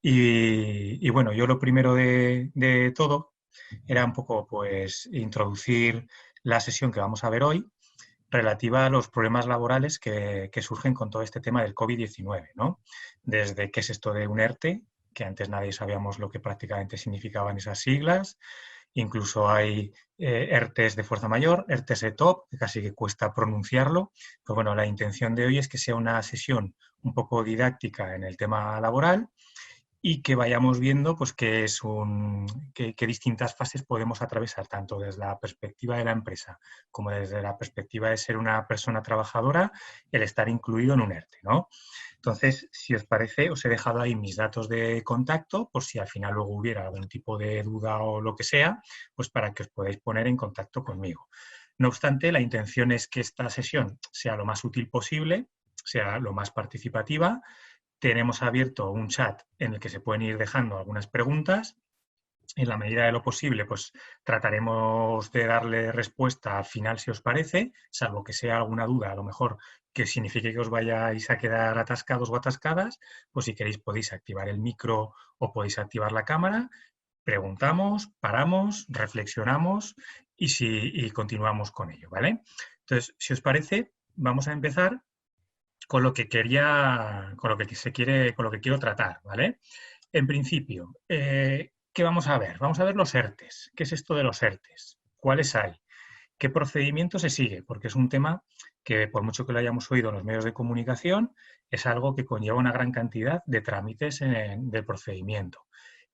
Y bueno, yo lo primero de todo era un poco pues introducir la sesión que vamos a ver hoy relativa a los problemas laborales que surgen con todo este tema del COVID-19, ¿no? Desde qué es esto de un ERTE, que antes nadie sabíamos lo que prácticamente significaban esas siglas. Incluso hay ERTEs de fuerza mayor, ERTEs de top, que casi que cuesta pronunciarlo. Pues bueno, la intención de hoy es que sea una sesión un poco didáctica en el tema laboral y que vayamos viendo pues, qué distintas fases podemos atravesar, tanto desde la perspectiva de la empresa como desde la perspectiva de ser una persona trabajadora, el estar incluido en un ERTE, ¿no? Entonces, si os parece, os he dejado ahí mis datos de contacto, por si al final luego hubiera algún tipo de duda o lo que sea, pues para que os podáis poner en contacto conmigo. No obstante, la intención es que esta sesión sea lo más útil posible, sea lo más participativa. Tenemos abierto un chat en el que se pueden ir dejando algunas preguntas. En la medida de lo posible, pues trataremos de darle respuesta al final, si os parece, salvo que sea alguna duda, a lo mejor que signifique que os vayáis a quedar atascados o atascadas, pues si queréis podéis activar el micro o podéis activar la cámara, preguntamos, paramos, reflexionamos y continuamos con ello, ¿vale? Entonces, si os parece, vamos a empezar con lo que quería, con lo que se quiere, con lo que quiero tratar, ¿vale? En principio, ¿qué vamos a ver? Vamos a ver los ERTEs. ¿Qué es esto de los ERTEs? ¿Cuáles hay? ¿Qué procedimiento se sigue? Porque es un tema que, por mucho que lo hayamos oído en los medios de comunicación, es algo que conlleva una gran cantidad de trámites del procedimiento.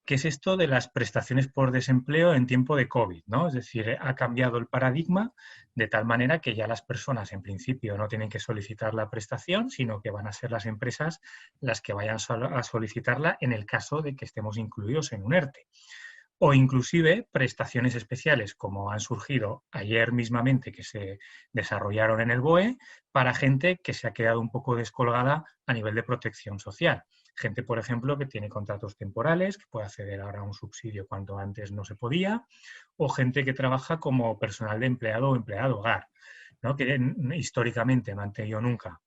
¿Qué es esto de las prestaciones por desempleo en tiempo de COVID? ¿No? Es decir, ha cambiado el paradigma de tal manera que ya las personas en principio no tienen que solicitar la prestación, sino que van a ser las empresas las que vayan a solicitarla en el caso de que estemos incluidos en un ERTE. O inclusive prestaciones especiales como han surgido ayer mismamente que se desarrollaron en el BOE para gente que se ha quedado un poco descolgada a nivel de protección social. Gente, por ejemplo, que tiene contratos temporales, que puede acceder ahora a un subsidio cuando antes no se podía, o gente que trabaja como personal de empleado o empleado hogar, ¿no? Que históricamente no han tenido nunca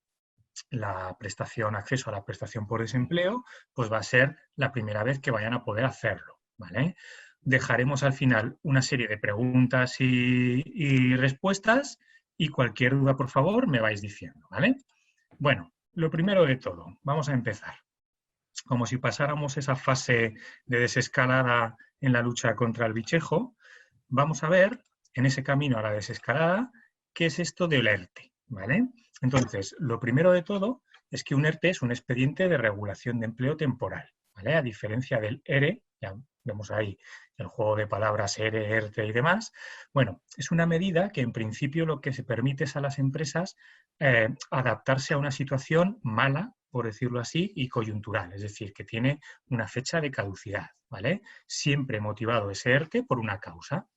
la prestación, acceso a la prestación por desempleo, pues va a ser la primera vez que vayan a poder hacerlo, ¿vale? Dejaremos al final una serie de preguntas y respuestas y cualquier duda, por favor, me vais diciendo, ¿vale? Bueno, lo primero de todo, vamos a empezar. Como si pasáramos esa fase de desescalada en la lucha contra el bichejo, vamos a ver en ese camino a la desescalada qué es esto del ERTE, ¿vale? Entonces, lo primero de todo es que un ERTE es un expediente de regulación de empleo temporal, ¿vale? A diferencia del ERE, ya vemos ahí el juego de palabras ERE, ERTE y demás. Bueno, es una medida que en principio lo que se permite es a las empresas adaptarse a una situación mala, por decirlo así, y coyuntural, es decir, que tiene una fecha de caducidad, ¿vale? Siempre motivado ese ERTE por una causa.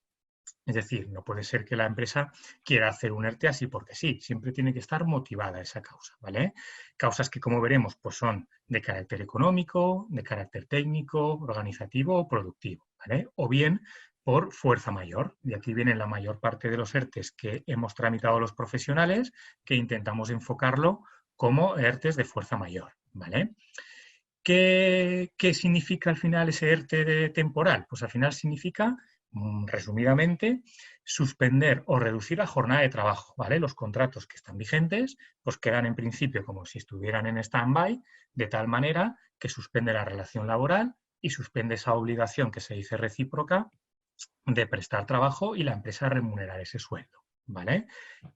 Es decir, no puede ser que la empresa quiera hacer un ERTE así porque sí, siempre tiene que estar motivada esa causa, ¿vale? Causas que, como veremos, pues son de carácter económico, de carácter técnico, organizativo o productivo, ¿vale? O bien por fuerza mayor. Y aquí viene la mayor parte de los ERTEs que hemos tramitado los profesionales, que intentamos enfocarlo como ERTEs de fuerza mayor, ¿vale? ¿Qué significa al final ese ERTE temporal? Pues al final significa, resumidamente, suspender o reducir la jornada de trabajo, ¿vale? Los contratos que están vigentes, pues quedan en principio como si estuvieran en stand-by, de tal manera que suspende la relación laboral y suspende esa obligación que se dice recíproca de prestar trabajo y la empresa remunerar ese sueldo, ¿vale?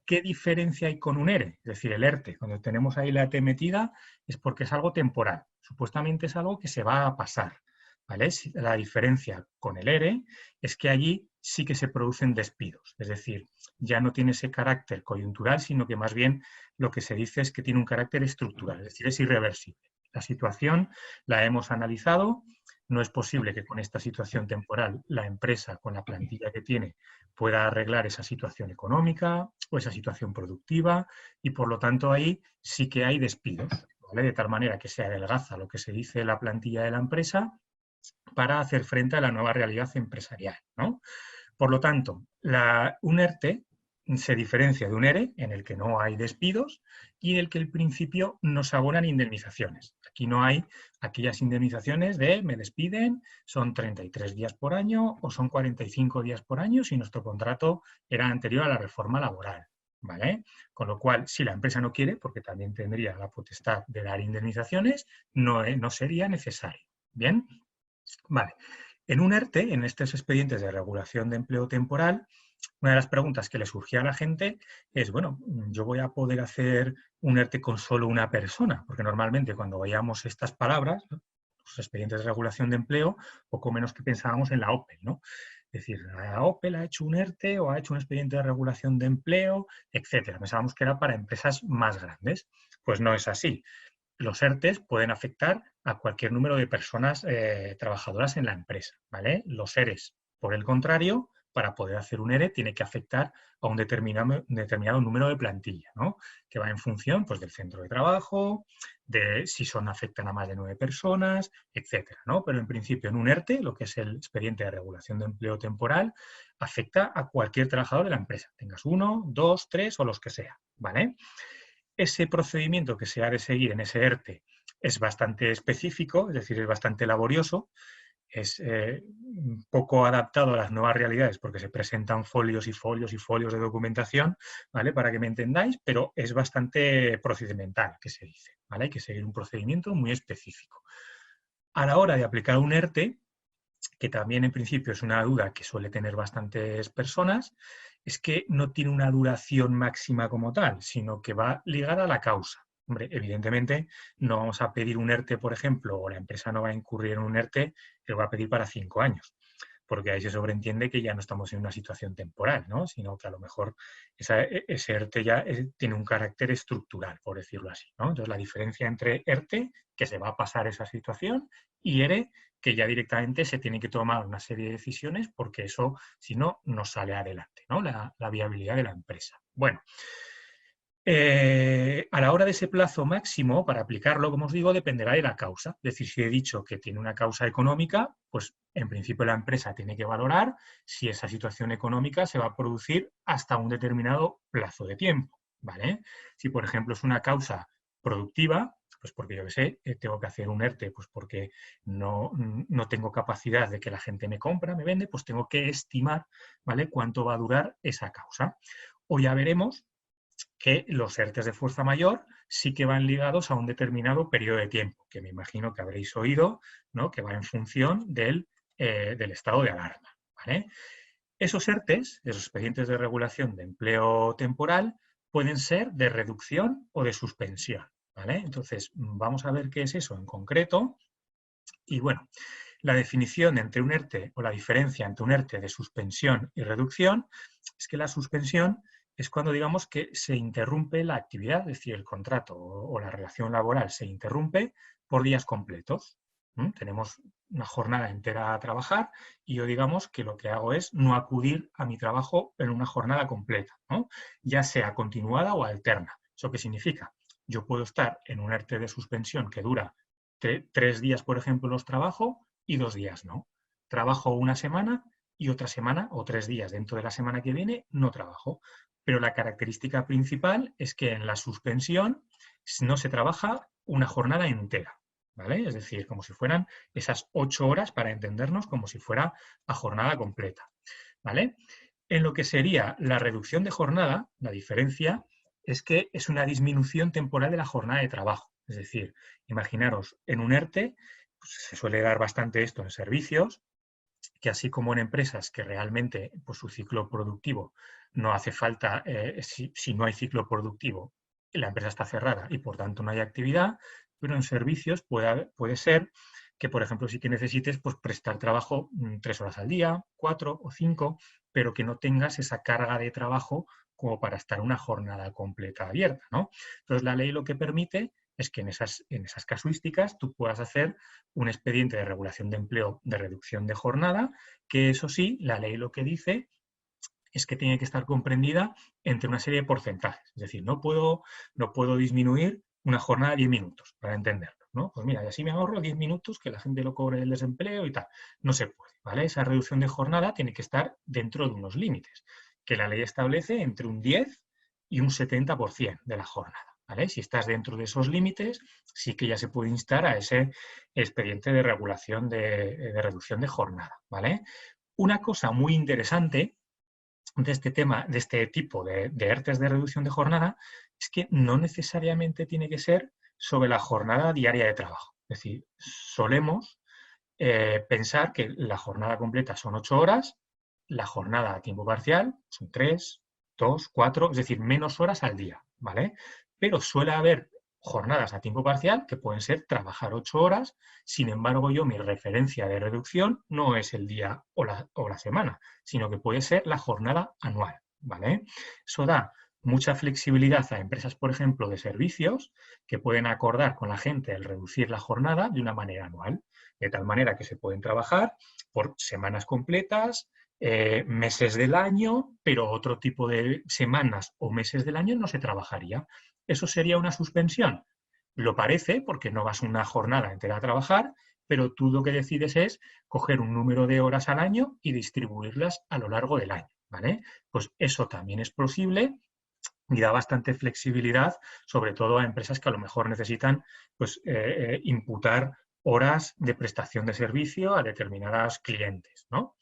¿Qué diferencia hay con un ERE? Es decir, el ERTE, cuando tenemos ahí la ET metida, es porque es algo temporal. Supuestamente es algo que se va a pasar, ¿vale? La diferencia con el ERE es que allí sí que se producen despidos. Es decir, ya no tiene ese carácter coyuntural, sino que más bien lo que se dice es que tiene un carácter estructural, es decir, es irreversible. La situación la hemos analizado. No es posible que con esta situación temporal la empresa, con la plantilla que tiene, pueda arreglar esa situación económica o esa situación productiva y por lo tanto ahí sí que hay despidos, ¿vale? De tal manera que se adelgaza lo que se dice la plantilla de la empresa para hacer frente a la nueva realidad empresarial, ¿no? Por lo tanto, un ERTE se diferencia de un ERE en el que no hay despidos y en el que al principio no se abonan indemnizaciones. Aquí no hay aquellas indemnizaciones de me despiden, son 33 días por año o son 45 días por año si nuestro contrato era anterior a la reforma laboral. ¿Vale? Con lo cual, si la empresa no quiere, porque también tendría la potestad de dar indemnizaciones, no sería necesario. ¿Bien? Vale. En un ERTE, en estos expedientes de regulación de empleo temporal, una de las preguntas que le surgía a la gente es, bueno, yo voy a poder hacer un ERTE con solo una persona, porque normalmente cuando veíamos estas palabras, ¿no?, los expedientes de regulación de empleo, poco menos que pensábamos en la OPE, ¿no? Es decir, la OPE ha hecho un ERTE o ha hecho un expediente de regulación de empleo, etcétera. Pensábamos que era para empresas más grandes. Pues no es así. Los ERTEs pueden afectar a cualquier número de personas trabajadoras en la empresa, ¿vale? Los EREs, por el contrario, para poder hacer un ERE tiene que afectar a un determinado número de plantilla, ¿no? Que va en función, pues, del centro de trabajo, de si afectan a más de 9 personas, etcétera, ¿no? Pero en principio en un ERTE, lo que es el expediente de regulación de empleo temporal, afecta a cualquier trabajador de la empresa, tengas 1, 2, 3 o los que sea, ¿vale? Ese procedimiento que se ha de seguir en ese ERTE es bastante específico, es decir, es bastante laborioso, es poco adaptado a las nuevas realidades porque se presentan folios y folios y folios de documentación, ¿vale? Para que me entendáis, pero es bastante procedimental, que se dice, ¿vale? Hay que seguir un procedimiento muy específico. A la hora de aplicar un ERTE, que también en principio es una duda que suele tener bastantes personas, es que no tiene una duración máxima como tal, sino que va ligada a la causa. Hombre, evidentemente no vamos a pedir un ERTE, por ejemplo, o la empresa no va a incurrir en un ERTE que va a pedir para 5 años, porque ahí se sobreentiende que ya no estamos en una situación temporal, ¿no? Sino que a lo mejor ese ERTE ya tiene un carácter estructural, por decirlo así, ¿no? Entonces, la diferencia entre ERTE, que se va a pasar esa situación, y ERE, que ya directamente se tiene que tomar una serie de decisiones porque eso, si no, no sale adelante, ¿no? La viabilidad de la empresa. Bueno, a la hora de ese plazo máximo, para aplicarlo, como os digo, dependerá de la causa. Es decir, si he dicho que tiene una causa económica, pues en principio la empresa tiene que valorar si esa situación económica se va a producir hasta un determinado plazo de tiempo, ¿vale? Si, por ejemplo, es una causa productiva, pues porque yo qué sé, tengo que hacer un ERTE, pues porque no tengo capacidad de que la gente me compra, me vende, pues tengo que estimar, ¿vale?, cuánto va a durar esa causa. O ya veremos que los ERTEs de fuerza mayor sí que van ligados a un determinado periodo de tiempo, que me imagino que habréis oído, ¿no?, que va en función del estado de alarma, ¿vale? Esos ERTEs, esos expedientes de regulación de empleo temporal, pueden ser de reducción o de suspensión, ¿vale? Entonces, vamos a ver qué es eso en concreto. Y bueno, la definición entre un ERTE o la diferencia entre un ERTE de suspensión y reducción es que la suspensión es cuando digamos que se interrumpe la actividad, es decir, el contrato o la relación laboral se interrumpe por días completos. Tenemos una jornada entera a trabajar y yo digamos que lo que hago es no acudir a mi trabajo en una jornada completa, ¿no?, ya sea continuada o alterna. ¿Eso qué significa? Yo puedo estar en un ERTE de suspensión que dura 3 días, por ejemplo, los trabajo y 2 días no. Trabajo una semana y otra semana o 3 días dentro de la semana que viene no trabajo. Pero la característica principal es que en la suspensión no se trabaja una jornada entera, ¿vale? Es decir, como si fueran esas 8 horas, para entendernos, como si fuera a jornada completa, ¿vale? En lo que sería la reducción de jornada, la diferencia es que es una disminución temporal de la jornada de trabajo. Es decir, imaginaros, en un ERTE, pues, se suele dar bastante esto en servicios, que así como en empresas que realmente, pues, su ciclo productivo no hace falta, si no hay ciclo productivo, la empresa está cerrada y por tanto no hay actividad, pero en servicios puede ser que, por ejemplo, sí que necesites, pues, prestar trabajo 3 horas al día, 4 o 5, pero que no tengas esa carga de trabajo como para estar una jornada completa abierta, ¿no? Entonces, la ley lo que permite es que en esas casuísticas tú puedas hacer un expediente de regulación de empleo de reducción de jornada, que eso sí, la ley lo que dice es que tiene que estar comprendida entre una serie de porcentajes. Es decir, no puedo disminuir una jornada de 10 minutos, para entenderlo, ¿no? Pues mira, y así me ahorro 10 minutos que la gente lo cobre del desempleo y tal. No se puede, ¿vale? Esa reducción de jornada tiene que estar dentro de unos límites. que la ley establece entre un 10 y un 70% de la jornada, ¿vale? Si estás dentro de esos límites, sí que ya se puede instar a ese expediente de regulación de reducción de jornada, ¿vale? Una cosa muy interesante de este tema, de este tipo de ERTEs de reducción de jornada, es que no necesariamente tiene que ser sobre la jornada diaria de trabajo. Es decir, solemos pensar que la jornada completa son 8 horas, la jornada a tiempo parcial son 3, 2, 4, es decir, menos horas al día, ¿vale? Pero suele haber jornadas a tiempo parcial que pueden ser trabajar 8 horas, sin embargo yo mi referencia de reducción no es el día o la semana, sino que puede ser la jornada anual, ¿vale? Eso da mucha flexibilidad a empresas, por ejemplo, de servicios que pueden acordar con la gente el reducir la jornada de una manera anual, de tal manera que se pueden trabajar por semanas completas, meses del año, pero otro tipo de semanas o meses del año no se trabajaría. ¿Eso sería una suspensión? Lo parece porque no vas una jornada entera a trabajar, pero tú lo que decides es coger un número de horas al año y distribuirlas a lo largo del año, ¿vale? Pues eso también es posible y da bastante flexibilidad, sobre todo a empresas que a lo mejor necesitan pues, imputar horas de prestación de servicio a determinados clientes, ¿no?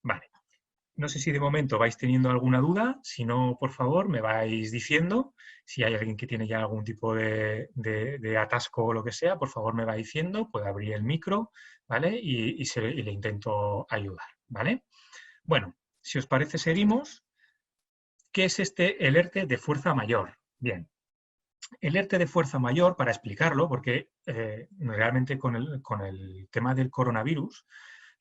Vale. No sé si de momento vais teniendo alguna duda, si no, por favor, me vais diciendo. Si hay alguien que tiene ya algún tipo de atasco o lo que sea, por favor me va diciendo, puede abrir el micro, ¿vale? Y le intento ayudar, ¿vale? Bueno, si os parece, seguimos. ¿Qué es el ERTE de fuerza mayor? Bien, el ERTE de fuerza mayor, para explicarlo, porque realmente con el tema del coronavirus,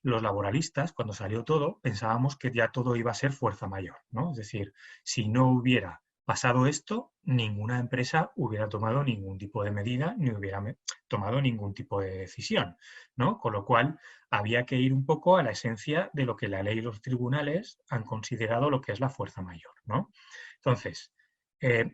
los laboralistas, cuando salió todo, pensábamos que ya todo iba a ser fuerza mayor, ¿no? Es decir, si no hubiera pasado esto, ninguna empresa hubiera tomado ningún tipo de medida ni hubiera tomado ningún tipo de decisión, ¿no? Con lo cual, había que ir un poco a la esencia de lo que la ley y los tribunales han considerado lo que es la fuerza mayor, ¿no? Entonces,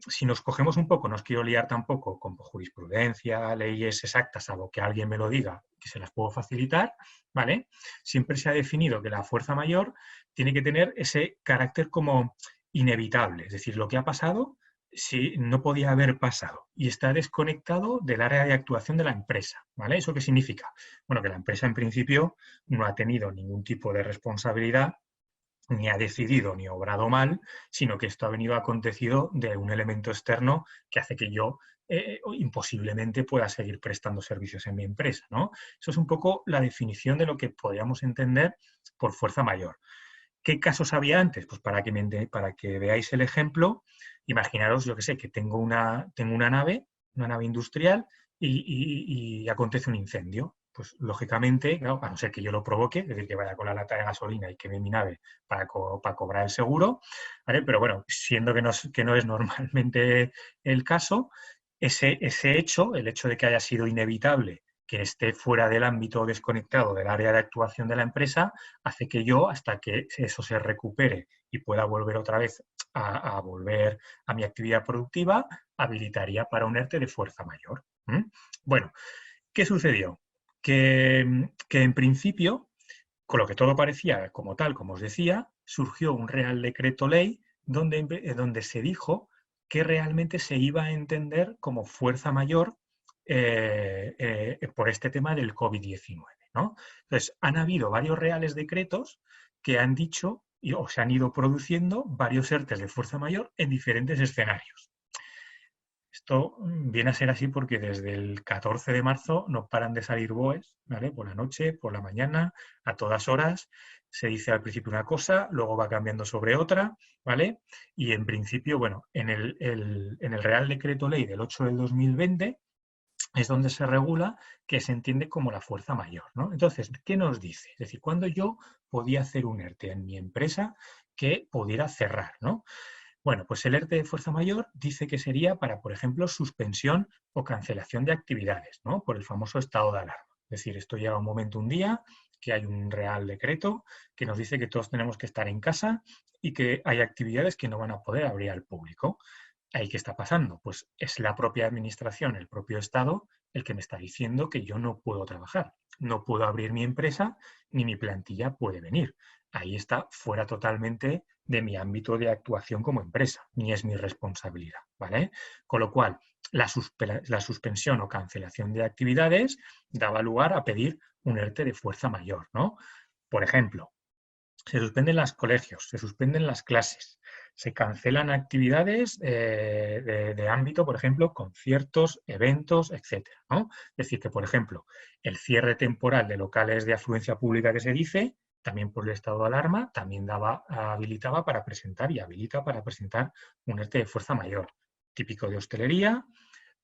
si nos cogemos un poco, no os quiero liar tampoco con jurisprudencia, leyes exactas, salvo que alguien me lo diga, que se las puedo facilitar, ¿vale? Siempre se ha definido que la fuerza mayor tiene que tener ese carácter como inevitable, es decir, lo que ha pasado si no podía haber pasado y está desconectado del área de actuación de la empresa, ¿vale? ¿Eso qué significa? Bueno, que la empresa en principio no ha tenido ningún tipo de responsabilidad ni ha decidido ni obrado mal, sino que esto ha venido acontecido de un elemento externo que hace que yo imposiblemente pueda seguir prestando servicios en mi empresa, ¿no? Eso es un poco la definición de lo que podríamos entender por fuerza mayor. ¿Qué casos había antes? Pues para que veáis el ejemplo, imaginaros, yo que sé, que tengo una nave industrial y acontece un incendio. Pues lógicamente, claro, a no ser que yo lo provoque, es decir, que vaya con la lata de gasolina y queme mi nave para cobrar el seguro, ¿vale? Pero bueno, siendo que no es normalmente el caso, ese hecho, el hecho de que haya sido inevitable que esté fuera del ámbito desconectado del área de actuación de la empresa, hace que yo, hasta que eso se recupere y pueda volver otra vez a volver a mi actividad productiva, habilitaría para un ERTE de fuerza mayor. ¿Mm? Bueno, ¿qué sucedió? Que en principio, con lo que todo parecía como tal, como os decía, surgió un Real Decreto Ley donde se dijo que realmente se iba a entender como fuerza mayor por este tema del COVID-19, ¿no? Entonces, han habido varios reales decretos que han dicho o se han ido produciendo varios ERTEs de fuerza mayor en diferentes escenarios. Esto viene a ser así porque desde el 14 de marzo no paran de salir BOEs, ¿vale? Por la noche, por la mañana, a todas horas. Se dice al principio una cosa, luego va cambiando sobre otra, ¿vale? Y en principio, bueno, en el Real Decreto Ley del 8 del 2020 es donde se regula que se entiende como la fuerza mayor, ¿no? Entonces, ¿qué nos dice? Es decir, ¿cuándo yo podía hacer un ERTE en mi empresa que pudiera cerrar, ¿no? Bueno, pues el ERTE de fuerza mayor dice que sería para, por ejemplo, suspensión o cancelación de actividades, ¿no? Por el famoso estado de alarma. Es decir, esto llega un momento, un día, que hay un real decreto que nos dice que todos tenemos que estar en casa y que hay actividades que no van a poder abrir al público. ¿Ahí qué está pasando? Pues es la propia administración, el propio Estado, el que me está diciendo que yo no puedo trabajar, no puedo abrir mi empresa, ni mi plantilla puede venir. Ahí está fuera totalmente de mi ámbito de actuación como empresa, ni es mi responsabilidad, ¿vale? Con lo cual, la suspensión o cancelación de actividades daba lugar a pedir un ERTE de fuerza mayor, ¿no? Por ejemplo, se suspenden los colegios, se suspenden las clases, se cancelan actividades de ámbito, por ejemplo, conciertos, eventos, etcétera, ¿no? Es decir, que, por ejemplo, el cierre temporal de locales de afluencia pública que se dice, también por el estado de alarma, también habilitaba para presentar y habilita para presentar un ERTE de fuerza mayor, típico de hostelería,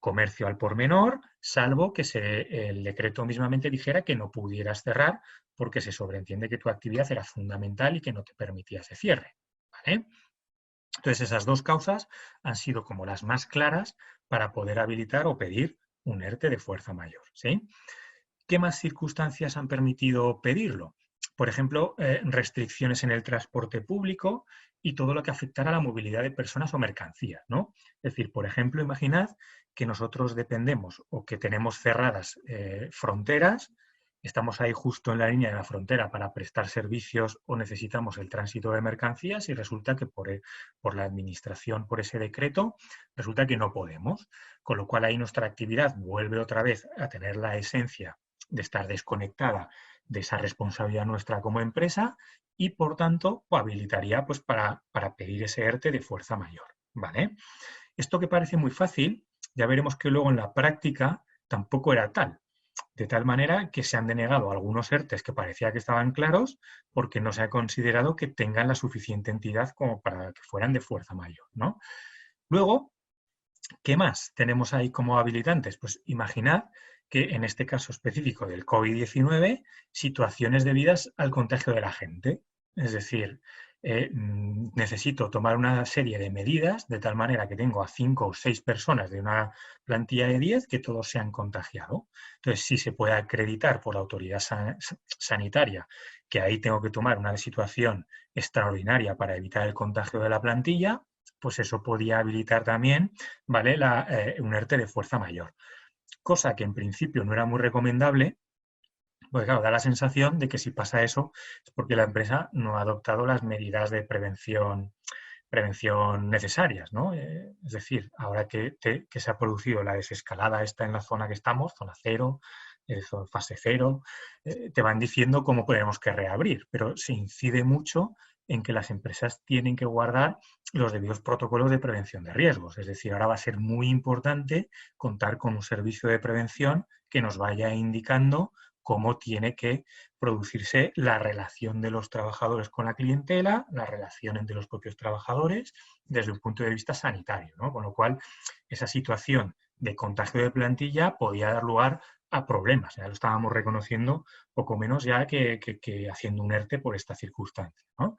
comercio al por menor, salvo que el decreto mismamente dijera que no pudieras cerrar porque se sobreentiende que tu actividad era fundamental y que no te permitía ese cierre, ¿vale? Entonces, esas dos causas han sido como las más claras para poder habilitar o pedir un ERTE de fuerza mayor, ¿sí? ¿Qué más circunstancias han permitido pedirlo? Por ejemplo, restricciones en el transporte público y todo lo que afectara a la movilidad de personas o mercancías, ¿no? Es decir, por ejemplo, imaginad que nosotros dependemos o que tenemos cerradas fronteras, estamos ahí justo en la línea de la frontera para prestar servicios o necesitamos el tránsito de mercancías y resulta que por la administración, por ese decreto, resulta que no podemos. Con lo cual ahí nuestra actividad vuelve otra vez a tener la esencia de estar desconectada de esa responsabilidad nuestra como empresa y, por tanto, habilitaría pues, para pedir ese ERTE de fuerza mayor, ¿vale? Esto que parece muy fácil, ya veremos que luego en la práctica tampoco era tal. De tal manera que se han denegado algunos ERTEs que parecía que estaban claros porque no se ha considerado que tengan la suficiente entidad como para que fueran de fuerza mayor, ¿no? Luego, ¿qué más tenemos ahí como habilitantes? Pues imaginad que en este caso específico del COVID-19, situaciones debidas al contagio de la gente. Es decir, necesito tomar una serie de medidas de tal manera que tengo a 5 o 6 personas de una plantilla de 10 que todos se han contagiado. Entonces, si se puede acreditar por la autoridad sanitaria que ahí tengo que tomar una situación extraordinaria para evitar el contagio de la plantilla, pues eso podía habilitar también, ¿vale? Un ERTE de fuerza mayor. Cosa que en principio no era muy recomendable, porque claro, da la sensación de que si pasa eso es porque la empresa no ha adoptado las medidas de prevención necesarias, ¿no? Es decir, ahora que se ha producido la desescalada esta en la zona que estamos, zona cero, fase cero, te van diciendo cómo tenemos que reabrir, pero se incide mucho en que las empresas tienen que guardar los debidos protocolos de prevención de riesgos. Es decir, ahora va a ser muy importante contar con un servicio de prevención que nos vaya indicando cómo tiene que producirse la relación de los trabajadores con la clientela, la relación entre los propios trabajadores desde un punto de vista sanitario, ¿no? Con lo cual, esa situación de contagio de plantilla podía dar lugar a problemas. Ya lo estábamos reconociendo poco menos ya que haciendo un ERTE por esta circunstancia, ¿no?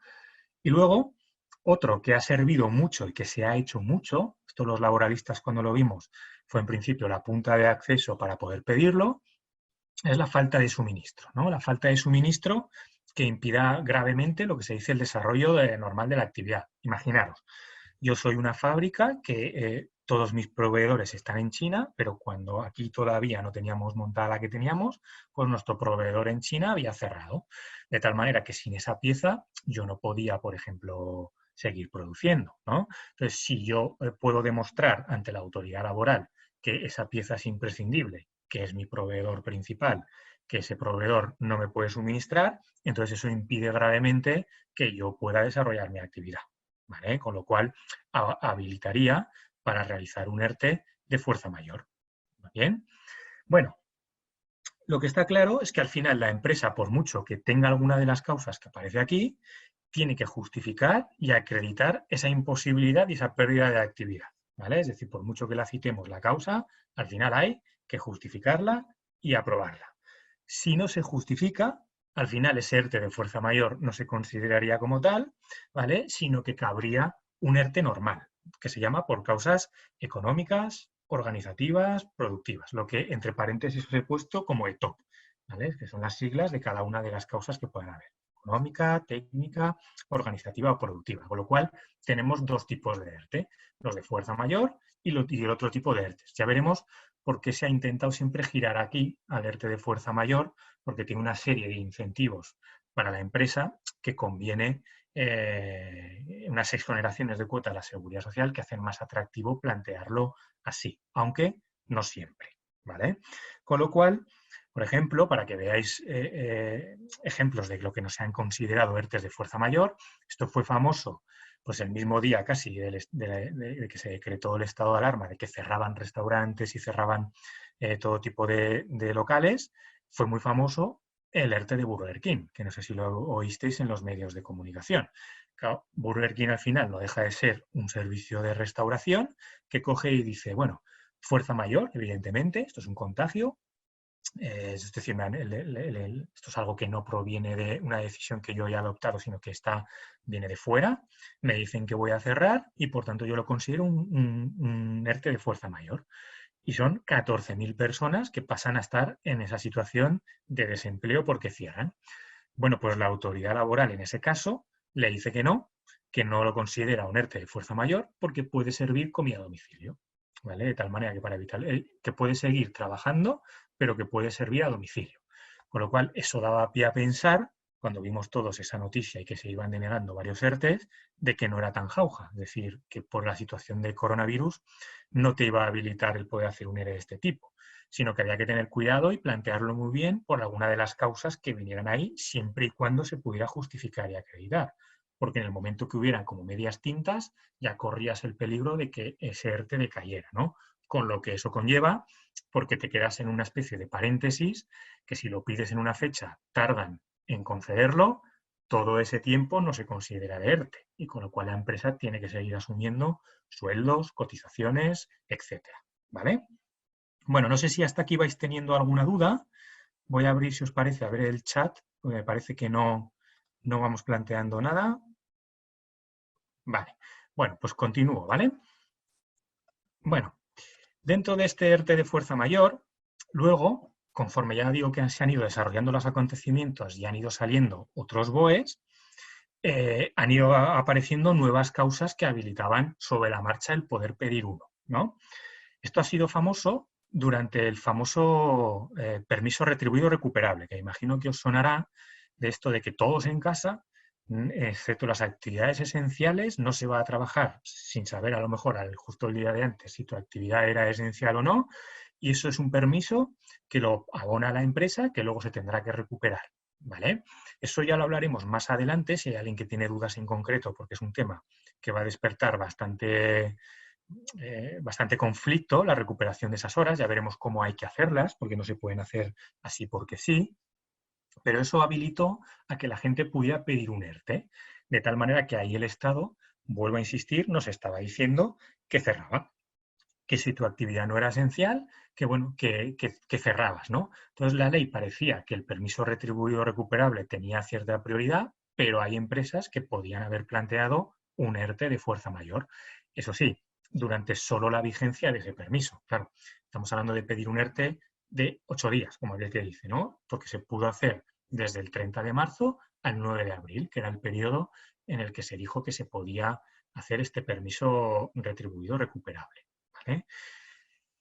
Y luego, otro que ha servido mucho y que se ha hecho mucho, esto los laboralistas cuando lo vimos, fue en principio la punta de acceso para poder pedirlo, es la falta de suministro, ¿no? La falta de suministro que impida gravemente lo que se dice el desarrollo normal de la actividad. Imaginaros, yo soy una fábrica que todos mis proveedores están en China, pero cuando aquí todavía no teníamos montada la que teníamos, pues nuestro proveedor en China había cerrado. De tal manera que sin esa pieza yo no podía, por ejemplo, seguir produciendo, ¿no? Entonces, si yo puedo demostrar ante la autoridad laboral que esa pieza es imprescindible, que es mi proveedor principal, que ese proveedor no me puede suministrar, entonces eso impide gravemente que yo pueda desarrollar mi actividad, ¿vale? Con lo cual habilitaría para realizar un ERTE de fuerza mayor. ¿Bien? Bueno, lo que está claro es que al final la empresa, por mucho que tenga alguna de las causas que aparece aquí, tiene que justificar y acreditar esa imposibilidad y esa pérdida de actividad, ¿vale? Es decir, por mucho que la citemos la causa, al final hay que justificarla y aprobarla. Si no se justifica, al final ese ERTE de fuerza mayor no se consideraría como tal, ¿vale? Sino que cabría un ERTE normal, que se llama por causas económicas, organizativas, productivas, lo que entre paréntesis os he puesto como ETOP, ¿vale? Que son las siglas de cada una de las causas que pueden haber. económica, técnica, organizativa o productiva. Con lo cual, tenemos dos tipos de ERTE, los de fuerza mayor y el otro tipo de ERTE. Ya veremos por qué se ha intentado siempre girar aquí al ERTE de fuerza mayor, porque tiene una serie de incentivos para la empresa que conviene unas exoneraciones de cuota a la seguridad social que hacen más atractivo plantearlo así, aunque no siempre, ¿vale? Con lo cual, por ejemplo, para que veáis ejemplos de lo que no se han considerado ERTEs de fuerza mayor, esto fue famoso pues el mismo día casi de que se decretó el estado de alarma, de que cerraban restaurantes y cerraban todo tipo de locales, fue muy famoso el ERTE de Burger King, que no sé si lo oísteis en los medios de comunicación. Claro, Burger King al final no deja de ser un servicio de restauración que coge y dice, bueno, fuerza mayor, evidentemente, esto es un contagio, es decir, esto es algo que no proviene de una decisión que yo haya adoptado, sino que viene de fuera, me dicen que voy a cerrar y por tanto yo lo considero un ERTE de fuerza mayor. Y son 14.000 personas que pasan a estar en esa situación de desempleo porque cierran. Bueno, pues la autoridad laboral en ese caso le dice que no lo considera un ERTE de fuerza mayor porque puede servir comida a domicilio. ¿Vale? De tal manera que para evitar que puede seguir trabajando, pero que puede servir a domicilio. Con lo cual, eso daba pie a pensar, cuando vimos todos esa noticia y que se iban denegando varios ERTEs, de que no era tan jauja. Es decir, que por la situación de coronavirus no te iba a habilitar el poder hacer un ERE de este tipo, sino que había que tener cuidado y plantearlo muy bien por alguna de las causas que vinieran ahí, siempre y cuando se pudiera justificar y acreditar. Porque en el momento que hubieran como medias tintas, ya corrías el peligro de que ese ERTE decayera, ¿no? Con lo que eso conlleva, porque te quedas en una especie de paréntesis, que si lo pides en una fecha, tardan en concederlo, todo ese tiempo no se considera de ERTE, y con lo cual la empresa tiene que seguir asumiendo sueldos, cotizaciones, etcétera, ¿vale? Bueno, no sé si hasta aquí vais teniendo alguna duda. Voy a abrir, si os parece, a ver el chat, porque me parece que no vamos planteando nada. Vale, bueno, pues continúo, ¿vale? Bueno, dentro de este ERTE de fuerza mayor, luego, conforme ya digo que se han ido desarrollando los acontecimientos y han ido saliendo otros BOEs, han ido apareciendo nuevas causas que habilitaban sobre la marcha el poder pedir uno, ¿no? Esto ha sido famoso durante el famoso permiso retribuido recuperable, que imagino que os sonará de esto de que todos en casa, excepto las actividades esenciales, no se va a trabajar sin saber a lo mejor justo el día de antes si tu actividad era esencial o no, y eso es un permiso que lo abona la empresa que luego se tendrá que recuperar, ¿vale? Eso ya lo hablaremos más adelante si hay alguien que tiene dudas en concreto, porque es un tema que va a despertar bastante conflicto la recuperación de esas horas, ya veremos cómo hay que hacerlas, porque no se pueden hacer así porque sí, pero eso habilitó a que la gente pudiera pedir un ERTE, de tal manera que ahí el Estado, vuelvo a insistir, nos estaba diciendo que cerraba, que si tu actividad no era esencial, que bueno, que cerrabas, ¿no? Entonces la ley parecía que el permiso retribuido recuperable tenía cierta prioridad, pero hay empresas que podían haber planteado un ERTE de fuerza mayor. Eso sí, durante solo la vigencia de ese permiso. Claro, estamos hablando de pedir un ERTE de 8 días, como el que dice, ¿no? Porque se pudo hacer desde el 30 de marzo al 9 de abril, que era el periodo en el que se dijo que se podía hacer este permiso retribuido recuperable. ¿Vale?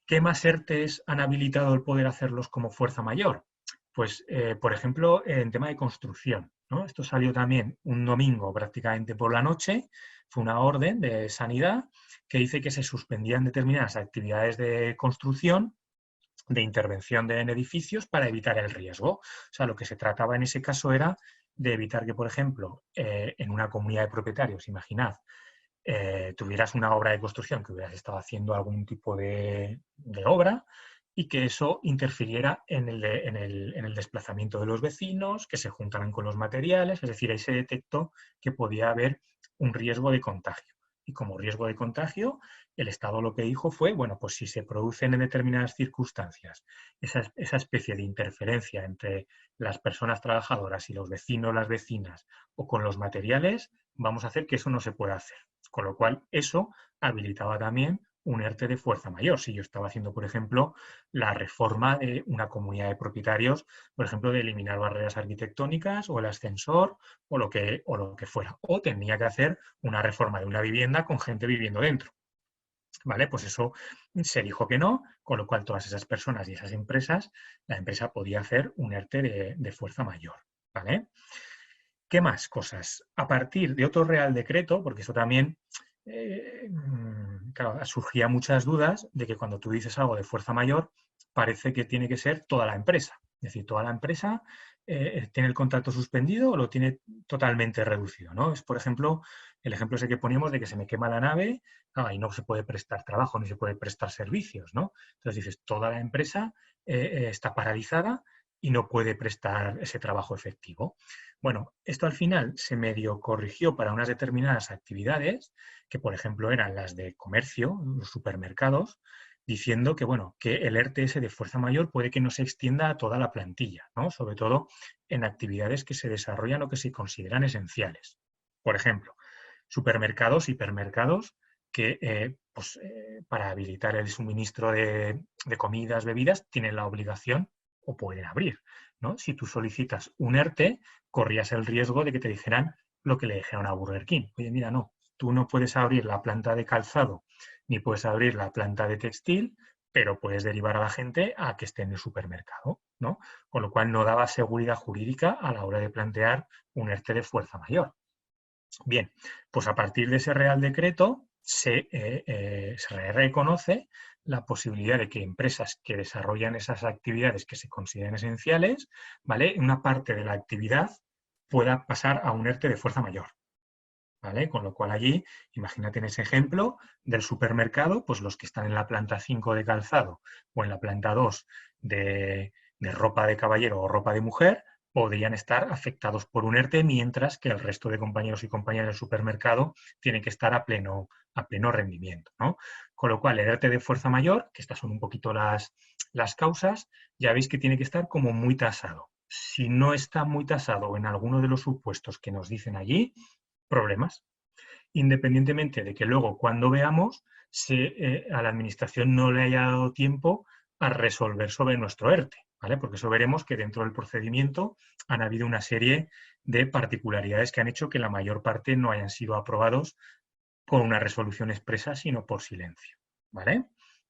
¿Qué más ERTEs han habilitado el poder hacerlos como fuerza mayor? Pues, por ejemplo, en tema de construcción, ¿no? Esto salió también un domingo prácticamente por la noche, fue una orden de sanidad que dice que se suspendían determinadas actividades de construcción, de intervención en edificios para evitar el riesgo. O sea, lo que se trataba en ese caso era de evitar que, por ejemplo, en una comunidad de propietarios, imaginad, tuvieras una obra de construcción, que hubieras estado haciendo algún tipo de obra y que eso interfiriera en el desplazamiento de los vecinos, que se juntaran con los materiales, es decir, ahí se detectó que podía haber un riesgo de contagio. Y como riesgo de contagio, el Estado lo que dijo fue, bueno, pues si se producen en determinadas circunstancias esa especie de interferencia entre las personas trabajadoras y los vecinos, las vecinas, o con los materiales, vamos a hacer que eso no se pueda hacer. Con lo cual, eso habilitaba también un ERTE de fuerza mayor. Si yo estaba haciendo, por ejemplo, la reforma de una comunidad de propietarios, por ejemplo, de eliminar barreras arquitectónicas o el ascensor o lo que fuera. O tenía que hacer una reforma de una vivienda con gente viviendo dentro. ¿Vale? Pues eso se dijo que no, con lo cual todas esas personas y esas empresas, la empresa podía hacer un ERTE de fuerza mayor. ¿Vale? ¿Qué más cosas? A partir de otro Real Decreto, porque eso también, claro, surgía muchas dudas de que cuando tú dices algo de fuerza mayor, parece que tiene que ser toda la empresa. Es decir, toda la empresa tiene el contrato suspendido o lo tiene totalmente reducido, ¿no? Es, por ejemplo, el ejemplo ese que poníamos de que se me quema la nave y no se puede prestar trabajo ni se puede prestar servicios, ¿no? Entonces dices, toda la empresa está paralizada y no puede prestar ese trabajo efectivo. Bueno, esto al final se medio corrigió para unas determinadas actividades, que por ejemplo eran las de comercio, los supermercados, diciendo que, bueno, que el ERTE de fuerza mayor puede que no se extienda a toda la plantilla, ¿no? Sobre todo en actividades que se desarrollan o que se consideran esenciales. Por ejemplo, supermercados, hipermercados, que para habilitar el suministro de comidas, bebidas, tienen la obligación o pueden abrir, ¿no? Si tú solicitas un ERTE, corrías el riesgo de que te dijeran lo que le dijeron a Burger King. Oye, mira, no, tú no puedes abrir la planta de calzado ni puedes abrir la planta de textil, pero puedes derivar a la gente a que esté en el supermercado, ¿no? Con lo cual no daba seguridad jurídica a la hora de plantear un ERTE de fuerza mayor. Bien, pues a partir de ese Real Decreto se reconoce la posibilidad de que empresas que desarrollan esas actividades que se consideran esenciales, ¿vale? Una parte de la actividad pueda pasar a un ERTE de fuerza mayor. ¿Vale? Con lo cual allí, imagínate en ese ejemplo del supermercado, pues los que están en la planta 5 de calzado o en la planta 2 de ropa de caballero o ropa de mujer, podrían estar afectados por un ERTE, mientras que el resto de compañeros y compañeras del supermercado tienen que estar a pleno rendimiento, ¿no? Con lo cual, el ERTE de fuerza mayor, que estas son un poquito las causas, ya veis que tiene que estar como muy tasado. Si no está muy tasado en alguno de los supuestos que nos dicen allí, problemas, independientemente de que luego cuando veamos a la administración no le haya dado tiempo a resolver sobre nuestro ERTE, ¿vale? Porque eso veremos que dentro del procedimiento han habido una serie de particularidades que han hecho que la mayor parte no hayan sido aprobados por una resolución expresa, sino por silencio, ¿vale?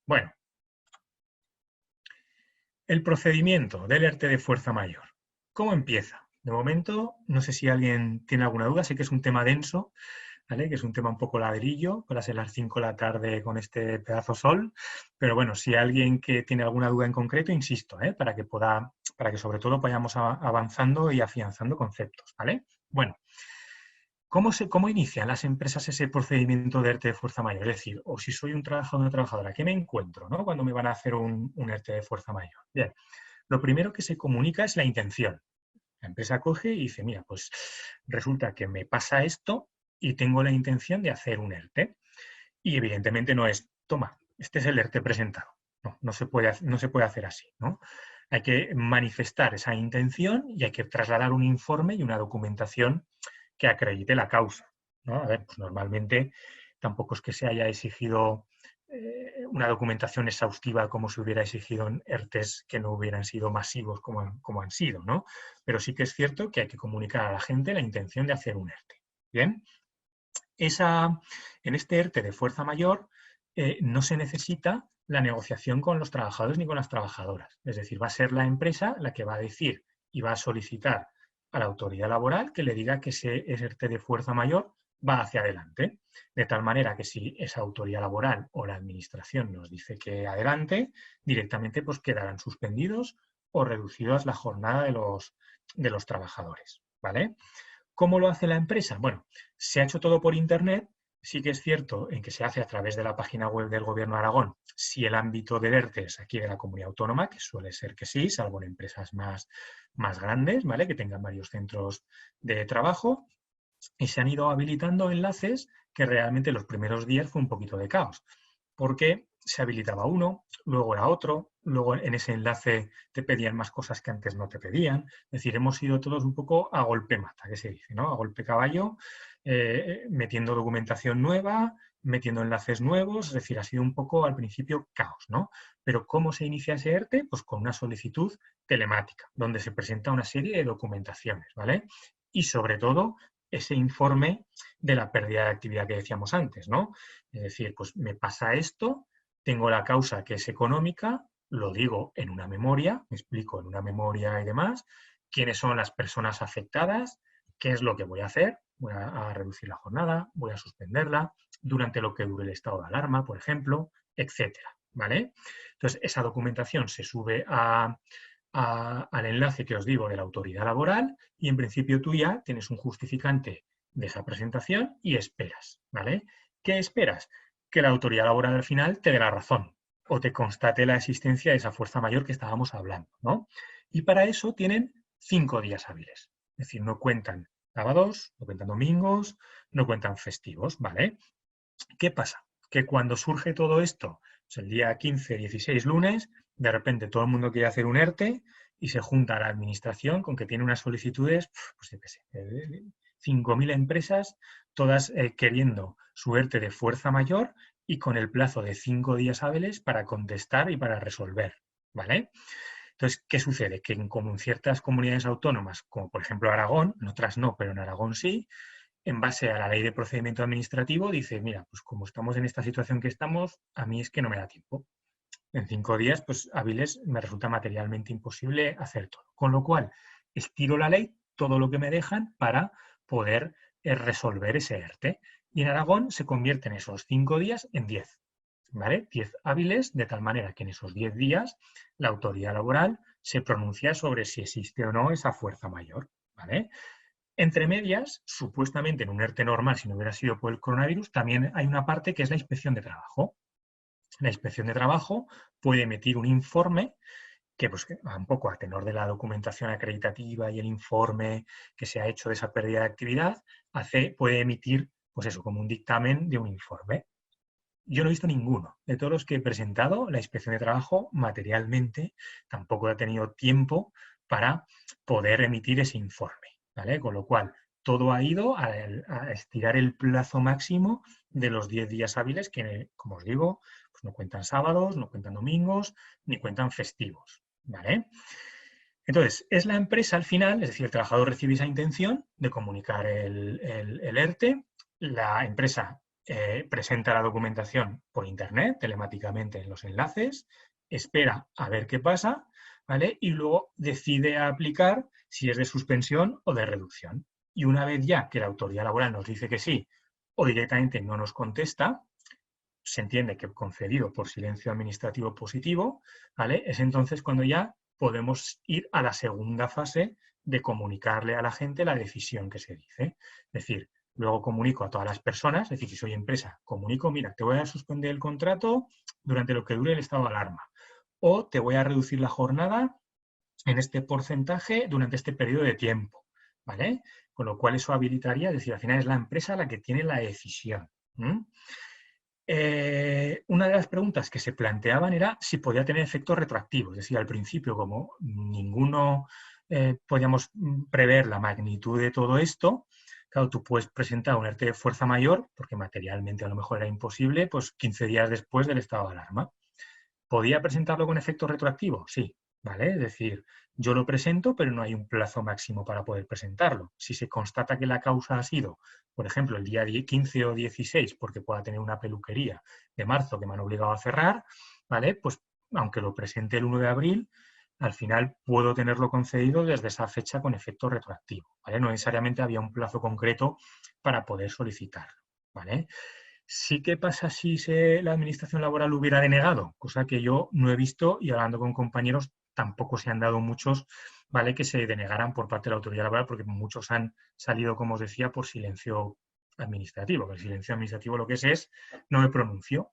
Bueno, el procedimiento del ERTE de fuerza mayor. ¿Cómo empieza? De momento, no sé si alguien tiene alguna duda, sé que es un tema denso, ¿vale? Que es un tema un poco ladrillo, para ser las 5 de la tarde con este pedazo sol, pero bueno, si alguien que tiene alguna duda en concreto, insisto, para que sobre todo vayamos avanzando y afianzando conceptos, ¿vale? Bueno, ¿cómo inician las empresas ese procedimiento de ERTE de fuerza mayor? Es decir, o si soy un trabajador o una trabajadora, ¿qué me encuentro, ¿no? Cuando me van a hacer un ERTE de fuerza mayor. Bien, lo primero que se comunica es la intención. La empresa coge y dice, mira, pues resulta que me pasa esto y tengo la intención de hacer un ERTE. Y evidentemente no es, toma, este es el ERTE presentado. No, no se puede hacer así, ¿no? Hay que manifestar esa intención y hay que trasladar un informe y una documentación que acredite la causa, ¿no? A ver, pues normalmente tampoco es que se haya exigido una documentación exhaustiva como se hubiera exigido en ERTES que no hubieran sido masivos como han sido, ¿no? Pero sí que es cierto que hay que comunicar a la gente la intención de hacer un ERTE. Bien, en este ERTE de fuerza mayor no se necesita la negociación con los trabajadores ni con las trabajadoras. Es decir, va a ser la empresa la que va a decir y va a solicitar a la autoridad laboral que le diga que ese ERTE de fuerza mayor va hacia adelante. De tal manera que si esa autoridad laboral o la administración nos dice que adelante, directamente pues quedarán suspendidos o reducidas la jornada de los trabajadores. ¿Vale? ¿Cómo lo hace la empresa? Bueno, se ha hecho todo por Internet. Sí que es cierto en que se hace a través de la página web del Gobierno de Aragón, si el ámbito del ERTE es aquí de la comunidad autónoma, que suele ser que sí, salvo en empresas más grandes, ¿vale? Que tengan varios centros de trabajo, y se han ido habilitando enlaces que realmente los primeros días fue un poquito de caos, porque se habilitaba uno, luego era otro, luego en ese enlace te pedían más cosas que antes no te pedían. Es decir, hemos ido todos un poco a golpe mata, que se dice, ¿no? A golpe caballo, metiendo documentación nueva metiendo enlaces nuevos, es decir, ha sido un poco al principio caos, ¿no? Pero ¿cómo se inicia ese ERTE? Pues con una solicitud telemática, donde se presenta una serie de documentaciones, ¿vale? Y sobre todo, ese informe de la pérdida de actividad que decíamos antes, ¿no? Es decir, pues me pasa esto, tengo la causa que es económica, lo digo en una memoria, me explico en una memoria y demás, quiénes son las personas afectadas, qué es lo que voy a hacer, voy a reducir la jornada, voy a suspenderla, durante lo que dure el estado de alarma, por ejemplo, etcétera, ¿vale? Entonces, esa documentación se sube al enlace que os digo de la autoridad laboral y en principio tú ya tienes un justificante de esa presentación y esperas, ¿vale? ¿Qué esperas? Que la autoridad laboral al final te dé la razón o te constate la existencia de esa fuerza mayor que estábamos hablando, ¿no? Y para eso tienen 5 días hábiles. Es decir, no cuentan sábados, no cuentan domingos, no cuentan festivos, ¿vale? ¿Qué pasa? Que cuando surge todo esto, pues el día 15, 16 lunes, de repente todo el mundo quiere hacer un ERTE y se junta a la administración con que tiene unas solicitudes, pues yo qué sé, 5.000 empresas, todas queriendo su ERTE de fuerza mayor y con el plazo de 5 días hábiles para contestar y para resolver, ¿vale? Entonces, ¿qué sucede? Que como en ciertas comunidades autónomas, como por ejemplo Aragón, en otras no, pero en Aragón sí, en base a la ley de procedimiento administrativo, dice, mira, pues como estamos en esta situación que estamos, a mí es que no me da tiempo. En 5 días, pues hábiles, me resulta materialmente imposible hacer todo. Con lo cual, estiro la ley, todo lo que me dejan, para poder resolver ese ERTE. Y en Aragón se convierten esos 5 días en 10. ¿Vale? 10 hábiles, de tal manera que en esos 10 días la autoridad laboral se pronuncia sobre si existe o no esa fuerza mayor. ¿Vale? Entre medias, supuestamente en un ERTE normal, si no hubiera sido por el coronavirus, también hay una parte que es la inspección de trabajo. La inspección de trabajo puede emitir un informe que, pues, va un poco a tenor de la documentación acreditativa y el informe que se ha hecho de esa pérdida de actividad, puede emitir, pues eso, como un dictamen de un informe. Yo no he visto ninguno. De todos los que he presentado, la inspección de trabajo materialmente tampoco ha tenido tiempo para poder emitir ese informe, ¿vale? Con lo cual, todo ha ido a estirar el plazo máximo de los 10 días hábiles que, como os digo, pues no cuentan sábados, no cuentan domingos, ni cuentan festivos, ¿vale? Entonces, es la empresa al final, es decir, el trabajador recibe esa intención de comunicar el ERTE, la empresa presenta la documentación por internet, telemáticamente en los enlaces, espera a ver qué pasa, ¿vale? Y luego decide aplicar si es de suspensión o de reducción. Y una vez ya que la autoridad laboral nos dice que sí o directamente no nos contesta, se entiende que concedido por silencio administrativo positivo, ¿vale? Es entonces cuando ya podemos ir a la segunda fase de comunicarle a la gente la decisión que se dice. Es decir, luego comunico a todas las personas, es decir, si soy empresa, comunico, mira, te voy a suspender el contrato durante lo que dure el estado de alarma o te voy a reducir la jornada en este porcentaje durante este periodo de tiempo, ¿vale? Con lo cual eso habilitaría, es decir, al final es la empresa la que tiene la decisión. Una de las preguntas que se planteaban era si podía tener efectos retroactivos. Es decir, al principio, como ninguno podíamos prever la magnitud de todo esto, claro, tú puedes presentar un ERTE de fuerza mayor, porque materialmente a lo mejor era imposible, pues 15 días después del estado de alarma. ¿Podía presentarlo con efecto retroactivo? Sí, ¿vale? Es decir, yo lo presento, pero no hay un plazo máximo para poder presentarlo. Si se constata que la causa ha sido, por ejemplo, el día 15 o 16, porque pueda tener una peluquería de marzo que me han obligado a cerrar, ¿vale? Pues aunque lo presente el 1 de abril, al final puedo tenerlo concedido desde esa fecha con efecto retroactivo, ¿vale? No necesariamente había un plazo concreto para poder solicitarlo, ¿vale? Sí que pasa si la administración laboral hubiera denegado, cosa que yo no he visto y hablando con compañeros tampoco se han dado muchos, ¿vale? Que se denegaran por parte de la autoridad laboral porque muchos han salido, como os decía, por silencio administrativo. El silencio administrativo lo que es no me pronuncio,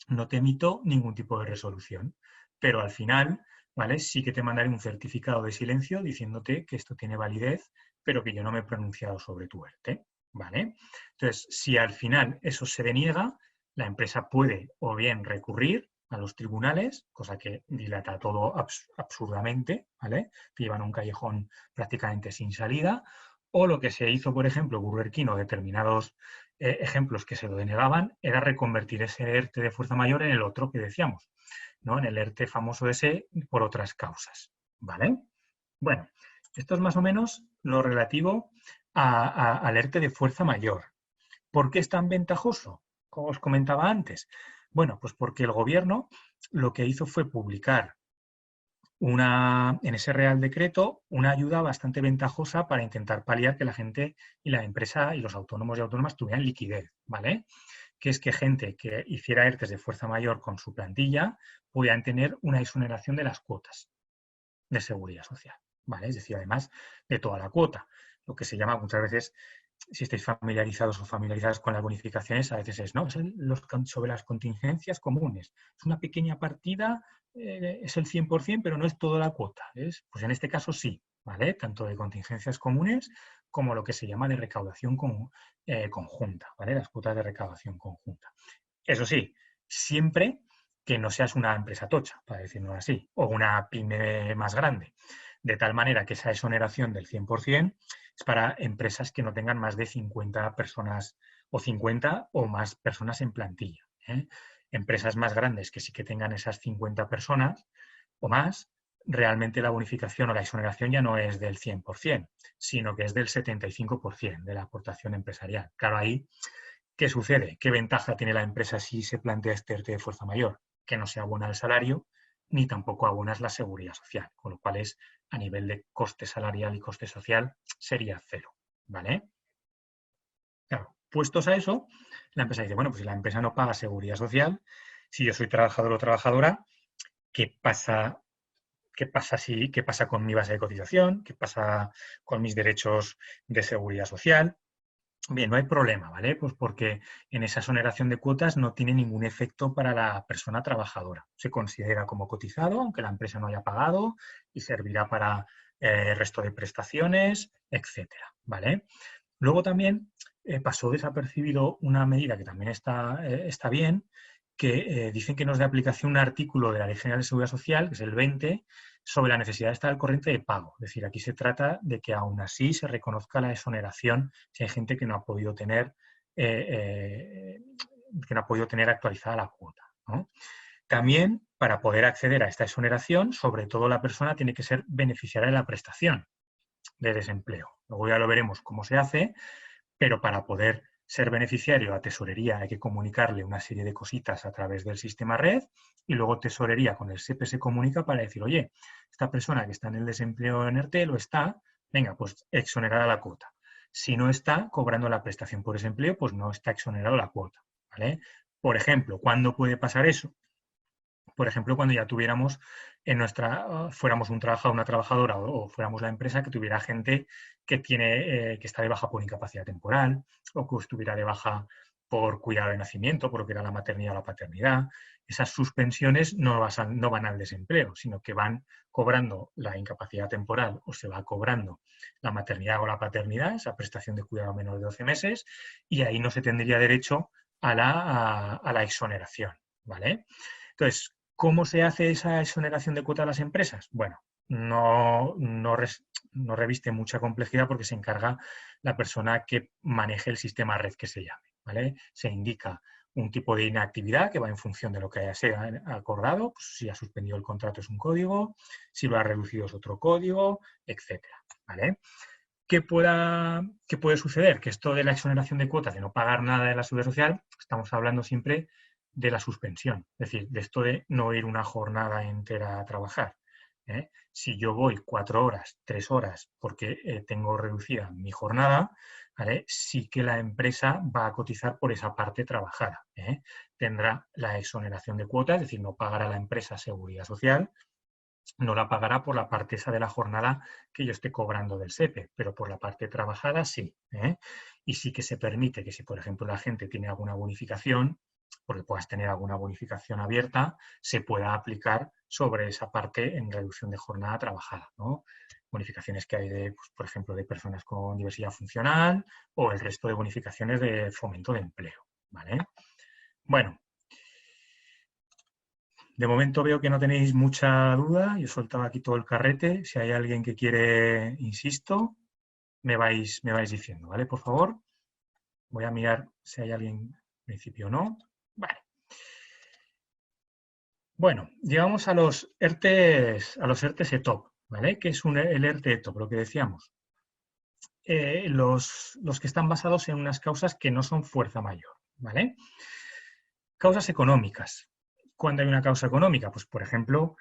no te emito ningún tipo de resolución, pero al final, ¿vale? Sí que te mandaré un certificado de silencio diciéndote que esto tiene validez, pero que yo no me he pronunciado sobre tu ERTE, ¿vale? Entonces, si al final eso se deniega, la empresa puede o bien recurrir a los tribunales, cosa que dilata todo absurdamente, ¿vale? Te llevan a un callejón prácticamente sin salida, O lo que se hizo, por ejemplo, Burger King o determinados ejemplos que se lo denegaban, era reconvertir ese ERTE de fuerza mayor en el otro que decíamos, ¿no? En el ERTE famoso ese por otras causas, ¿vale? Bueno, esto es más o menos lo relativo al ERTE de fuerza mayor. ¿Por qué es tan ventajoso? Como os comentaba antes. Bueno, pues porque el gobierno lo que hizo fue publicar en ese Real Decreto una ayuda bastante ventajosa para intentar paliar que la gente y la empresa y los autónomos y autónomas tuvieran liquidez, ¿vale? Que es que gente que hiciera ERTES de fuerza mayor con su plantilla pudieran tener una exoneración de las cuotas de seguridad social, ¿vale? Es decir, además de toda la cuota, lo que se llama muchas veces, si estáis familiarizados o familiarizadas con las bonificaciones, a veces es, ¿no? Sobre las contingencias comunes. Es una pequeña partida, es el 100%, pero no es toda la cuota. ¿Ves? Pues en este caso sí, ¿vale? Tanto de contingencias comunes como lo que se llama de recaudación conjunta, ¿vale? Las cuotas de recaudación conjunta. Eso sí, siempre que no seas una empresa tocha, para decirlo así, o una pyme más grande. De tal manera que esa exoneración del 100% es para empresas que no tengan más de 50 personas o 50 o más personas en plantilla. ¿eh? Empresas más grandes que sí que tengan esas 50 personas o más, realmente la bonificación o la exoneración ya no es del 100%, sino que es del 75% de la aportación empresarial. Claro, ahí, ¿qué sucede? ¿Qué ventaja tiene la empresa si se plantea este ERTE de fuerza mayor? Que no se abona el salario ni tampoco abonas la seguridad social, con lo cual es a nivel de coste salarial y coste social sería cero, ¿vale? Claro, puestos a eso, la empresa dice, bueno, pues si la empresa no paga seguridad social, si yo soy trabajador o trabajadora, ¿qué pasa? ¿Qué pasa con mi base de cotización? ¿Qué pasa con mis derechos de seguridad social? Bien, no hay problema, ¿vale? Pues porque en esa exoneración de cuotas no tiene ningún efecto para la persona trabajadora. Se considera como cotizado, aunque la empresa no haya pagado, y servirá para el resto de prestaciones, etcétera, ¿vale? Luego también pasó desapercibido una medida que también está bien, que dicen que no es de aplicación un artículo de la Ley General de Seguridad Social, que es el 20, sobre la necesidad de estar al corriente de pago. Es decir, aquí se trata de que aún así se reconozca la exoneración si hay gente que no ha podido tener, actualizada la cuota, ¿no? También, para poder acceder a esta exoneración, sobre todo la persona tiene que ser beneficiaria de la prestación de desempleo. Luego ya lo veremos cómo se hace, pero para poder ser beneficiario a tesorería hay que comunicarle una serie de cositas a través del sistema red y luego tesorería con el SEPE se comunica para decir, oye, esta persona que está en el desempleo en ERTE lo está, venga, pues exonerada la cuota. Si no está cobrando la prestación por desempleo, pues no está exonerado la cuota, ¿vale? Por ejemplo, ¿cuándo puede pasar eso? Por ejemplo, cuando ya tuviéramos fuéramos un trabajador, una trabajadora o fuéramos la empresa que tuviera gente que está de baja por incapacidad temporal o que estuviera de baja por cuidado de nacimiento, por lo que era la maternidad o la paternidad. Esas suspensiones no van al desempleo, sino que van cobrando la incapacidad temporal o se va cobrando la maternidad o la paternidad, esa prestación de cuidado menor de 12 meses, y ahí no se tendría derecho a la exoneración, ¿vale? Entonces, ¿cómo se hace esa exoneración de cuota a las empresas? Bueno, no reviste mucha complejidad porque se encarga la persona que maneje el sistema red que se llame, ¿vale? Se indica un tipo de inactividad que va en función de lo que haya sido acordado, pues si ha suspendido el contrato es un código, si lo ha reducido es otro código, etcétera, ¿vale? ¿Qué puede suceder? Que esto de la exoneración de cuotas, de no pagar nada de la seguridad social, estamos hablando siempre de la suspensión, es decir, de esto de no ir una jornada entera a trabajar. ¿eh? Si yo voy 4 horas, 3 horas, porque tengo reducida mi jornada, ¿vale? Sí que la empresa va a cotizar por esa parte trabajada. Tendrá la exoneración de cuotas, es decir, no pagará la empresa seguridad social, no la pagará por la parte esa de la jornada que yo esté cobrando del SEPE, pero por la parte trabajada sí. Y sí que se permite que si, por ejemplo, la gente tiene alguna bonificación, porque puedas tener alguna bonificación abierta, se pueda aplicar sobre esa parte en reducción de jornada trabajada, ¿no? Bonificaciones que hay, pues, por ejemplo, de personas con diversidad funcional o el resto de bonificaciones de fomento de empleo, ¿vale? Bueno, de momento veo que no tenéis mucha duda. Yo soltaba aquí todo el carrete. Si hay alguien que quiere, insisto. me vais diciendo, ¿vale? Por favor, voy a mirar si hay alguien en principio o no. Vale. Bueno, llegamos a los ERTEs ETOP, ¿vale? ¿Qué es el ERTE ETOP? Lo que decíamos. Los que están basados en unas causas que no son fuerza mayor, ¿vale? Causas económicas. ¿Cuándo hay una causa económica? Pues, por ejemplo,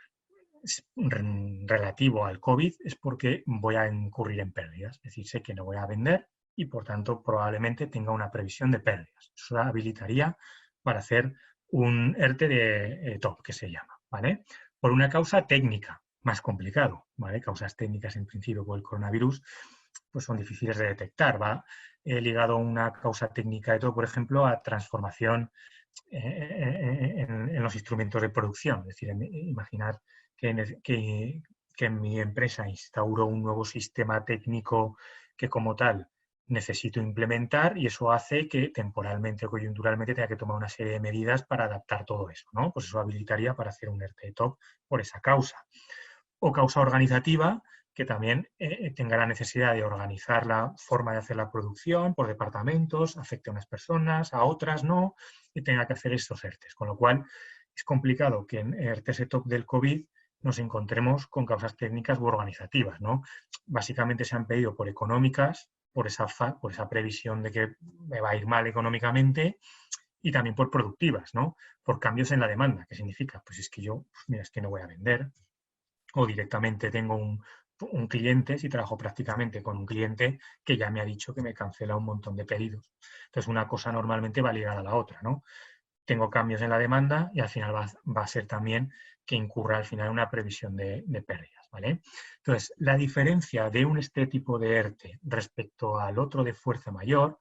relativo al COVID es porque voy a incurrir en pérdidas. Es decir, sé que no voy a vender y, por tanto, probablemente tenga una previsión de pérdidas. Eso habilitaría para hacer un ERTE de top, que se llama, ¿vale? Por una causa técnica, más complicado, ¿vale? Causas técnicas, en principio, por el coronavirus, pues son difíciles de detectar. Va ligado a una causa técnica de todo, por ejemplo, a transformación en los instrumentos de producción. Es decir, imaginar que en mi empresa instauro un nuevo sistema técnico que como tal necesito implementar y eso hace que temporalmente o coyunturalmente tenga que tomar una serie de medidas para adaptar todo eso, ¿no? Pues eso habilitaría para hacer un ERTE top por esa causa. O causa organizativa, que también tenga la necesidad de organizar la forma de hacer la producción por departamentos, afecte a unas personas, a otras no, y tenga que hacer estos ERTEs. Con lo cual, es complicado que en ERTEs top del COVID nos encontremos con causas técnicas u organizativas, ¿no? Básicamente se han pedido por económicas, por esa previsión de que me va a ir mal económicamente, y también por productivas, ¿no? Por cambios en la demanda. ¿Qué significa? Pues es que yo, pues mira, es que no voy a vender, o directamente tengo un cliente, si trabajo prácticamente con un cliente que ya me ha dicho que me cancela un montón de pedidos. Entonces, una cosa normalmente va ligada a la otra, ¿no? Tengo cambios en la demanda y al final va a ser también que incurra al final una previsión de pérdidas, ¿vale? Entonces, la diferencia de este tipo de ERTE respecto al otro de fuerza mayor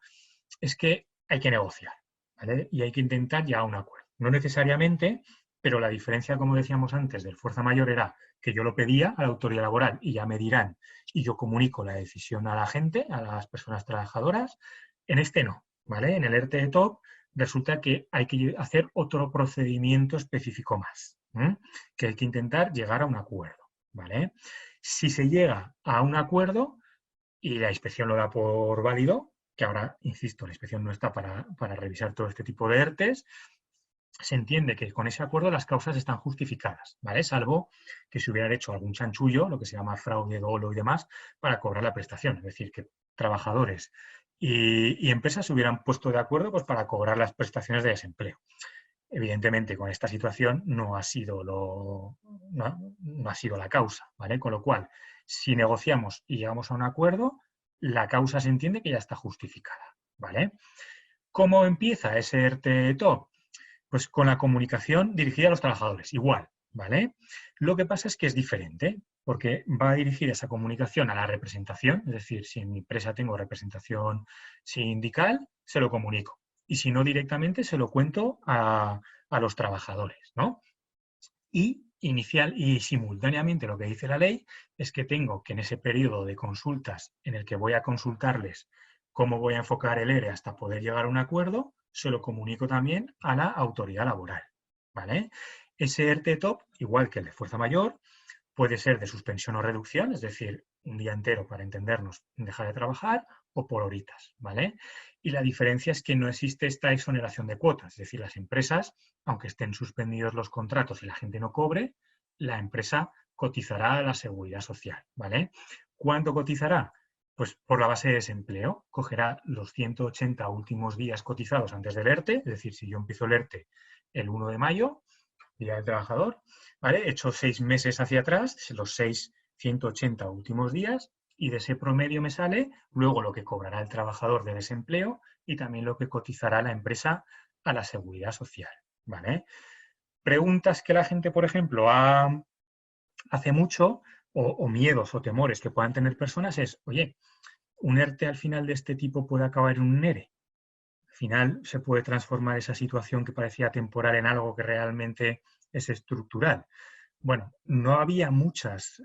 es que hay que negociar, ¿vale? Y hay que intentar llegar a un acuerdo. No necesariamente, pero la diferencia, como decíamos antes, del fuerza mayor era que yo lo pedía a la autoridad laboral y ya me dirán y yo comunico la decisión a la gente, a las personas trabajadoras. En este no, ¿vale? En el ERTE de top resulta que hay que hacer otro procedimiento específico más, que hay que intentar llegar a un acuerdo, ¿vale? Si se llega a un acuerdo y la inspección lo da por válido, que ahora, insisto, la inspección no está para revisar todo este tipo de ERTEs, se entiende que con ese acuerdo las causas están justificadas, ¿vale? Salvo que se hubiera hecho algún chanchullo, lo que se llama fraude, dolo y demás, para cobrar la prestación. Es decir, que trabajadores y empresas se hubieran puesto de acuerdo pues, para cobrar las prestaciones de desempleo. Evidentemente, con esta situación no ha sido la causa, ¿vale? Con lo cual, si negociamos y llegamos a un acuerdo, la causa se entiende que ya está justificada, ¿vale? ¿Cómo empieza ese ERTE top? Pues con la comunicación dirigida a los trabajadores, igual, ¿vale? Lo que pasa es que es diferente, porque va a dirigir esa comunicación a la representación, es decir, si en mi empresa tengo representación sindical, se lo comunico. Y si no directamente, se lo cuento a los trabajadores, ¿no? Y simultáneamente lo que dice la ley es que tengo que en ese periodo de consultas en el que voy a consultarles cómo voy a enfocar el ERE hasta poder llegar a un acuerdo, se lo comunico también a la autoridad laboral, ¿vale? Ese ERTE top, igual que el de fuerza mayor, puede ser de suspensión o reducción, es decir, un día entero para entendernos, dejar de trabajar, o por horitas, ¿vale? Y la diferencia es que no existe esta exoneración de cuotas, es decir, las empresas, aunque estén suspendidos los contratos y la gente no cobre, la empresa cotizará a la seguridad social, ¿vale? ¿Cuánto cotizará? Pues por la base de desempleo, cogerá los 180 últimos días cotizados antes del ERTE, es decir, si yo empiezo el ERTE el 1 de mayo, Día del Trabajador, ¿vale? He hecho 6 meses hacia atrás, los 180 últimos días, y de ese promedio me sale luego lo que cobrará el trabajador de desempleo y también lo que cotizará la empresa a la seguridad social, ¿vale? Preguntas que la gente, por ejemplo, hace mucho, o miedos o temores que puedan tener personas es, oye, ¿un ERTE al final de este tipo puede acabar en un ERE? Al final se puede transformar esa situación que parecía temporal en algo que realmente es estructural. Bueno, no había muchos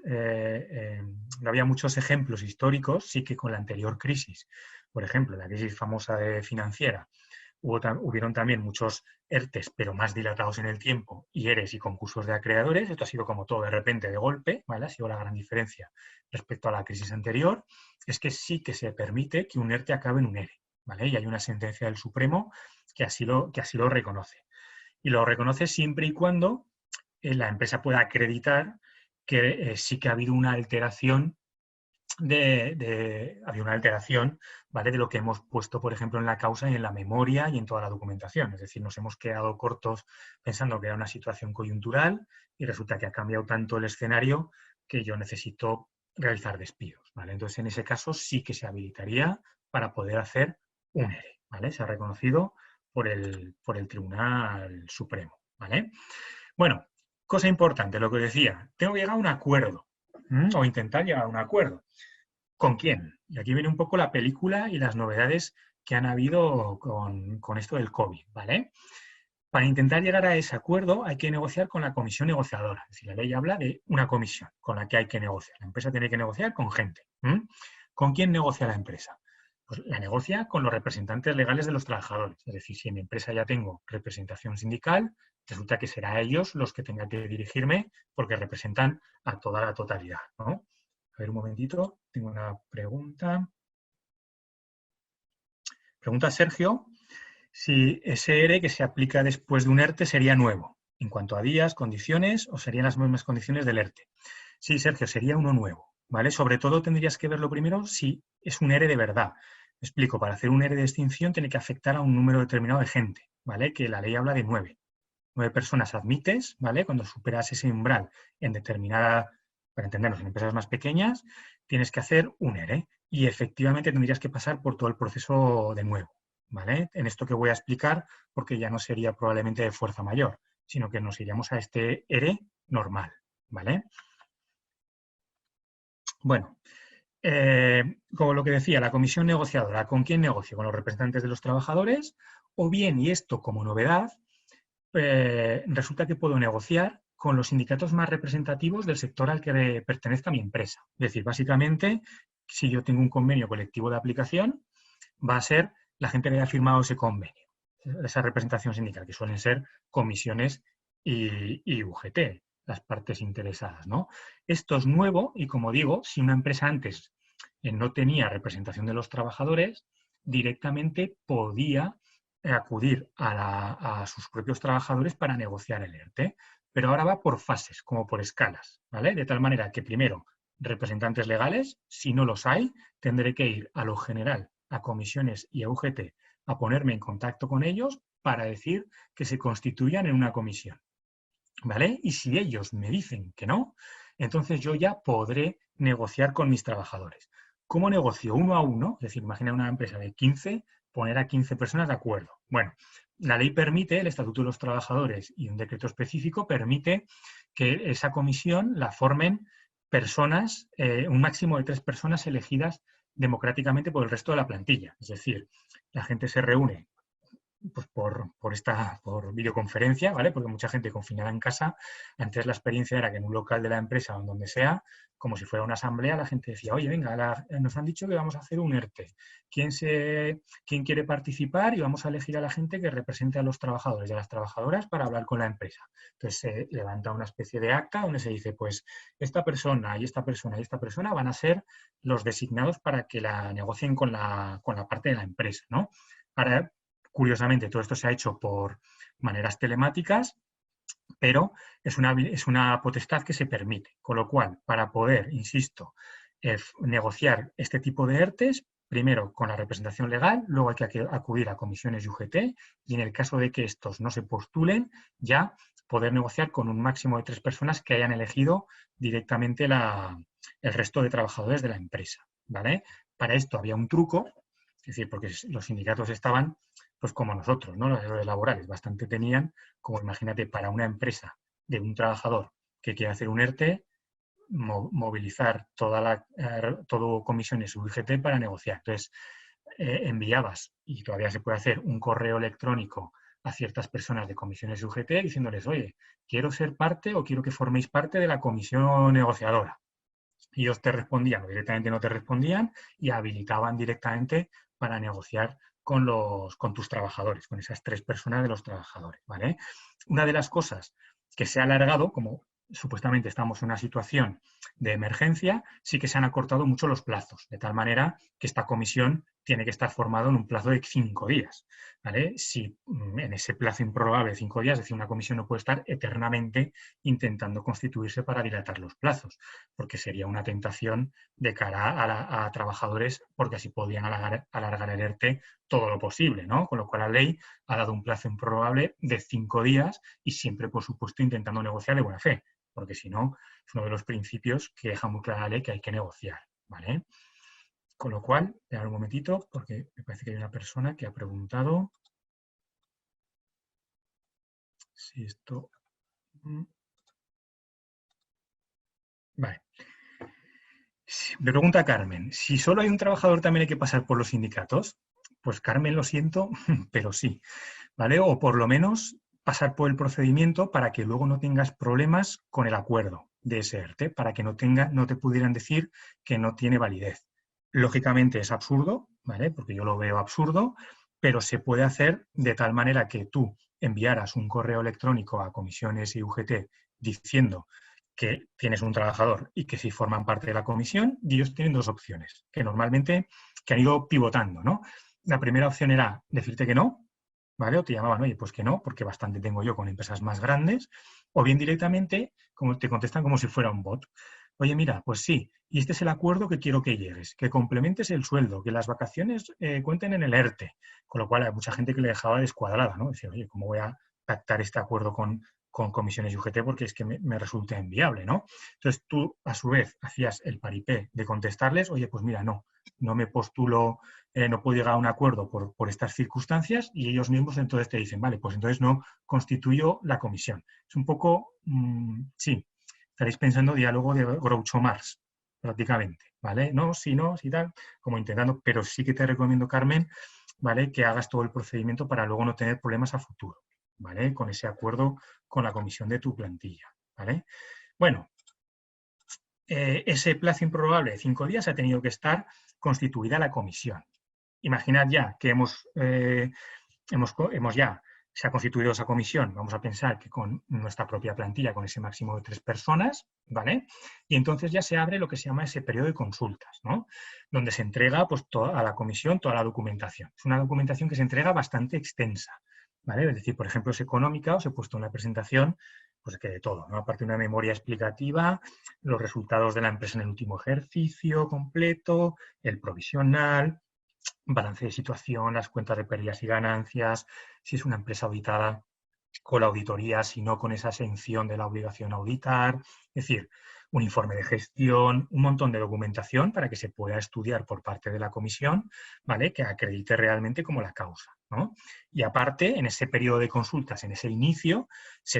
ejemplos históricos, sí que con la anterior crisis, por ejemplo, la crisis famosa financiera, hubieron también muchos ERTEs, pero más dilatados en el tiempo, y ERES y concursos de acreedores. Esto ha sido como todo de repente, de golpe, ¿vale? Ha sido la gran diferencia respecto a la crisis anterior, es que sí que se permite que un ERTE acabe en un ERE, ¿vale? Y hay una sentencia del Supremo que así lo reconoce. Y lo reconoce siempre y cuando la empresa pueda acreditar que sí que ha habido una alteración había una alteración, ¿vale?, de lo que hemos puesto, por ejemplo, en la causa y en la memoria y en toda la documentación. Es decir, nos hemos quedado cortos pensando que era una situación coyuntural y resulta que ha cambiado tanto el escenario que yo necesito realizar despidos, ¿vale? Entonces, en ese caso sí que se habilitaría para poder hacer un ERE, ¿vale? Se ha reconocido por el Tribunal Supremo, ¿vale? Bueno, cosa importante, lo que decía, tengo que llegar a un acuerdo, o intentar llegar a un acuerdo. ¿Con quién? Y aquí viene un poco la película y las novedades que han habido con esto del COVID, ¿vale? Para intentar llegar a ese acuerdo hay que negociar con la comisión negociadora. Es decir, la ley habla de una comisión con la que hay que negociar. La empresa tiene que negociar con gente. ¿Con quién negocia la empresa? Pues la negocia con los representantes legales de los trabajadores. Es decir, si en mi empresa ya tengo representación sindical, resulta que será ellos los que tengan que dirigirme porque representan a toda la totalidad, ¿no? A ver, un momentito, tengo una pregunta. Pregunta Sergio si ese ERE que se aplica después de un ERTE sería nuevo, en cuanto a días, condiciones, o serían las mismas condiciones del ERTE. Sí, Sergio, sería uno nuevo, ¿vale? Sobre todo tendrías que verlo primero si es un ERE de verdad. Me explico, para hacer un ERE de extinción tiene que afectar a un número determinado de gente, ¿vale? Que la ley habla de 9. 9 personas admites, ¿vale? Cuando superas ese umbral en determinada, para entendernos, en empresas más pequeñas, tienes que hacer un ERE y efectivamente tendrías que pasar por todo el proceso de nuevo, ¿vale? En esto que voy a explicar, porque ya no sería probablemente de fuerza mayor, sino que nos iríamos a este ERE normal, ¿vale? Bueno, como lo que decía, la comisión negociadora, ¿con quién negocio? ¿Con los representantes de los trabajadores? O bien, y esto como novedad, resulta que puedo negociar con los sindicatos más representativos del sector al que pertenezca mi empresa. Es decir, básicamente, si yo tengo un convenio colectivo de aplicación, va a ser la gente que haya firmado ese convenio, esa representación sindical, que suelen ser comisiones y UGT, las partes interesadas, ¿no? Esto es nuevo y, como digo, si una empresa antes no tenía representación de los trabajadores, directamente podía acudir a sus propios trabajadores para negociar el ERTE. Pero ahora va por fases, como por escalas, ¿vale? De tal manera que primero, representantes legales, si no los hay, tendré que ir a lo general, a comisiones y a UGT, a ponerme en contacto con ellos para decir que se constituyan en una comisión, ¿vale? Y si ellos me dicen que no, entonces yo ya podré negociar con mis trabajadores. ¿Cómo negocio? Uno a uno, es decir, imagina una empresa de 15, poner a 15 personas de acuerdo. Bueno, la ley permite, el Estatuto de los Trabajadores y un decreto específico permite que esa comisión la formen personas, un máximo de 3 personas elegidas democráticamente por el resto de la plantilla. Es decir, la gente se reúne pues por videoconferencia, ¿vale? Porque mucha gente confinada en casa. Antes la experiencia era que en un local de la empresa o en donde sea, como si fuera una asamblea, la gente decía, oye, venga, nos han dicho que vamos a hacer un ERTE. ¿Quién quiere participar? Y vamos a elegir a la gente que represente a los trabajadores y a las trabajadoras para hablar con la empresa. Entonces se levanta una especie de acta donde se dice, pues esta persona y esta persona y esta persona van a ser los designados para que la negocien con la parte de la empresa, ¿no? Para, curiosamente, todo esto se ha hecho por maneras telemáticas, pero es una potestad que se permite. Con lo cual, para poder, insisto, negociar este tipo de ERTES, primero con la representación legal, luego hay que acudir a comisiones y UGT, y en el caso de que estos no se postulen, ya poder negociar con un máximo de 3 personas que hayan elegido directamente el resto de trabajadores de la empresa, ¿vale? Para esto había un truco, es decir, porque los sindicatos estaban, pues como nosotros, ¿no? Los errores laborales bastante tenían, como imagínate, para una empresa de un trabajador que quiere hacer un ERTE, movilizar todo comisiones UGT para negociar. Entonces, enviabas, y todavía se puede hacer, un correo electrónico a ciertas personas de comisiones UGT diciéndoles, oye, quiero ser parte o quiero que forméis parte de la comisión negociadora. Y ellos te respondían o directamente no te respondían y habilitaban directamente para negociar con tus trabajadores, con esas 3 personas de los trabajadores, ¿vale? Una de las cosas que se ha alargado, como supuestamente estamos en una situación de emergencia, sí que se han acortado mucho los plazos, de tal manera que esta comisión tiene que estar formada en un plazo de 5 días, ¿vale? Si en ese plazo improrrogable de 5 días, es decir, una comisión no puede estar eternamente intentando constituirse para dilatar los plazos, porque sería una tentación de cara a trabajadores, porque así podrían alargar el ERTE todo lo posible, ¿no? Con lo cual la ley ha dado un plazo improrrogable de 5 días y siempre, por supuesto, intentando negociar de buena fe, porque si no, es uno de los principios que deja muy clara la ley que hay que negociar, ¿vale? Con lo cual, esperad un momentito, porque me parece que hay una persona que ha preguntado si esto... Vale. Me pregunta Carmen, si solo hay un trabajador también hay que pasar por los sindicatos. Pues Carmen, lo siento, pero sí, ¿vale? O por lo menos pasar por el procedimiento para que luego no tengas problemas con el acuerdo de ese ERTE, para que no te pudieran decir que no tiene validez. Lógicamente es absurdo, ¿vale? Porque yo lo veo absurdo, pero se puede hacer de tal manera que tú enviaras un correo electrónico a comisiones y UGT diciendo que tienes un trabajador y que sí forman parte de la comisión, y ellos tienen 2 opciones, que normalmente que han ido pivotando, ¿no? La primera opción era decirte que no, ¿vale? O te llamaban, oye, pues que no, porque bastante tengo yo con empresas más grandes, o bien directamente como te contestan como si fuera un bot. Oye, mira, pues sí, y este es el acuerdo que quiero que llegues, que complementes el sueldo, que las vacaciones cuenten en el ERTE, con lo cual hay mucha gente que le dejaba descuadrada, ¿no? Decía, oye, ¿cómo voy a pactar este acuerdo con comisiones y UGT porque es que me resulta inviable, ¿no? Entonces tú, a su vez, hacías el paripé de contestarles, oye, pues mira, no me postulo, no puedo llegar a un acuerdo por estas circunstancias, y ellos mismos entonces te dicen, vale, pues entonces no constituyo la comisión. Es un poco, sí, estaréis pensando diálogo de Groucho Marx, prácticamente, ¿vale? No, sí, tal, como intentando, pero sí que te recomiendo, Carmen, ¿vale? Que hagas todo el procedimiento para luego no tener problemas a futuro, ¿vale? Con ese acuerdo con la comisión de tu plantilla, ¿vale? Bueno, ese plazo improrrogable de 5 días ha tenido que estar constituida la comisión. Imaginad ya que hemos ya, se ha constituido esa comisión, vamos a pensar que con nuestra propia plantilla, con ese máximo de 3 personas, ¿vale? Y entonces ya se abre lo que se llama ese periodo de consultas, ¿no? Donde se entrega pues, a la comisión toda la documentación. Es una documentación que se entrega bastante extensa, ¿vale? Es decir, por ejemplo, es económica, os he puesto en la presentación, pues que de todo, ¿no? Aparte de una memoria explicativa, los resultados de la empresa en el último ejercicio completo, el provisional, balance de situación, las cuentas de pérdidas y ganancias, si es una empresa auditada con la auditoría, si no con esa exención de la obligación a auditar, es decir, un informe de gestión, un montón de documentación para que se pueda estudiar por parte de la comisión, ¿vale? Que acredite realmente como la causa, ¿no? Y aparte, en ese periodo de consultas, en ese inicio,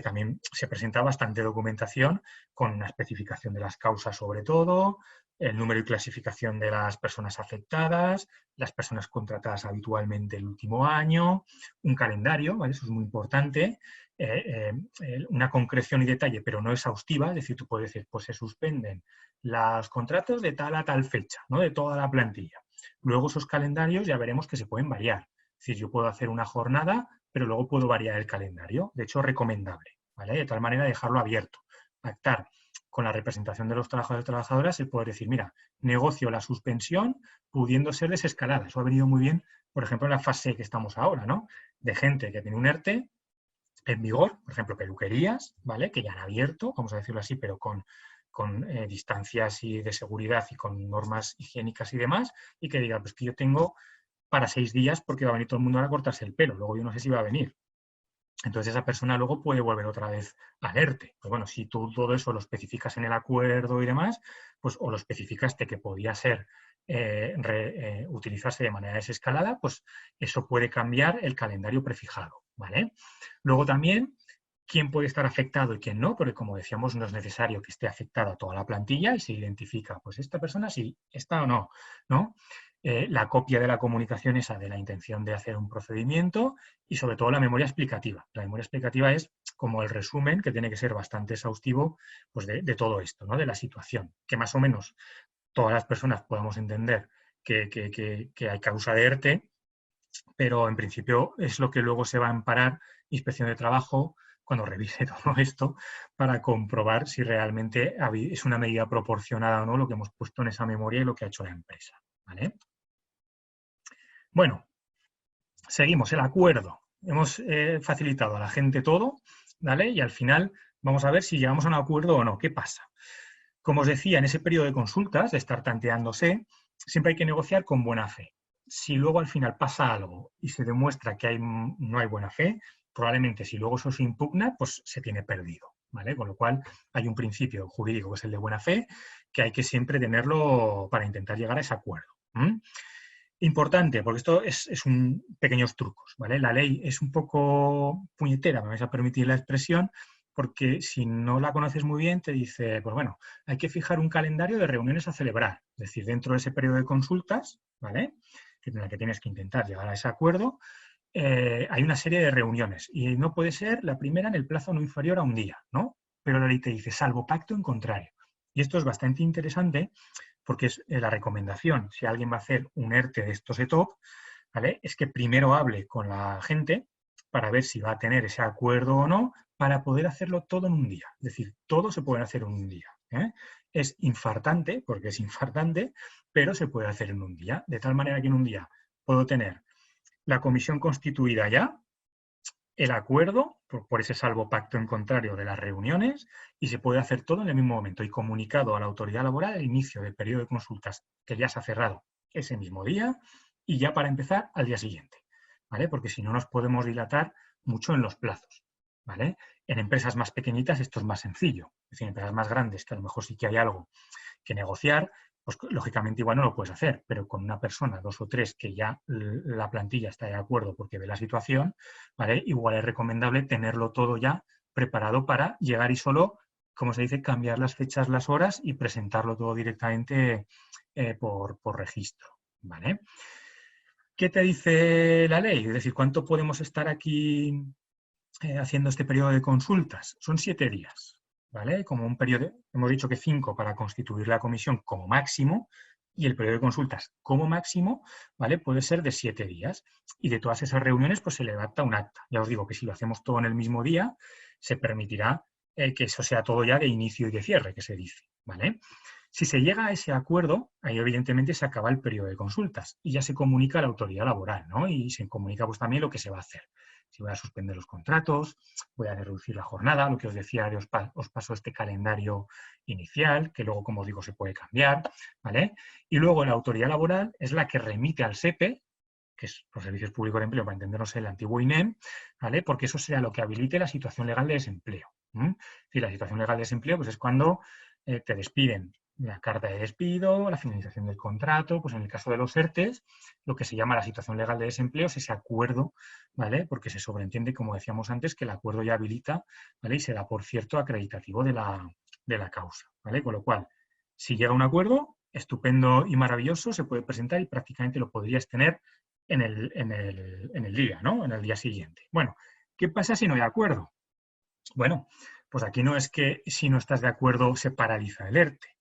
también se presenta bastante documentación con una especificación de las causas sobre todo, el número y clasificación de las personas afectadas, las personas contratadas habitualmente el último año, un calendario, ¿vale? Eso es muy importante, una concreción y detalle, pero no exhaustiva, es decir, tú puedes decir, pues se suspenden los contratos de tal a tal fecha, ¿no? De toda la plantilla. Luego esos calendarios ya veremos que se pueden variar. Es decir, yo puedo hacer una jornada, pero luego puedo variar el calendario. De hecho, recomendable, ¿vale? De tal manera dejarlo abierto. Pactar con la representación de los trabajadores y trabajadoras el poder decir, mira, negocio la suspensión pudiendo ser desescalada. Eso ha venido muy bien, por ejemplo, en la fase que estamos ahora, ¿no? De gente que tiene un ERTE en vigor, por ejemplo, peluquerías, ¿vale? Que ya han abierto, vamos a decirlo así, pero con distancias y de seguridad y con normas higiénicas y demás, y que diga, pues que yo tengo para 6 días porque va a venir todo el mundo a cortarse el pelo, luego yo no sé si va a venir. Entonces esa persona luego puede volver otra vez al ERTE. Pues bueno, si tú todo eso lo especificas en el acuerdo y demás, pues o lo especificaste que podía ser utilizarse de manera desescalada, pues eso puede cambiar el calendario prefijado, ¿vale? Luego también, quién puede estar afectado y quién no, porque como decíamos, no es necesario que esté afectada toda la plantilla y se identifica, pues esta persona sí, esta o no, ¿no? La copia de la comunicación esa de la intención de hacer un procedimiento y sobre todo la memoria explicativa. La memoria explicativa es como el resumen que tiene que ser bastante exhaustivo pues de todo esto, ¿no? De la situación, que más o menos todas las personas podamos entender que hay causa de ERTE pero en principio es lo que luego se va a amparar Inspección de Trabajo cuando revise todo esto para comprobar si realmente es una medida proporcionada o no lo que hemos puesto en esa memoria y lo que ha hecho la empresa, ¿vale? Bueno, seguimos, el acuerdo. Hemos facilitado a la gente todo, ¿vale? Y al final vamos a ver si llegamos a un acuerdo o no. ¿Qué pasa? Como os decía, en ese periodo de consultas, de estar tanteándose, siempre hay que negociar con buena fe. Si luego al final pasa algo y se demuestra que no hay buena fe, probablemente si luego eso se impugna, pues se tiene perdido, ¿vale? Con lo cual hay un principio jurídico que es el de buena fe, que hay que siempre tenerlo para intentar llegar a ese acuerdo. Importante, porque esto es un pequeños trucos, ¿vale? La ley es un poco puñetera, me vais a permitir la expresión, porque si no la conoces muy bien, te dice, pues bueno, hay que fijar un calendario de reuniones a celebrar, es decir, dentro de ese periodo de consultas, ¿vale? En la que tienes que intentar llegar a ese acuerdo, hay una serie de reuniones y no puede ser la primera en el plazo no inferior a un día, ¿no? Pero la ley te dice, salvo pacto en contrario. Y esto es bastante interesante porque es la recomendación, si alguien va a hacer un ERTE de estos ETOP, ¿vale? Es que primero hable con la gente para ver si va a tener ese acuerdo o no, para poder hacerlo todo en un día. Es decir, todo se puede hacer en un día. Es infartante, porque es infartante, pero se puede hacer en un día, de tal manera que en un día puedo tener la comisión constituida ya, el acuerdo por ese salvo pacto en contrario de las reuniones y se puede hacer todo en el mismo momento y comunicado a la autoridad laboral el inicio del periodo de consultas que ya se ha cerrado ese mismo día y ya para empezar al día siguiente, ¿vale? Porque si no nos podemos dilatar mucho en los plazos, ¿vale? En empresas más pequeñitas esto es más sencillo, es decir, en empresas más grandes que a lo mejor sí que hay algo que negociar, pues lógicamente igual no lo puedes hacer, pero con una persona, dos o tres, que ya la plantilla está de acuerdo porque ve la situación, ¿vale? Igual es recomendable tenerlo todo ya preparado para llegar y solo, como se dice, cambiar las fechas, las horas y presentarlo todo directamente por registro, ¿vale? ¿Qué te dice la ley? Es decir, ¿cuánto podemos estar aquí haciendo este periodo de consultas? Son 7 días, ¿vale? Como un periodo, hemos dicho que 5 para constituir la comisión como máximo y el periodo de consultas como máximo, ¿vale? Puede ser de 7 días. Y de todas esas reuniones, pues se levanta un acta. Ya os digo que si lo hacemos todo en el mismo día, se permitirá que eso sea todo ya de inicio y de cierre, que se dice, ¿vale? Si se llega a ese acuerdo, ahí evidentemente se acaba el periodo de consultas y ya se comunica a la autoridad laboral, ¿no? Y se comunica pues también lo que se va a hacer. Si voy a suspender los contratos, voy a reducir la jornada, lo que os decía, os paso este calendario inicial, que luego, como os digo, se puede cambiar, ¿vale? Y luego la autoridad laboral es la que remite al SEPE, que es los Servicios Públicos de Empleo, para entendernos el antiguo INEM, ¿vale? Porque eso será lo que habilite la situación legal de desempleo. Si la situación legal de desempleo pues es cuando te despiden, la carta de despido, la finalización del contrato, pues en el caso de los ERTES, lo que se llama la situación legal de desempleo es ese acuerdo, ¿vale? Porque se sobreentiende, como decíamos antes, que el acuerdo ya habilita, ¿vale? Y se da por cierto acreditativo de la causa, ¿vale? Con lo cual, si llega a un acuerdo, estupendo y maravilloso, se puede presentar y prácticamente lo podrías tener en el día, ¿no? En el día siguiente. Bueno, ¿qué pasa si no hay acuerdo? Bueno, pues aquí no es que si no estás de acuerdo se paraliza el ERTE.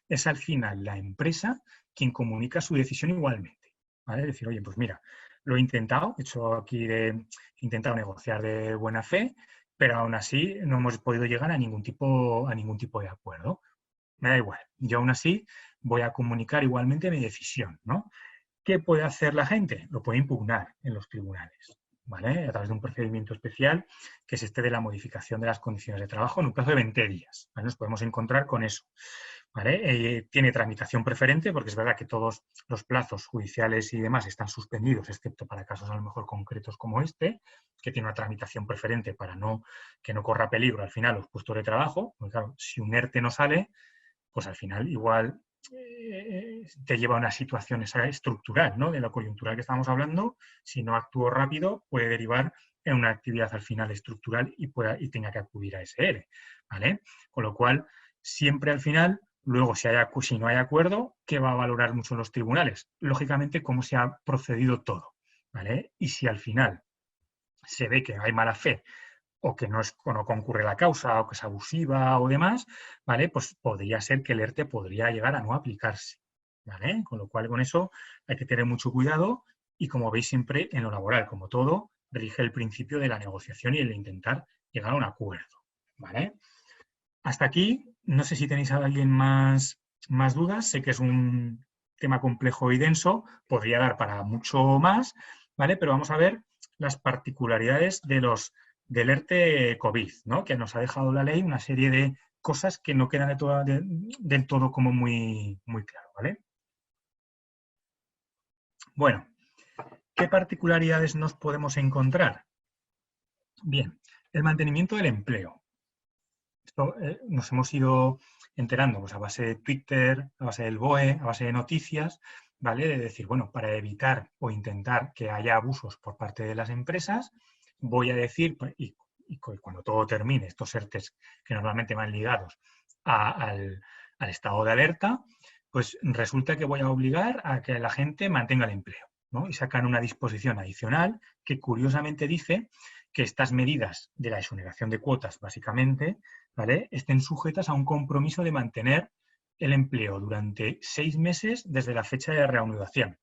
Es al final la empresa quien comunica su decisión igualmente. ¿Vale? Es decir, oye, pues mira, lo he intentado, he intentado negociar de buena fe, pero aún así no hemos podido llegar a ningún tipo de acuerdo. Me da igual. Yo aún así voy a comunicar igualmente mi decisión, ¿no? ¿Qué puede hacer la gente? Lo puede impugnar en los tribunales, ¿vale? A través de un procedimiento especial que es este de la modificación de las condiciones de trabajo en un plazo de 20 días. ¿Vale? Nos podemos encontrar con eso, ¿vale? Tiene tramitación preferente porque es verdad que todos los plazos judiciales y demás están suspendidos, excepto para casos a lo mejor concretos como este, que tiene una tramitación preferente para que no corra peligro al final los puestos de trabajo. Porque claro, si un ERTE no sale, pues al final igual te lleva a una situación esa estructural, ¿no? De lo coyuntural que estamos hablando, si no actúo rápido, puede derivar en una actividad al final estructural y tenga que acudir a ese ERE, ¿vale? Con lo cual, siempre al final, luego si no hay acuerdo, ¿qué va a valorar mucho los tribunales? Lógicamente, cómo se ha procedido todo, ¿vale? Y si al final se ve que hay mala fe o que no concurre la causa, o que es abusiva o demás, ¿vale? Pues podría ser que el ERTE podría llegar a no aplicarse, ¿vale? Con lo cual, con eso hay que tener mucho cuidado y como veis siempre en lo laboral, como todo, rige el principio de la negociación y el de intentar llegar a un acuerdo, ¿vale? Hasta aquí, no sé si tenéis a alguien más dudas, sé que es un tema complejo y denso, podría dar para mucho más, ¿vale? Pero vamos a ver las particularidades del ERTE COVID, ¿no? Que nos ha dejado la ley una serie de cosas que no quedan del todo como muy claro, ¿vale? Bueno, ¿qué particularidades nos podemos encontrar? Bien, el mantenimiento del empleo. Esto nos hemos ido enterando pues, a base de Twitter, a base del BOE, a base de noticias, ¿vale? De decir, bueno, para evitar o intentar que haya abusos por parte de las empresas, voy a decir, y cuando todo termine, estos ERTEs que normalmente van ligados al estado de alerta, pues resulta que voy a obligar a que la gente mantenga el empleo, ¿no? Y sacan una disposición adicional que curiosamente dice que estas medidas de la exoneración de cuotas, básicamente, ¿vale?, estén sujetas a un compromiso de mantener el empleo durante 6 meses desde la fecha de reanudación,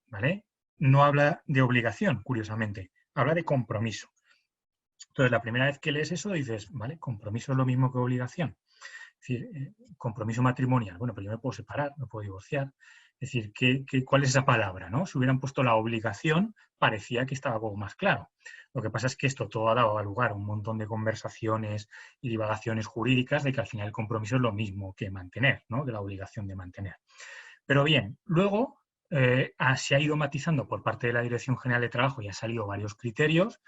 ¿vale? No habla de obligación, curiosamente, habla de compromiso. Entonces, la primera vez que lees eso dices, ¿vale? ¿Compromiso es lo mismo que obligación? Es decir, compromiso matrimonial. Bueno, pero yo me puedo separar, me puedo divorciar. Es decir, ¿cuál es esa palabra, no? Si hubieran puesto la obligación, parecía que estaba algo más claro. Lo que pasa es que esto todo ha dado lugar a un montón de conversaciones y divagaciones jurídicas de que al final el compromiso es lo mismo que mantener, ¿no? De la obligación de mantener. Pero bien, luego se ha ido matizando por parte de la Dirección General de Trabajo y han salido varios criterios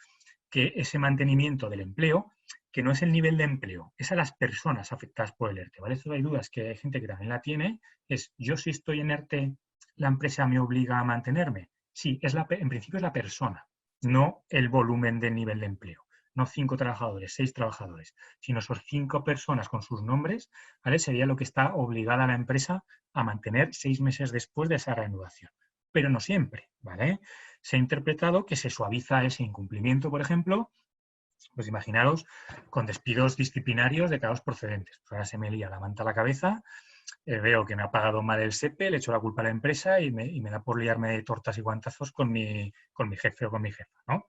que ese mantenimiento del empleo, que no es el nivel de empleo, es a las personas afectadas por el ERTE, ¿vale? Esto hay dudas que hay gente que también la tiene, es yo si estoy en ERTE, ¿la empresa me obliga a mantenerme? Sí, en principio es la persona, no el volumen del nivel de empleo. No 5 trabajadores, 6 trabajadores, sino esos 5 personas con sus nombres, ¿vale? Sería lo que está obligada la empresa a mantener 6 meses después de esa reanudación. Pero no siempre, ¿vale? Se ha interpretado que se suaviza ese incumplimiento, por ejemplo, pues imaginaros, con despidos disciplinarios de cada procedentes. Pues ahora se me lía la manta a la cabeza, veo que me ha pagado mal el SEPE, le echo la culpa a la empresa y me da por liarme de tortas y guantazos con mi jefe o con mi jefa, ¿no?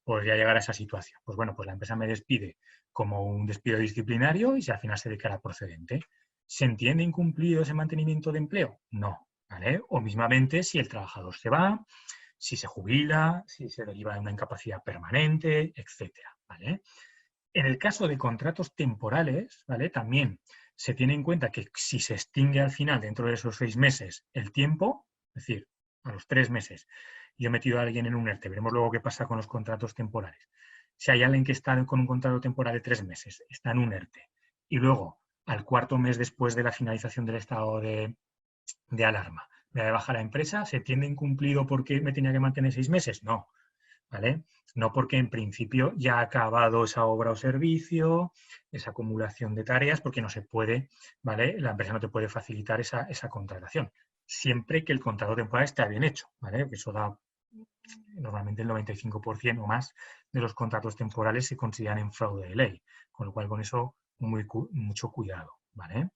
Podría llegar a esa situación. Pues bueno, pues la empresa me despide como un despido disciplinario y si al final se declara procedente. ¿Se entiende incumplido ese mantenimiento de empleo? No, ¿vale? O mismamente si el trabajador se va, si se jubila, si se deriva de una incapacidad permanente, etcétera, ¿vale? En el caso de contratos temporales, ¿vale?, también se tiene en cuenta que si se extingue al final, dentro de esos 6 meses, el tiempo, es decir, a los 3 meses, yo he metido a alguien en un ERTE, veremos luego qué pasa con los contratos temporales. Si hay alguien que está con un contrato temporal de 3 meses, está en un ERTE, y luego, al 4.º mes después de la finalización del estado de alarma, me da de baja la empresa, ¿se tiene incumplido porque me tenía que mantener 6 meses? No, ¿vale? No porque en principio ya ha acabado esa obra o servicio, esa acumulación de tareas, porque no se puede, ¿vale? La empresa no te puede facilitar esa contratación, siempre que el contrato temporal esté bien hecho, ¿vale? Porque eso da, normalmente el 95% o más de los contratos temporales se consideran en fraude de ley, con lo cual con eso mucho cuidado, ¿vale?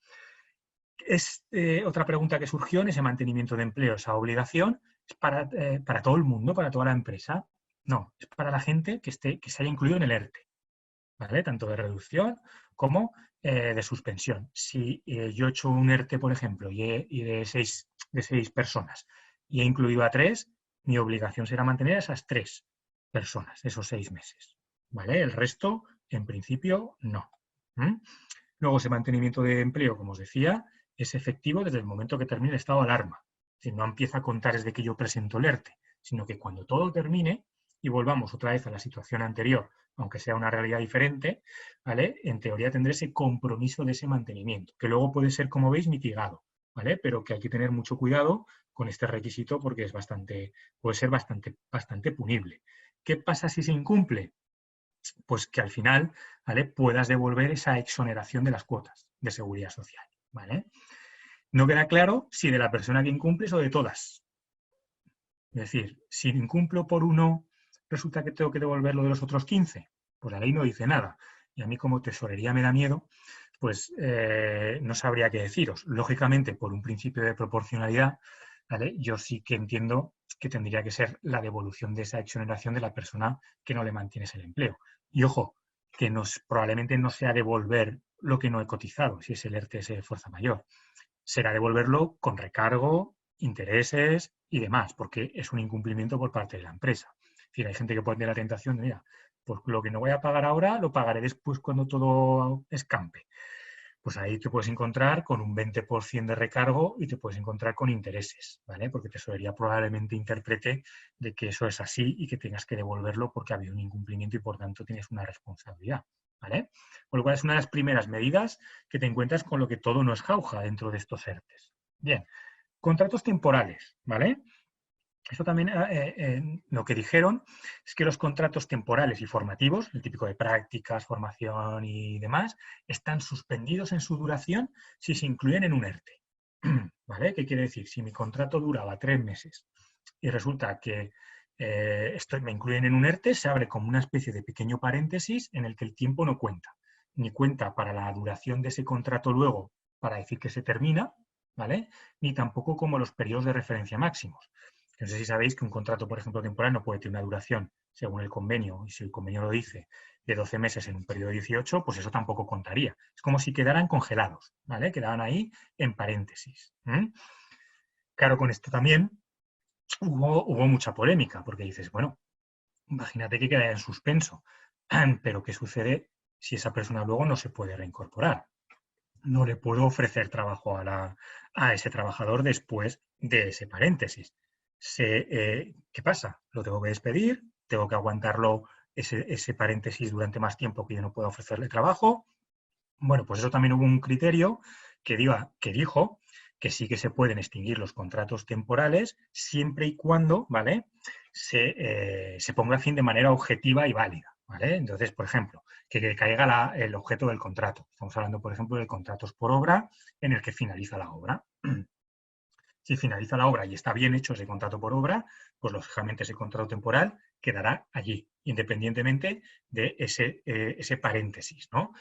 Otra pregunta que surgió en ese mantenimiento de empleo, esa obligación, ¿es para todo el mundo, para toda la empresa? No, es para la gente que se haya incluido en el ERTE, ¿vale? Tanto de reducción como de suspensión. Si yo he hecho un ERTE, por ejemplo, y de seis personas y he incluido a 3, mi obligación será mantener a esas 3 personas, esos 6 meses, ¿vale? El resto, en principio, no. Luego, ese mantenimiento de empleo, como os decía, es efectivo desde el momento que termine el estado de alarma. Es decir, no empieza a contar desde que yo presento el ERTE, sino que cuando todo termine y volvamos otra vez a la situación anterior, aunque sea una realidad diferente, ¿vale?, en teoría tendré ese compromiso de ese mantenimiento, que luego puede ser, como veis, mitigado, ¿vale? Pero que hay que tener mucho cuidado con este requisito porque puede ser bastante punible. ¿Qué pasa si se incumple? Pues que al final, ¿vale?, puedas devolver esa exoneración de las cuotas de seguridad social, ¿vale? No queda claro si de la persona que incumples o de todas. Es decir, si incumplo por uno, resulta que tengo que devolver lo de los otros 15. Pues la ley no dice nada. Y a mí como tesorería me da miedo, pues no sabría qué deciros. Lógicamente, por un principio de proporcionalidad, ¿vale? Yo sí que entiendo que tendría que ser la devolución de esa exoneración de la persona que no le mantienes el empleo. Y ojo, que probablemente no sea devolver lo que no he cotizado, si es el ERTE de fuerza mayor. Será devolverlo con recargo, intereses y demás, porque es un incumplimiento por parte de la empresa. Es decir, hay gente que puede tener la tentación de, mira, pues lo que no voy a pagar ahora lo pagaré después cuando todo escampe. Pues ahí te puedes encontrar con un 20% de recargo y te puedes encontrar con intereses, ¿vale? Porque tesorería probablemente interprete de que eso es así y que tengas que devolverlo porque ha habido un incumplimiento y por tanto tienes una responsabilidad, ¿vale? Con lo cual es una de las primeras medidas que te encuentras con lo que todo no es jauja dentro de estos ERTES. Bien, contratos temporales, ¿vale? Eso también, lo que dijeron es que los contratos temporales y formativos, el típico de prácticas, formación y demás, están suspendidos en su duración si se incluyen en un ERTE. ¿Vale? ¿Qué quiere decir? Si mi contrato duraba 3 meses y resulta que me incluyen en un ERTE, se abre como una especie de pequeño paréntesis en el que el tiempo no cuenta. Ni cuenta para la duración de ese contrato luego para decir que se termina, ¿vale? Ni tampoco como los periodos de referencia máximos. No sé si sabéis que un contrato, por ejemplo, temporal no puede tener una duración, según el convenio, y si el convenio lo dice, de 12 meses en un periodo de 18, pues eso tampoco contaría. Es como si quedaran congelados, ¿vale? Quedaban ahí en paréntesis. Claro, con esto también hubo mucha polémica, porque dices, bueno, imagínate que queda en suspenso, pero ¿qué sucede si esa persona luego no se puede reincorporar? No le puedo ofrecer trabajo a ese trabajador después de ese paréntesis. ¿Qué pasa? Lo tengo que despedir, tengo que aguantarlo ese paréntesis durante más tiempo que yo no pueda ofrecerle trabajo. Bueno, pues eso también hubo un criterio que dijo que sí que se pueden extinguir los contratos temporales siempre y cuando, ¿vale?, se ponga a fin de manera objetiva y válida, ¿vale? Entonces, por ejemplo, que caiga el objeto del contrato. Estamos hablando, por ejemplo, de contratos por obra en el que finaliza la obra. Si finaliza la obra y está bien hecho ese contrato por obra, pues lógicamente ese contrato temporal quedará allí, independientemente de ese paréntesis, ¿no?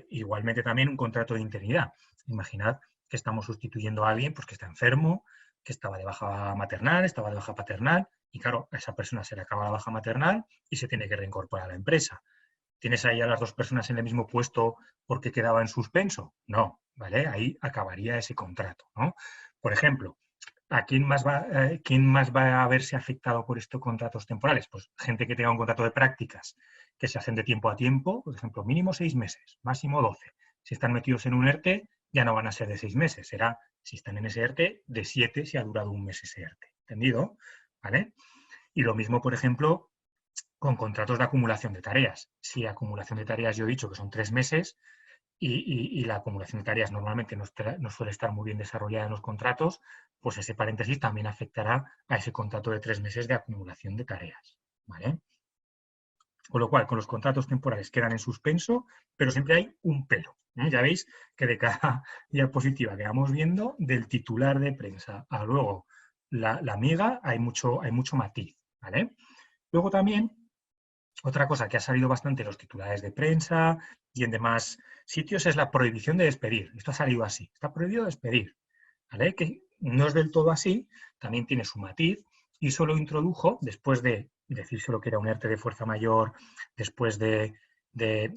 Igualmente también un contrato de interinidad. Imaginad que estamos sustituyendo a alguien pues, que está enfermo, que estaba de baja maternal, estaba de baja paternal, y claro, a esa persona se le acaba la baja maternal y se tiene que reincorporar a la empresa. ¿Tienes ahí a las dos personas en el mismo puesto porque quedaba en suspenso? No, ¿vale? Ahí acabaría ese contrato, ¿no? Por ejemplo, quién más va a verse afectado por estos contratos temporales? Pues gente que tenga un contrato de prácticas que se hacen de tiempo a tiempo, por ejemplo, mínimo 6 meses, máximo 12. Si están metidos en un ERTE, ya no van a ser de 6 meses, será, si están en ese ERTE, de 7 si ha durado un mes ese ERTE. ¿Entendido? ¿Vale? Y lo mismo, por ejemplo, con contratos de acumulación de tareas. Si acumulación de tareas yo he dicho que son 3 meses, y la acumulación de tareas normalmente no suele estar muy bien desarrollada en los contratos, pues ese paréntesis también afectará a ese contrato de 3 meses de acumulación de tareas. ¿Vale? Con lo cual, con los contratos temporales quedan en suspenso, pero siempre hay un pero. Ya veis que de cada diapositiva que vamos viendo, del titular de prensa a luego la miga, hay mucho matiz. ¿Vale? Luego también otra cosa que ha salido bastante en los titulares de prensa y en demás sitios es la prohibición de despedir. Esto ha salido así. Está prohibido despedir. ¿Vale? Que no es del todo así, también tiene su matiz y solo introdujo, después de decírselo que era un ERTE de fuerza mayor, después de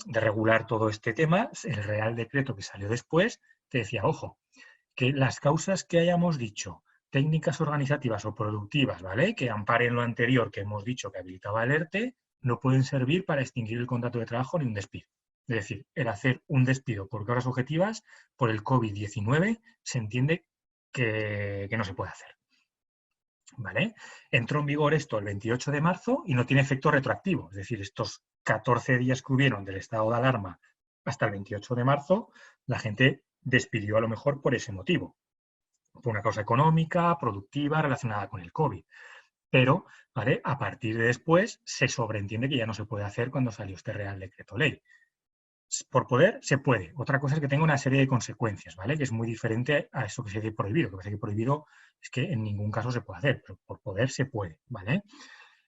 regular todo este tema, el Real Decreto que salió después, que decía, ojo, que las causas que hayamos dicho, técnicas organizativas o productivas, ¿vale?, que amparen lo anterior que hemos dicho que habilitaba el ERTE, no pueden servir para extinguir el contrato de trabajo ni un despido. Es decir, el hacer un despido por causas objetivas por el COVID-19 se entiende que no se puede hacer. ¿Vale? Entró en vigor esto el 28 de marzo y no tiene efecto retroactivo. Es decir, estos 14 días que hubieron del estado de alarma hasta el 28 de marzo, la gente despidió a lo mejor por ese motivo, por una causa económica, productiva, relacionada con el COVID. Pero, ¿vale?, a partir de después se sobreentiende que ya no se puede hacer cuando salió este Real Decreto Ley. Por poder, se puede. Otra cosa es que tenga una serie de consecuencias, ¿vale?, que es muy diferente a eso que se dice prohibido. Lo que se dice prohibido es que en ningún caso se puede hacer, pero por poder se puede, ¿vale?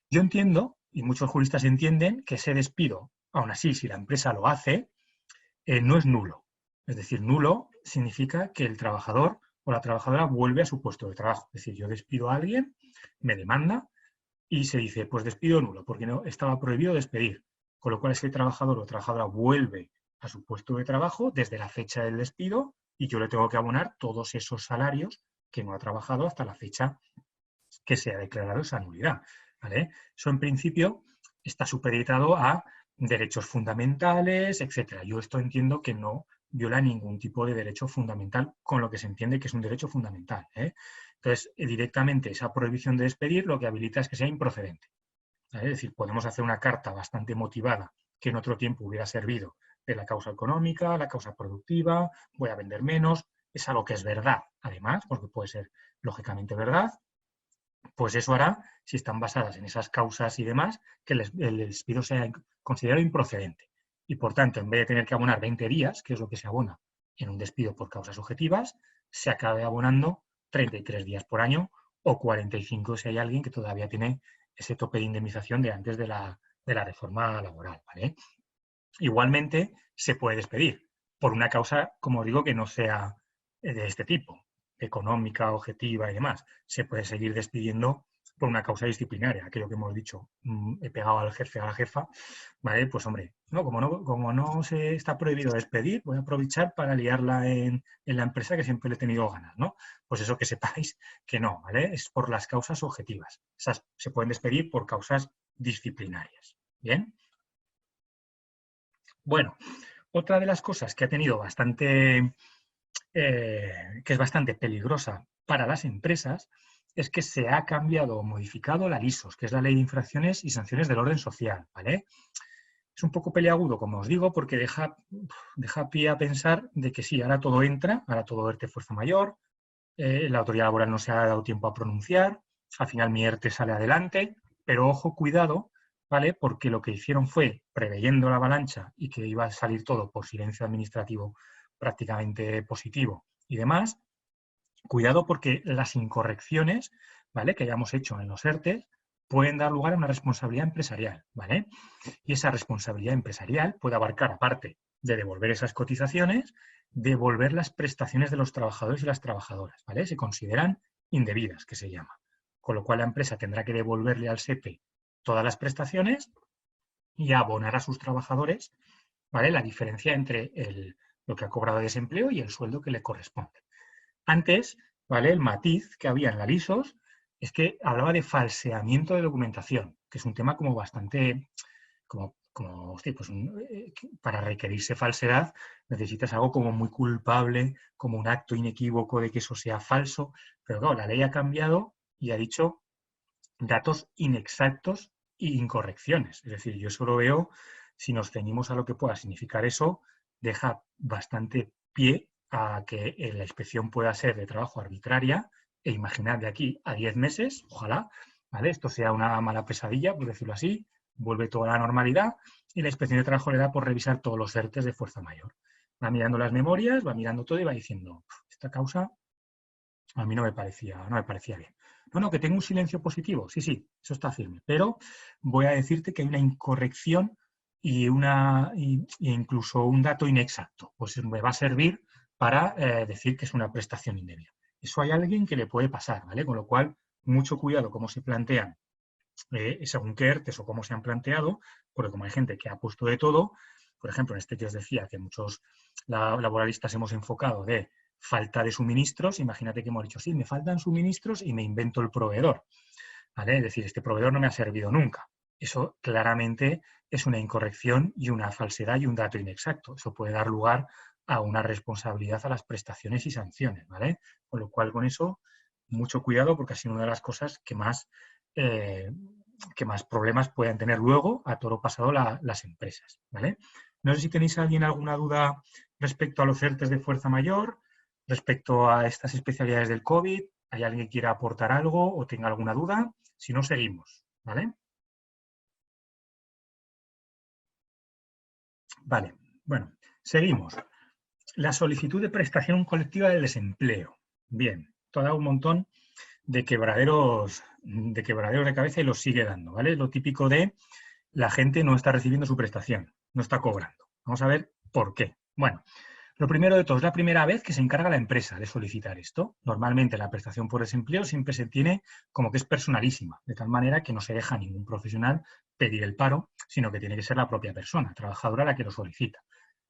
Yo entiendo, y muchos juristas entienden, que ese despido, aún así, si la empresa lo hace, no es nulo. Es decir, nulo significa que el trabajador o la trabajadora vuelve a su puesto de trabajo. Es decir, yo despido a alguien, me demanda y se dice, pues despido nulo, porque no estaba prohibido despedir. Con lo cual ese trabajador o trabajadora vuelve a su puesto de trabajo desde la fecha del despido y yo le tengo que abonar todos esos salarios que no ha trabajado hasta la fecha que se ha declarado esa nulidad. ¿Vale? Eso en principio está supeditado a derechos fundamentales, etcétera. Yo esto entiendo que no viola ningún tipo de derecho fundamental con lo que se entiende que es un derecho fundamental. Entonces, directamente esa prohibición de despedir lo que habilita es que sea improcedente. ¿Vale? Es decir, podemos hacer una carta bastante motivada que en otro tiempo hubiera servido de la causa económica, la causa productiva, voy a vender menos, es algo que es verdad, además, porque puede ser lógicamente verdad, pues eso hará, si están basadas en esas causas y demás, que el despido sea considerado improcedente. Y por tanto, en vez de tener que abonar 20 días, que es lo que se abona en un despido por causas objetivas, se acabe abonando 33 días por año o 45 si hay alguien que todavía tiene ese tope de indemnización de antes de la reforma laboral. ¿Vale? Igualmente, se puede despedir por una causa, como digo, que no sea de este tipo, económica, objetiva y demás. Se puede seguir despidiendo por una causa disciplinaria, aquello que hemos dicho, he pegado al jefe, a la jefa, ¿vale? Pues hombre, como no se está prohibido despedir, voy a aprovechar para liarla en la empresa que siempre le he tenido ganas, ¿no? Pues eso que sepáis que no, ¿vale? Es por las causas objetivas. Esas se pueden despedir por causas disciplinarias, ¿bien? Bueno, otra de las cosas que ha tenido bastante, que es bastante peligrosa para las empresas, es que se ha cambiado o modificado la LISOS, que es la Ley de Infracciones y Sanciones del Orden Social, ¿vale? Es un poco peliagudo, como os digo, porque deja pie a pensar de que sí, ahora todo entra, ahora todo ERTE fuerza mayor, la autoridad laboral no se ha dado tiempo a pronunciar, al final mi ERTE sale adelante, pero ojo, cuidado, ¿vale? Porque lo que hicieron fue, preveyendo la avalancha y que iba a salir todo por silencio administrativo prácticamente positivo y demás, cuidado porque las incorrecciones, ¿vale?, que hayamos hecho en los ERTE pueden dar lugar a una responsabilidad empresarial, ¿vale? Y esa responsabilidad empresarial puede abarcar, aparte de devolver esas cotizaciones, devolver las prestaciones de los trabajadores y las trabajadoras, ¿vale? Se consideran indebidas, que se llama. Con lo cual la empresa tendrá que devolverle al SEPE todas las prestaciones y abonar a sus trabajadores, ¿vale?, la diferencia entre lo que ha cobrado de desempleo y el sueldo que le corresponde. Antes, ¿vale?, el matiz que había en la LISOS es que hablaba de falseamiento de documentación, que es un tema como bastante, hostia, pues para requerirse falsedad necesitas algo como muy culpable, como un acto inequívoco de que eso sea falso, pero claro, la ley ha cambiado y ha dicho datos inexactos e incorrecciones. Es decir, yo solo veo, si nos ceñimos a lo que pueda significar eso, deja bastante pie a que la inspección pueda ser de trabajo arbitraria e imaginar de aquí a 10 meses, ojalá, ¿vale?, esto sea una mala pesadilla, por decirlo así, vuelve toda la normalidad y la inspección de trabajo le da por revisar todos los ERTEs de fuerza mayor. Va mirando las memorias, va mirando todo y va diciendo, esta causa a mí no me parecía bien. No, que tengo un silencio positivo. Sí, sí, eso está firme. Pero voy a decirte que hay una incorrección y incluso un dato inexacto. Pues me va a servir para decir que es una prestación indebida. Eso hay alguien que le puede pasar, ¿vale? Con lo cual, mucho cuidado cómo se plantean según qué ERTEs o cómo se han planteado, porque como hay gente que ha puesto de todo, por ejemplo, en este que os decía que muchos laboralistas hemos enfocado de falta de suministros, imagínate que hemos dicho, sí, me faltan suministros y me invento el proveedor, ¿vale? Es decir, este proveedor no me ha servido nunca. Eso claramente es una incorrección y una falsedad y un dato inexacto. Eso puede dar lugar a una responsabilidad a las prestaciones y sanciones, ¿vale? Con lo cual, con eso, mucho cuidado porque ha sido una de las cosas que más problemas puedan tener luego a toro pasado las empresas, ¿vale? No sé si tenéis alguna duda respecto a los ERTEs de fuerza mayor, respecto a estas especialidades del COVID. ¿Hay alguien que quiera aportar algo o tenga alguna duda? Si no, seguimos, ¿vale? Vale, bueno, seguimos. La solicitud de prestación colectiva del desempleo. Bien, toda un montón de quebraderos de cabeza y los sigue dando, ¿vale? Lo típico de la gente no está recibiendo su prestación, no está cobrando. Vamos a ver por qué. Bueno, Lo primero de todo, es la primera vez que se encarga la empresa de solicitar esto. Normalmente la prestación por desempleo siempre se tiene como que es personalísima, de tal manera que no se deja a ningún profesional pedir el paro, sino que tiene que ser la propia persona, trabajadora, la que lo solicita.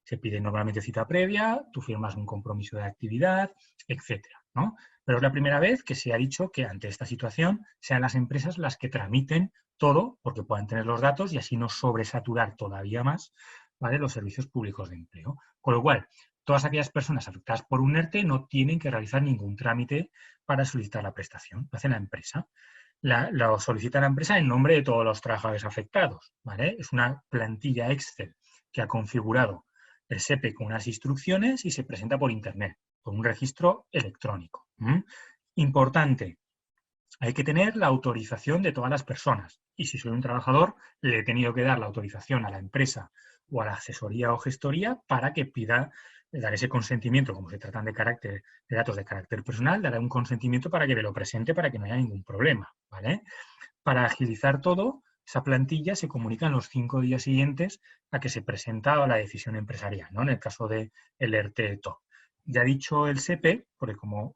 Se pide normalmente cita previa, tú firmas un compromiso de actividad, etcétera, ¿no? Pero es la primera vez que se ha dicho que ante esta situación sean las empresas las que tramiten todo, porque puedan tener los datos y así no sobresaturar todavía más, ¿vale?, los servicios públicos de empleo. Con lo cual, todas aquellas personas afectadas por un ERTE no tienen que realizar ningún trámite para solicitar la prestación, lo hace la empresa. Lo solicita la empresa en nombre de todos los trabajadores afectados, ¿vale? Es una plantilla Excel que ha configurado el SEPE con unas instrucciones y se presenta por Internet, con un registro electrónico. Importante, hay que tener la autorización de todas las personas. Y si soy un trabajador, le he tenido que dar la autorización a la empresa o a la asesoría o gestoría para que pida dar ese consentimiento, como se tratan de datos de carácter personal, dará un consentimiento para que me lo presente para que no haya ningún problema, ¿vale? Para agilizar todo, esa plantilla se comunica en los 5 días siguientes a que se presenta la decisión empresarial, ¿no?, en el caso del ERTE-TOP. Ya dicho el SEPE, porque como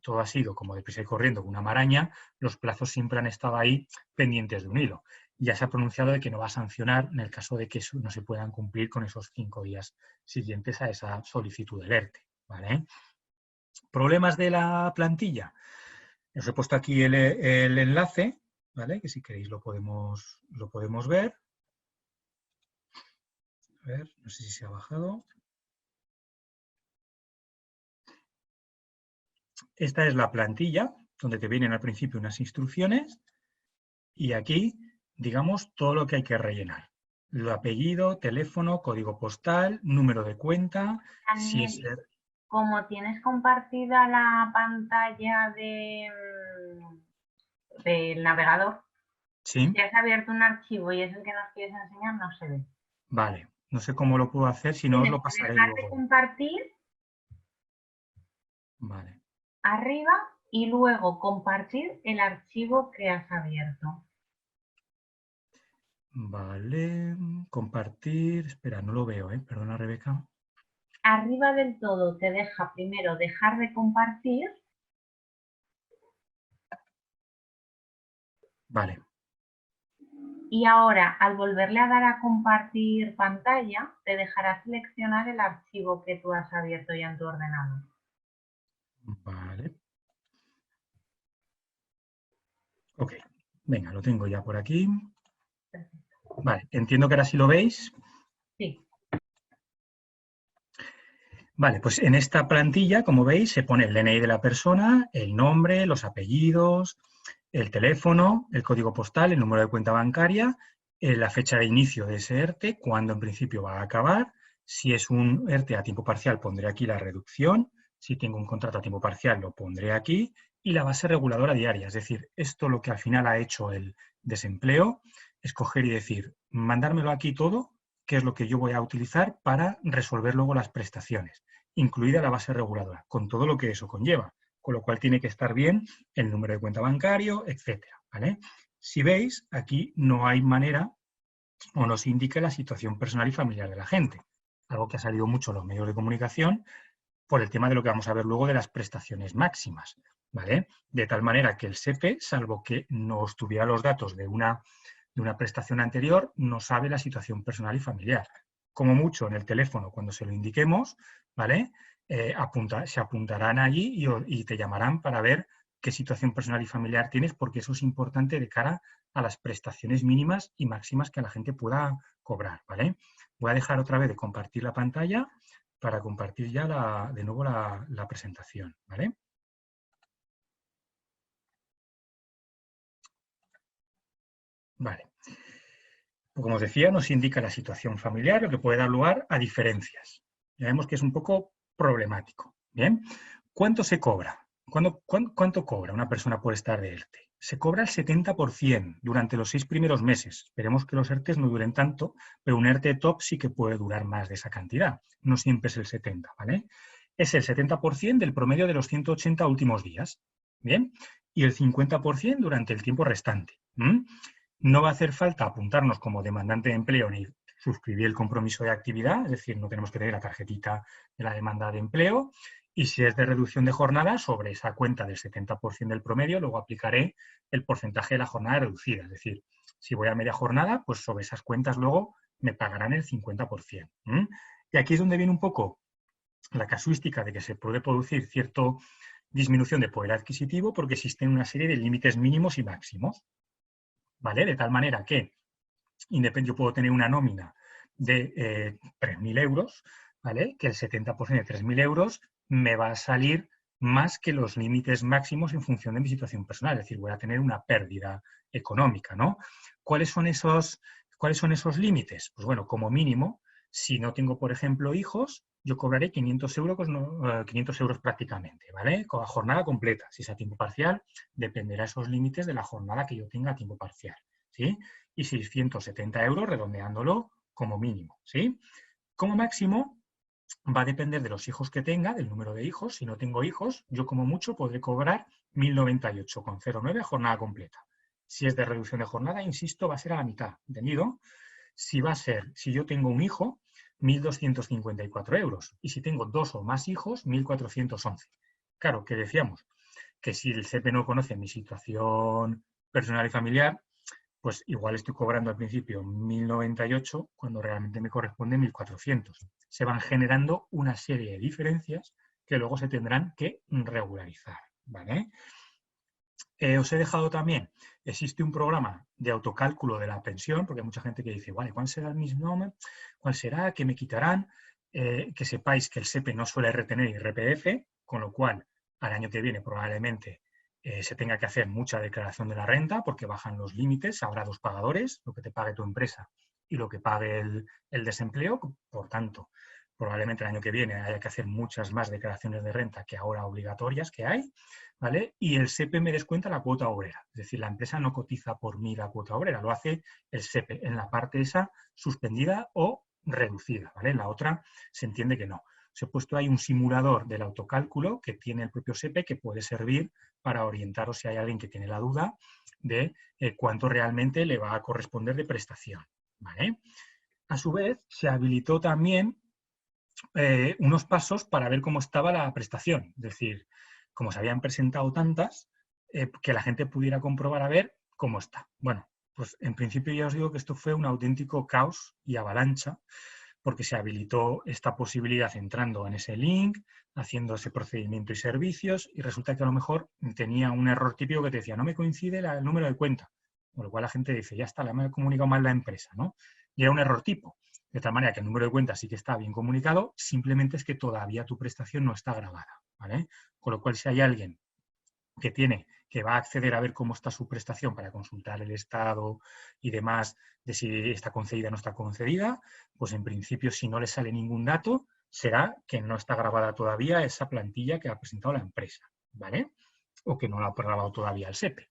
todo ha sido como deprisa y corriendo con una maraña, los plazos siempre han estado ahí pendientes de un hilo. Ya se ha pronunciado de que no va a sancionar en el caso de que no se puedan cumplir con esos 5 días siguientes a esa solicitud del ERTE, ¿vale? ¿Problemas de la plantilla? Os he puesto aquí el enlace, ¿vale?, que si queréis lo podemos ver. A ver, no sé si se ha bajado. Esta es la plantilla, donde te vienen al principio unas instrucciones y aquí, digamos, todo lo que hay que rellenar. El apellido, teléfono, código postal, número de cuenta. Si es... Como tienes compartida la pantalla del navegador, ¿Sí? si has abierto un archivo y es el que nos quieres enseñar, no se ve. Vale, no sé cómo lo puedo hacer, si no os lo pasaré dejar luego. de compartir. Vale. Arriba y luego compartir el archivo que has abierto. Vale, compartir. Espera, no lo veo, perdona, Rebeca. Arriba del todo te deja primero dejar de compartir. Vale. Y ahora, al volverle a dar a compartir pantalla, te dejará seleccionar el archivo que tú has abierto ya en tu ordenador. Vale. Ok, venga, lo tengo ya por aquí. Vale, entiendo que ahora sí lo veis. Sí. Vale, pues en esta plantilla, como veis, se pone el DNI de la persona, el nombre, los apellidos, el teléfono, el código postal, el número de cuenta bancaria, la fecha de inicio de ese ERTE, cuándo en principio va a acabar. Si es un ERTE a tiempo parcial, pondré aquí la reducción. Si tengo un contrato a tiempo parcial, lo pondré aquí. Y la base reguladora diaria, es decir, esto lo que al final ha hecho el desempleo es coger y decir, mandármelo aquí todo, que es lo que yo voy a utilizar para resolver luego las prestaciones, incluida la base reguladora, con todo lo que eso conlleva. Con lo cual tiene que estar bien el número de cuenta bancario, etcétera, ¿vale? Si veis, aquí no hay manera o no se indica la situación personal y familiar de la gente, algo que ha salido mucho en los medios de comunicación por el tema de lo que vamos a ver luego de las prestaciones máximas, ¿vale? De tal manera que el SEPE, salvo que no tuviera los datos de una prestación anterior, no sabe la situación personal y familiar. Como mucho en el teléfono, cuando se lo indiquemos, ¿vale?, se apuntarán allí y te llamarán para ver qué situación personal y familiar tienes, porque eso es importante de cara a las prestaciones mínimas y máximas que la gente pueda cobrar, ¿vale? Voy a dejar otra vez de compartir la pantalla para compartir ya de nuevo la presentación, ¿vale? Vale. Como os decía, nos indica la situación familiar, lo que puede dar lugar a diferencias. Ya vemos que es un poco problemático. ¿Bien? ¿Cuánto se cobra? ¿Cuánto cobra una persona por estar de ERTE? Se cobra el 70% durante los 6 primeros meses. Esperemos que los ERTEs no duren tanto, pero un ERTE top sí que puede durar más de esa cantidad. No siempre es el 70%, ¿vale? Es el 70% del promedio de los 180 últimos días. ¿Bien? Y el 50% durante el tiempo restante. No va a hacer falta apuntarnos como demandante de empleo ni suscribí el compromiso de actividad, es decir, no tenemos que tener la tarjetita de la demanda de empleo, y si es de reducción de jornada, sobre esa cuenta del 70% del promedio, luego aplicaré el porcentaje de la jornada reducida, es decir, si voy a media jornada, pues sobre esas cuentas luego me pagarán el 50%. Y aquí es donde viene un poco la casuística de que se puede producir cierta disminución de poder adquisitivo porque existen una serie de límites mínimos y máximos, ¿vale? De tal manera que yo puedo tener una nómina de 3.000 euros, ¿vale? Que el 70% de 3.000 euros me va a salir más que los límites máximos en función de mi situación personal, es decir, voy a tener una pérdida económica, ¿no? ¿Cuáles son esos límites? Pues bueno, como mínimo, si no tengo, por ejemplo, hijos, yo cobraré 500 euros prácticamente, ¿vale? Con la jornada completa. Si es a tiempo parcial, dependerá de esos límites de la jornada que yo tenga a tiempo parcial, ¿sí? Y 670 euros redondeándolo como mínimo, ¿sí? Como máximo, va a depender de los hijos que tenga, del número de hijos. Si no tengo hijos, yo como mucho podré cobrar 1.098,09 jornada completa. Si es de reducción de jornada, insisto, va a ser a la mitad, ¿entendido? Si yo tengo un hijo, 1.254 euros. Y si tengo 2 o más hijos, 1.411. Claro, que decíamos que si el SEPE no conoce mi situación personal y familiar, pues igual estoy cobrando al principio 1.098 cuando realmente me corresponde 1.400. Se van generando una serie de diferencias que luego se tendrán que regularizar, ¿vale? Os he dejado también, existe un programa de autocálculo de la pensión, porque hay mucha gente que dice, vale, ¿cuál será el mismo? ¿Cuál será? ¿Qué me quitarán? Que sepáis que el SEPE no suele retener IRPF, con lo cual al año que viene probablemente se tenga que hacer mucha declaración de la renta porque bajan los límites, habrá dos pagadores, lo que te pague tu empresa y lo que pague el desempleo, por tanto, probablemente el año que viene haya que hacer muchas más declaraciones de renta que ahora obligatorias que hay, ¿vale? Y el SEPE me descuenta la cuota obrera, es decir, la empresa no cotiza por mí la cuota obrera, lo hace el SEPE en la parte esa suspendida o reducida, ¿vale? En la otra se entiende que no. Os he puesto ahí un simulador del autocálculo que tiene el propio SEPE que puede servir para orientaros si hay alguien que tiene la duda de cuánto realmente le va a corresponder de prestación, ¿vale? A su vez, se habilitó también unos pasos para ver cómo estaba la prestación, es decir, como se habían presentado tantas, que la gente pudiera comprobar a ver cómo está. Bueno, pues en principio ya os digo que esto fue un auténtico caos y avalancha, porque se habilitó esta posibilidad entrando en ese link, haciendo ese procedimiento y servicios, y resulta que a lo mejor tenía un error típico que te decía, no me coincide el número de cuenta, con lo cual la gente dice, ya está, la me ha comunicado mal la empresa, ¿no? Y era un error tipo. De tal manera que el número de cuenta sí que está bien comunicado, simplemente es que todavía tu prestación no está grabada, ¿vale? Con lo cual, si hay alguien que va a acceder a ver cómo está su prestación para consultar el estado y demás de si está concedida o no está concedida, pues en principio, si no le sale ningún dato, será que no está grabada todavía esa plantilla que ha presentado la empresa, ¿vale? O que no la ha grabado todavía el SEPE.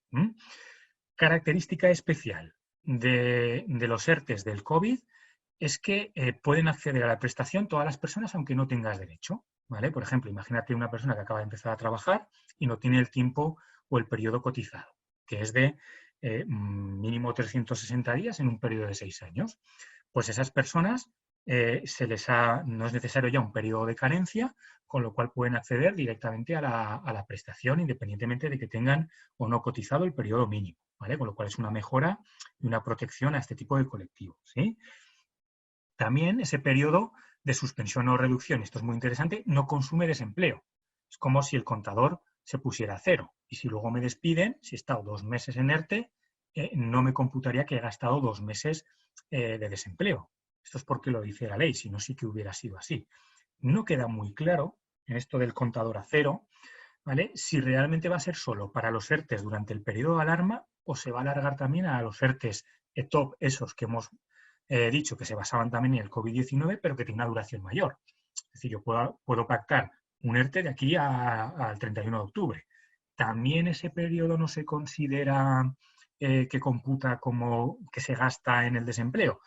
Característica especial de los ERTEs del COVID es que pueden acceder a la prestación todas las personas aunque no tengas derecho, ¿vale? Por ejemplo, imagínate una persona que acaba de empezar a trabajar y no tiene el tiempo o el periodo cotizado, que es de mínimo 360 días en un periodo de 6 años. Pues esas personas no es necesario ya un periodo de carencia, con lo cual pueden acceder directamente a la prestación independientemente de que tengan o no cotizado el periodo mínimo, ¿vale? Con lo cual es una mejora y una protección a este tipo de colectivos, ¿sí? También ese periodo de suspensión o reducción, esto es muy interesante, no consume desempleo. Es como si el contador se pusiera a cero. Y si luego me despiden, si he estado 2 meses en ERTE, no me computaría que he gastado 2 meses de desempleo. Esto es porque lo dice la ley, si no sí que hubiera sido así. No queda muy claro en esto del contador a cero, ¿vale? Si realmente va a ser solo para los ERTEs durante el periodo de alarma o se va a alargar también a los ERTEs top, esos que hemos dicho que se basaban también en el COVID-19, pero que tiene una duración mayor. Es decir, yo puedo pactar un ERTE de aquí al 31 de octubre. También ese periodo no se considera que computa como que se gasta en el desempleo.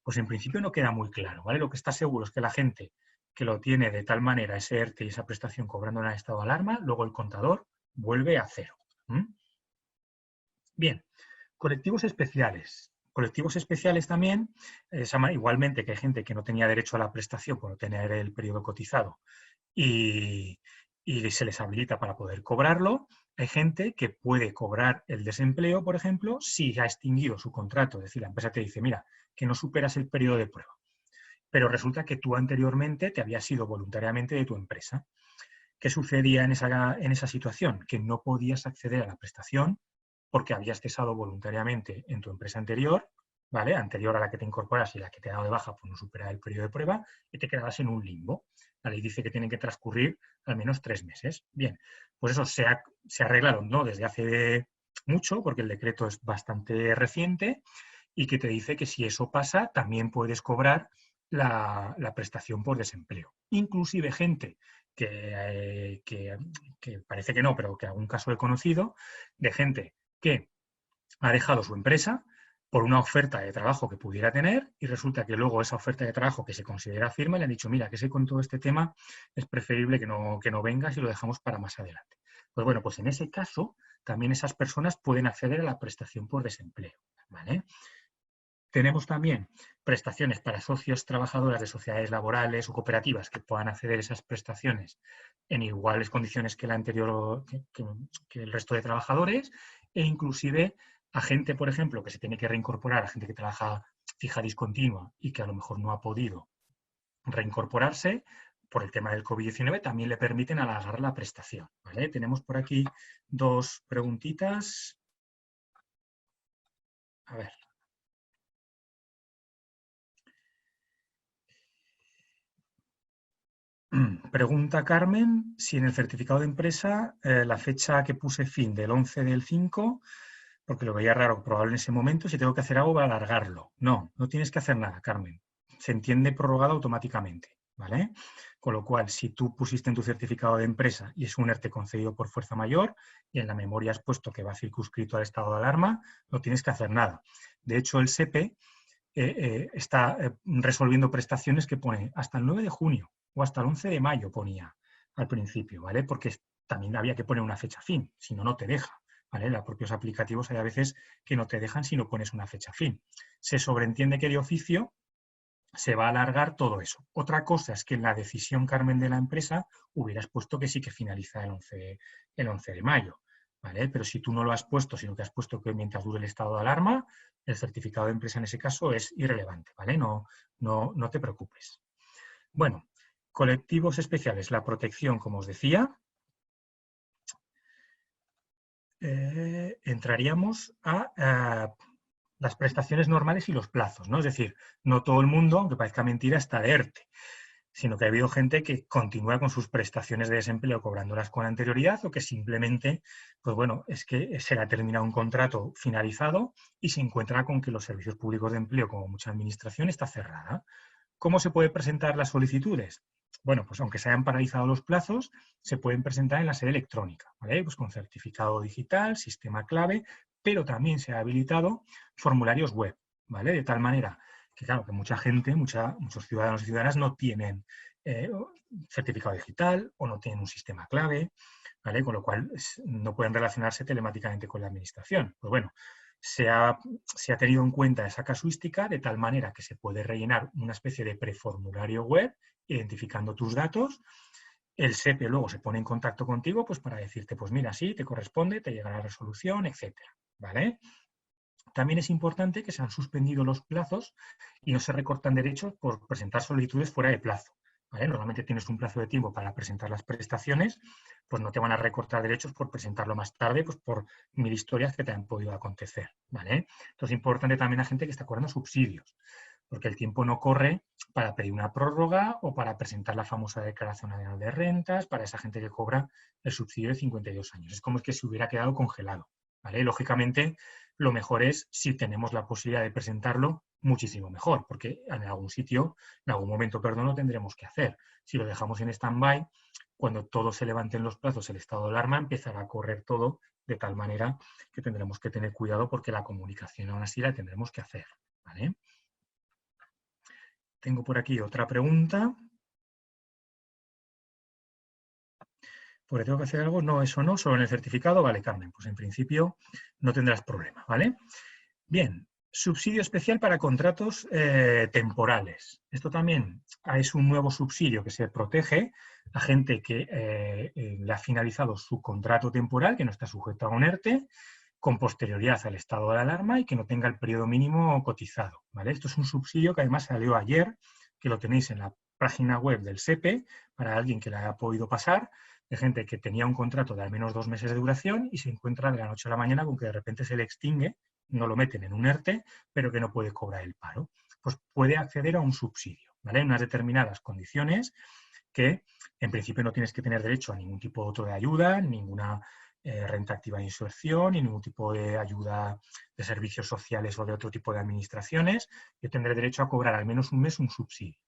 Pues en principio no queda muy claro, ¿vale? Lo que está seguro es que la gente que lo tiene de tal manera, ese ERTE y esa prestación cobrando en el estado de alarma, luego el contador vuelve a cero. Bien, colectivos especiales. Colectivos especiales también, igualmente que hay gente que no tenía derecho a la prestación por no tener el periodo cotizado y se les habilita para poder cobrarlo. Hay gente que puede cobrar el desempleo, por ejemplo, si ha extinguido su contrato. Es decir, la empresa te dice, mira, que no superas el periodo de prueba. Pero resulta que tú anteriormente te habías ido voluntariamente de tu empresa. ¿Qué sucedía en esa situación? Que no podías acceder a la prestación porque habías cesado voluntariamente en tu empresa anterior, ¿vale? Anterior a la que te incorporas y la que te ha dado de baja por no superar el periodo de prueba, y te quedabas en un limbo. La ley dice que tienen que transcurrir al menos 3 meses. Bien, pues eso se ha arreglado, ¿no? Desde hace mucho, porque el decreto es bastante reciente, y que te dice que si eso pasa, también puedes cobrar la prestación por desempleo. Inclusive gente que parece que no, pero que algún caso he conocido, de gente que ha dejado su empresa por una oferta de trabajo que pudiera tener y resulta que luego esa oferta de trabajo que se considera firme le han dicho, mira, que sé con todo este tema es preferible que no vengas y lo dejamos para más adelante. Pues bueno, pues en ese caso también esas personas pueden acceder a la prestación por desempleo, ¿vale? Tenemos también prestaciones para socios trabajadoras de sociedades laborales o cooperativas que puedan acceder a esas prestaciones en iguales condiciones que, que el resto de trabajadores e inclusive a gente, por ejemplo, que se tiene que reincorporar, a gente que trabaja fija discontinua y que a lo mejor no ha podido reincorporarse por el tema del COVID-19, también le permiten alargar la prestación, ¿vale? Tenemos por aquí 2 preguntitas. A ver. Pregunta Carmen si en el certificado de empresa la fecha que puse fin del 11 del 5, porque lo veía raro, probable en ese momento, si tengo que hacer algo para alargarlo. No, no tienes que hacer nada, Carmen. Se entiende prorrogado automáticamente, ¿vale? Con lo cual, si tú pusiste en tu certificado de empresa y es un ERTE concedido por fuerza mayor y en la memoria has puesto que va circunscrito al estado de alarma, no tienes que hacer nada. De hecho, el SEPE está resolviendo prestaciones que pone hasta el 9 de junio o hasta el 11 de mayo ponía al principio, ¿vale? Porque también había que poner una fecha fin, si no, no te deja, ¿vale? Los propios aplicativos hay a veces que no te dejan si no pones una fecha fin. Se sobreentiende que de oficio se va a alargar todo eso. Otra cosa es que en la decisión, Carmen, de la empresa hubieras puesto que sí que finaliza el 11 de mayo, ¿vale? Pero si tú no lo has puesto, sino que has puesto que mientras dure el estado de alarma, el certificado de empresa en ese caso es irrelevante, ¿vale? No te preocupes. Bueno, colectivos especiales, la protección, como os decía, entraríamos a las prestaciones normales y los plazos, ¿no? Es decir, no todo el mundo, aunque parezca mentira, está de ERTE, sino que ha habido gente que continúa con sus prestaciones de desempleo cobrándolas con anterioridad o que simplemente, pues bueno, es que se le ha terminado un contrato finalizado y se encuentra con que los servicios públicos de empleo, como mucha administración, está cerrada. ¿Cómo se pueden presentar las solicitudes? Bueno, pues aunque se hayan paralizado los plazos, se pueden presentar en la sede electrónica, ¿vale? Pues con certificado digital, sistema clave, pero también se ha habilitado formularios web, ¿vale? De tal manera que, claro, que mucha gente, muchos ciudadanos y ciudadanas no tienen certificado digital o no tienen un sistema clave, ¿vale? Con lo cual no pueden relacionarse telemáticamente con la administración. Pues bueno, se ha tenido en cuenta esa casuística de tal manera que se puede rellenar una especie de preformulario web identificando tus datos. El SEPE luego se pone en contacto contigo pues para decirte, pues mira, sí, te corresponde, te llega la resolución, etcétera, ¿vale? También es importante que se han suspendido los plazos y no se recortan derechos por presentar solicitudes fuera de plazo, ¿vale? Normalmente tienes un plazo de tiempo para presentar las prestaciones, pues no te van a recortar derechos por presentarlo más tarde, pues por 1000 historias que te han podido acontecer, ¿vale? Entonces es importante también a gente que está cobrando subsidios, porque el tiempo no corre para pedir una prórroga o para presentar la famosa declaración anual de rentas para esa gente que cobra el subsidio de 52 años. Es como que se hubiera quedado congelado, ¿vale? Lógicamente, lo mejor es, si tenemos la posibilidad de presentarlo, muchísimo mejor, porque en algún sitio, en algún momento, perdón, lo tendremos que hacer. Si lo dejamos en stand-by, cuando todo se levante en los plazos, el estado de alarma, empezará a correr todo de tal manera que tendremos que tener cuidado porque la comunicación aún así la tendremos que hacer, ¿vale? Tengo por aquí otra pregunta. ¿Porque tengo que hacer algo? No, eso no, solo en el certificado. Vale, Carmen, pues en principio no tendrás problema, ¿vale? Bien, Subsidio especial para contratos temporales. Esto también es un nuevo subsidio que se protege a gente que le ha finalizado su contrato temporal, que no está sujeto a un ERTE, con posterioridad al estado de alarma y que no tenga el periodo mínimo cotizado, ¿vale? Esto es un subsidio que además salió ayer, que lo tenéis en la página web del SEPE, para alguien que le haya podido pasar, de gente que tenía un contrato de al menos 2 meses de duración y se encuentra de la noche a la mañana con que de repente se le extingue, no lo meten en un ERTE, pero que no puede cobrar el paro. Pues puede acceder a un subsidio, ¿vale? En unas determinadas condiciones que en principio no tienes que tener derecho a ningún tipo de otro de ayuda, ninguna renta activa de inserción y ningún tipo de ayuda de servicios sociales o de otro tipo de administraciones. Yo tendré derecho a cobrar al menos un mes un subsidio,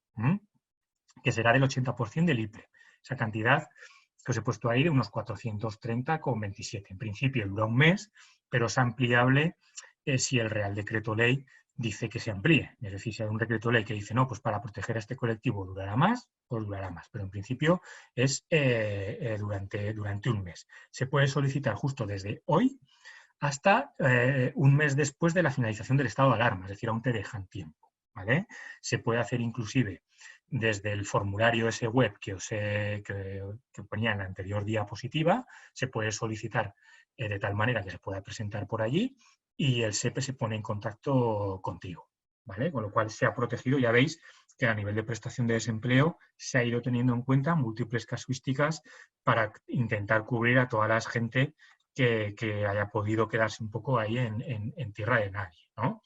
que será del 80% del IPRE. Esa cantidad que os he puesto ahí de unos 430,27. En principio dura un mes, pero es ampliable si el Real Decreto Ley dice que se amplíe. Es decir, si hay un decreto ley que dice, no, pues para proteger a este colectivo durará más, pues durará más. Pero en principio es durante un mes. Se puede solicitar justo desde hoy hasta un mes después de la finalización del estado de alarma, es decir, aún te dejan tiempo, ¿vale? Se puede hacer inclusive desde el formulario ese web que ponía en la anterior diapositiva, se puede solicitar de tal manera que se pueda presentar por allí y el SEPE se pone en contacto contigo, ¿vale? Con lo cual se ha protegido, ya veis que a nivel de prestación de desempleo se ha ido teniendo en cuenta múltiples casuísticas para intentar cubrir a toda la gente que haya podido quedarse un poco ahí en tierra de nadie, ¿no?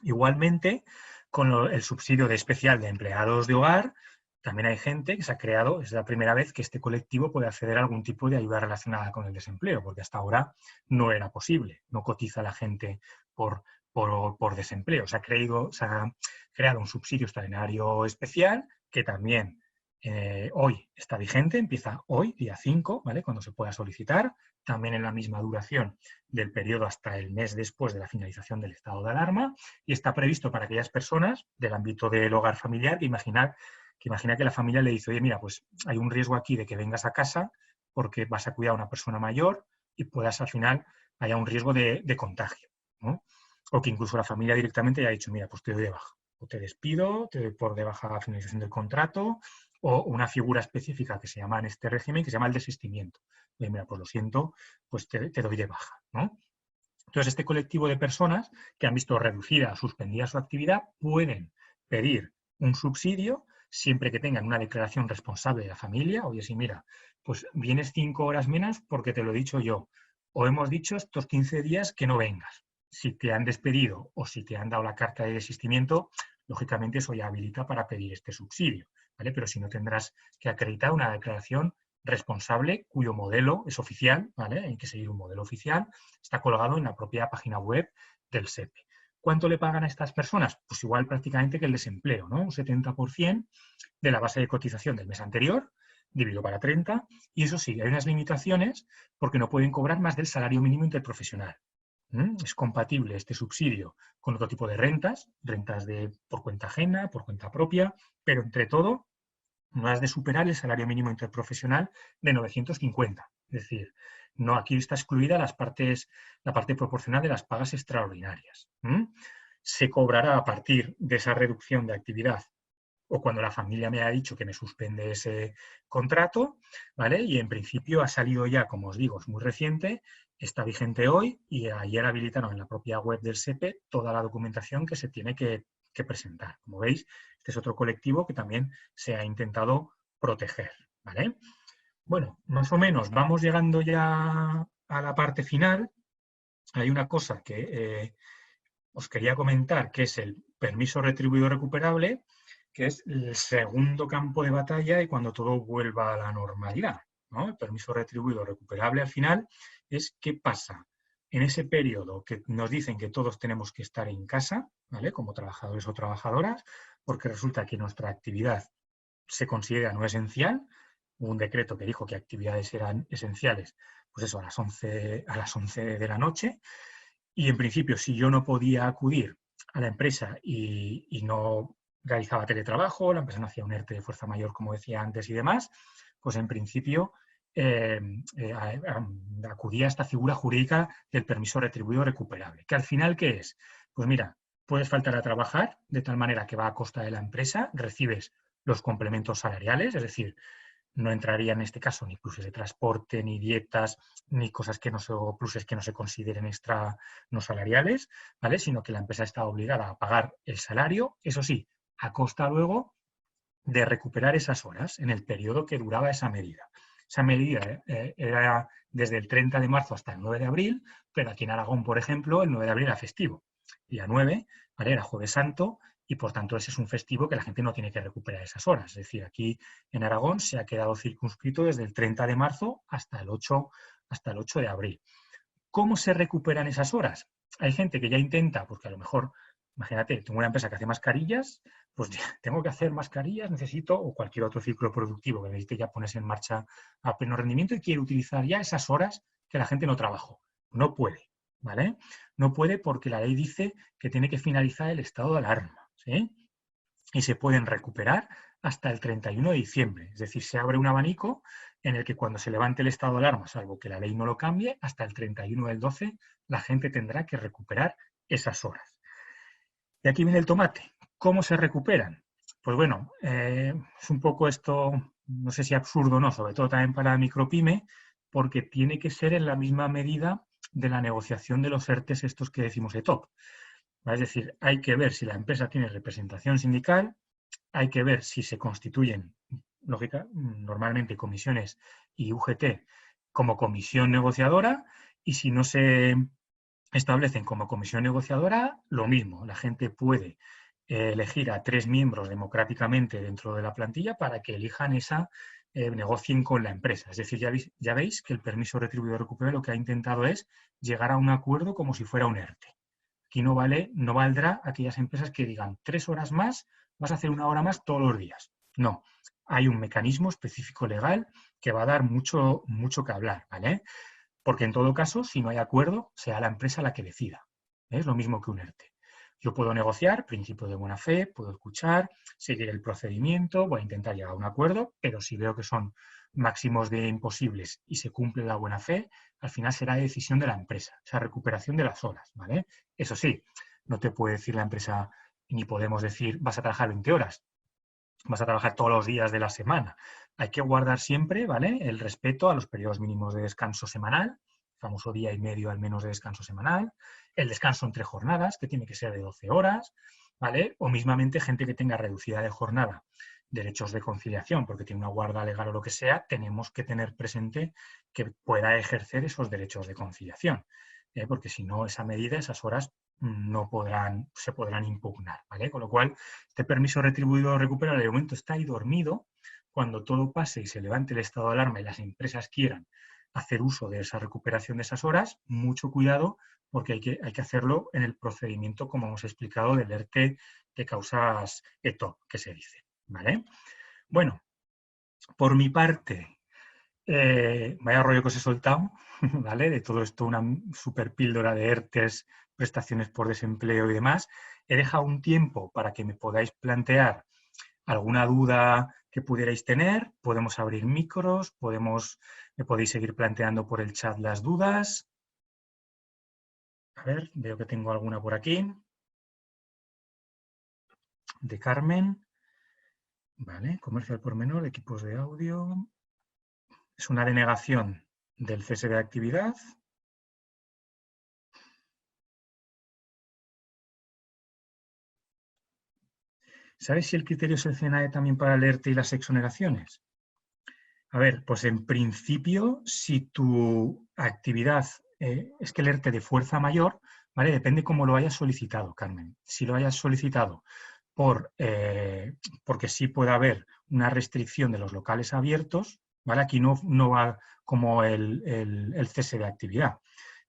Igualmente, con el subsidio de especial de empleados de hogar, también hay gente que se ha creado, es la primera vez que este colectivo puede acceder a algún tipo de ayuda relacionada con el desempleo, porque hasta ahora no era posible, no cotiza la gente por desempleo. Se ha creado un subsidio extraordinario especial que también hoy está vigente, empieza hoy, día 5, ¿vale? Cuando se pueda solicitar, también en la misma duración del periodo hasta el mes después de la finalización del estado de alarma, y está previsto para aquellas personas del ámbito del hogar familiar que imagina que la familia le dice, oye, mira, pues hay un riesgo aquí de que vengas a casa porque vas a cuidar a una persona mayor y puedas al final haya un riesgo de contagio, ¿no? O que incluso la familia directamente haya dicho, mira, pues te doy de baja, o te despido, te doy por de baja a la finalización del contrato, o una figura específica que se llama en este régimen, que se llama el desistimiento. Y mira, pues lo siento, pues te doy de baja, ¿no? Entonces, este colectivo de personas que han visto reducida o suspendida su actividad pueden pedir un subsidio siempre que tengan una declaración responsable de la familia. Oye, sí, mira, pues vienes 5 horas menos porque te lo he dicho yo. O hemos dicho estos 15 días que no vengas. Si te han despedido o si te han dado la carta de desistimiento, lógicamente eso ya habilita para pedir este subsidio, ¿vale? Pero si no, tendrás que acreditar una declaración responsable cuyo modelo es oficial, ¿vale? Hay que seguir un modelo oficial, está colgado en la propia página web del SEPE. ¿Cuánto le pagan a estas personas? Pues igual prácticamente que el desempleo, ¿no? Un 70% de la base de cotización del mes anterior, dividido para 30, y eso sí, hay unas limitaciones porque no pueden cobrar más del salario mínimo interprofesional. Es compatible este subsidio con otro tipo de rentas, por cuenta ajena, por cuenta propia, pero entre todo no has de superar el salario mínimo interprofesional de 950. Es decir, no, aquí está excluida la parte proporcional de las pagas extraordinarias. Se cobrará a partir de esa reducción de actividad o cuando la familia me ha dicho que me suspende ese contrato, ¿vale? Y en principio ha salido ya, como os digo, es muy reciente, está vigente hoy y ayer habilitaron en la propia web del SEPE toda la documentación que se tiene que presentar. Como veis, este es otro colectivo que también se ha intentado proteger, ¿vale? Bueno, más o menos vamos llegando ya a la parte final. Hay una cosa que os quería comentar, que es el permiso retribuido recuperable, que es el segundo campo de batalla y cuando todo vuelva a la normalidad, ¿no? El permiso retribuido recuperable al final es qué pasa en ese periodo que nos dicen que todos tenemos que estar en casa, ¿vale? Como trabajadores o trabajadoras, porque resulta que nuestra actividad se considera no esencial. Hubo un decreto que dijo que actividades eran esenciales, pues eso, a las 11 de la noche. Y en principio, si yo no podía acudir a la empresa y no realizaba teletrabajo, la empresa no hacía un ERTE de fuerza mayor, como decía antes, y demás, pues en principio acudía a esta figura jurídica del permiso retribuido recuperable. ¿Que al final qué es? Pues mira, puedes faltar a trabajar de tal manera que va a costa de la empresa, recibes los complementos salariales, es decir, no entraría en este caso ni pluses de transporte, ni dietas, ni cosas que no se, o pluses que no se consideren extra no salariales, ¿vale? Sino que la empresa está obligada a pagar el salario, eso sí, a costa luego de recuperar esas horas en el periodo que duraba esa medida. Esa medida era desde el 30 de marzo hasta el 9 de abril, pero aquí en Aragón, por ejemplo, el 9 de abril era festivo. Día 9, ¿vale? Era Jueves Santo y por tanto ese es un festivo que la gente no tiene que recuperar esas horas. Es decir, aquí en Aragón se ha quedado circunscrito desde el 30 de marzo hasta el 8 de abril. ¿Cómo se recuperan esas horas? Hay gente que ya intenta, porque a lo mejor, imagínate, tengo una empresa que hace mascarillas, pues ya tengo que hacer mascarillas, necesito, o cualquier otro ciclo productivo que necesite ya ponerse en marcha a pleno rendimiento y quiere utilizar ya esas horas que la gente no trabajó. No puede, ¿vale? No puede porque la ley dice que tiene que finalizar el estado de alarma, ¿sí? Y se pueden recuperar hasta el 31 de diciembre. Es decir, se abre un abanico en el que cuando se levante el estado de alarma, salvo que la ley no lo cambie, hasta el 31 del 12 la gente tendrá que recuperar esas horas. Y aquí viene el tomate. ¿Cómo se recuperan? Pues bueno, es un poco esto, no sé si absurdo o no, sobre todo también para la micropyme, porque tiene que ser en la misma medida de la negociación de los ERTES estos que decimos ETOP. Es decir, hay que ver si la empresa tiene representación sindical, hay que ver si se constituyen, normalmente comisiones y UGT como comisión negociadora, y si no se establecen como comisión negociadora, lo mismo, la gente puede elegir a 3 miembros democráticamente dentro de la plantilla para que elijan esa, negocien con la empresa. Es decir, ya veis que el permiso retribuido de recupero lo que ha intentado es llegar a un acuerdo como si fuera un ERTE. Aquí no valdrá aquellas empresas que digan 3 horas más, vas a hacer 1 hora más todos los días. No, hay un mecanismo específico legal que va a dar mucho que hablar, ¿vale? Porque en todo caso, si no hay acuerdo, sea la empresa la que decida. Es lo mismo que un ERTE. Yo puedo negociar, principio de buena fe, puedo escuchar, seguir el procedimiento, voy a intentar llegar a un acuerdo, pero si veo que son máximos de imposibles y se cumple la buena fe, al final será decisión de la empresa, esa recuperación de las horas, ¿vale? Eso sí, no te puede decir la empresa, ni podemos decir, vas a trabajar 20 horas, vas a trabajar todos los días de la semana. Hay que guardar siempre, ¿vale?, el respeto a los periodos mínimos de descanso semanal, famoso día y medio al menos de descanso semanal, el descanso entre jornadas, que tiene que ser de 12 horas, ¿vale? O mismamente gente que tenga reducida de jornada, derechos de conciliación, porque tiene una guarda legal o lo que sea, tenemos que tener presente que pueda ejercer esos derechos de conciliación, porque si no, esa medida, esas horas no se podrán impugnar, ¿vale? Con lo cual, este permiso retribuido recuperado de momento está ahí dormido. Cuando todo pase y se levante el estado de alarma y las empresas quieran hacer uso de esa recuperación de esas horas, mucho cuidado porque hay que hacerlo en el procedimiento, como hemos explicado, del ERTE de causas ETOP, que se dice, ¿vale? Bueno, por mi parte, vaya rollo que os he soltado, ¿vale? De todo esto, una super píldora de ERTES, prestaciones por desempleo y demás. He dejado un tiempo para que me podáis plantear alguna duda que pudierais tener. Podemos abrir micros, me podéis seguir planteando por el chat las dudas. A ver, veo que tengo alguna por aquí. De Carmen. Vale, comercio al por menor, equipos de audio. Es una denegación del cese de actividad. ¿Sabes si el criterio es el CNAE también para el ERTE y las exoneraciones? A ver, pues en principio, si tu actividad es que el ERTE de fuerza mayor, ¿vale? Depende cómo lo hayas solicitado, Carmen. Si lo hayas solicitado porque sí puede haber una restricción de los locales abiertos, ¿vale? Aquí no va como el cese de actividad.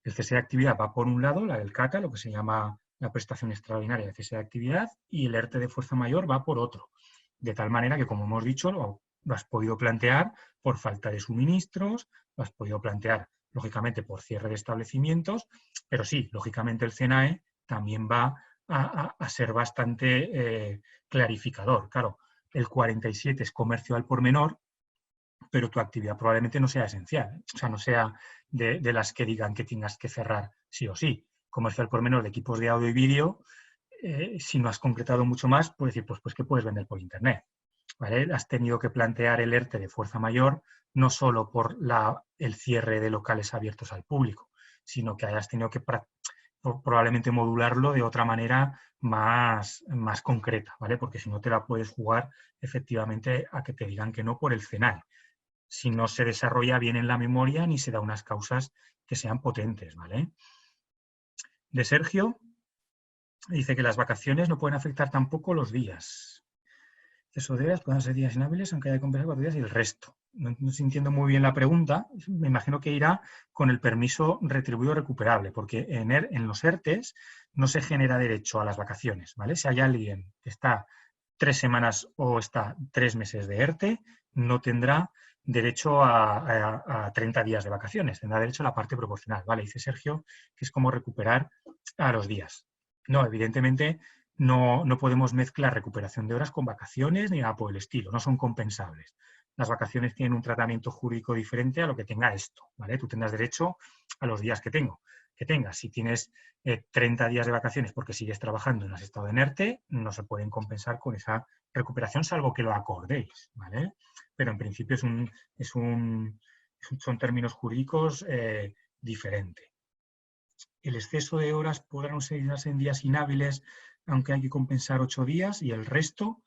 El cese de actividad va por un lado, la del CACA, lo que se llama la prestación extraordinaria de cese de actividad, y el ERTE de fuerza mayor va por otro. De tal manera que, como hemos dicho, lo has podido plantear por falta de suministros, lo has podido plantear, lógicamente, por cierre de establecimientos, pero sí, lógicamente el CNAE también va a ser bastante clarificador. Claro, el 47 es comercio al por menor, pero tu actividad probablemente no sea esencial, o sea, no sea de las que digan que tengas que cerrar sí o sí. comercial por menor de equipos de audio y vídeo, si no has concretado mucho más, puedes decir, pues que puedes vender por internet, ¿vale? Has tenido que plantear el ERTE de fuerza mayor, no solo por el cierre de locales abiertos al público, sino que hayas tenido que probablemente modularlo de otra manera más concreta, ¿vale? Porque si no te la puedes jugar efectivamente a que te digan que no por el CENAE. Si no se desarrolla bien en la memoria ni se da unas causas que sean potentes, ¿vale? De Sergio, dice que las vacaciones no pueden afectar tampoco los días. Eso de pueden ser días inhábiles, aunque haya compensado 4 días y el resto. No entiendo muy bien la pregunta. Me imagino que irá con el permiso retribuido recuperable, porque en los ERTES no se genera derecho a las vacaciones, ¿vale? Si hay alguien que está 3 semanas o está 3 meses de ERTE, no tendrá derecho a 30 días de vacaciones, tendrá derecho a la parte proporcional, ¿vale? Dice Sergio que es como recuperar a los días. No, evidentemente no podemos mezclar recuperación de horas con vacaciones ni nada por el estilo, no son compensables. Las vacaciones tienen un tratamiento jurídico diferente a lo que tenga esto, ¿vale? Tú tendrás derecho a los días que tengas. Si tienes 30 días de vacaciones porque sigues trabajando y no has estado en ERTE, no se pueden compensar con esa recuperación, salvo que lo acordéis, ¿vale? Pero en principio son términos jurídicos diferentes. El exceso de horas podrán utilizarse en días inhábiles, aunque hay que compensar 8 días, y el resto,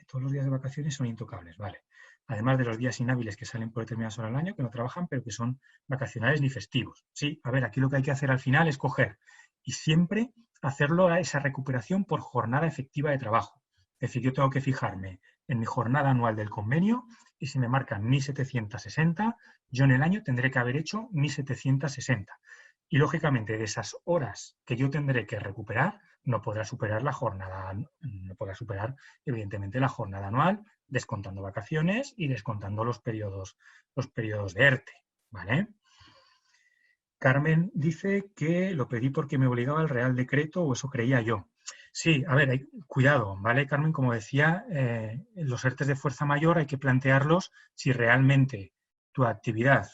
todos los días de vacaciones son intocables, ¿vale? Además de los días inhábiles que salen por determinadas horas al año, que no trabajan, pero que son vacacionales ni festivos. Sí, a ver, aquí lo que hay que hacer al final es coger y siempre hacerlo a esa recuperación por jornada efectiva de trabajo. Es decir, yo tengo que fijarme en mi jornada anual del convenio y si me marcan 1.760, yo en el año tendré que haber hecho 1.760. Y, lógicamente, de esas horas que yo tendré que recuperar, no podrá superar evidentemente, la jornada anual, descontando vacaciones y descontando los periodos de ERTE, ¿vale? Carmen dice que lo pedí porque me obligaba el Real Decreto, o eso creía yo. Sí, a ver, cuidado, ¿vale, Carmen? Como decía, los ERTEs de fuerza mayor hay que plantearlos si realmente tu actividad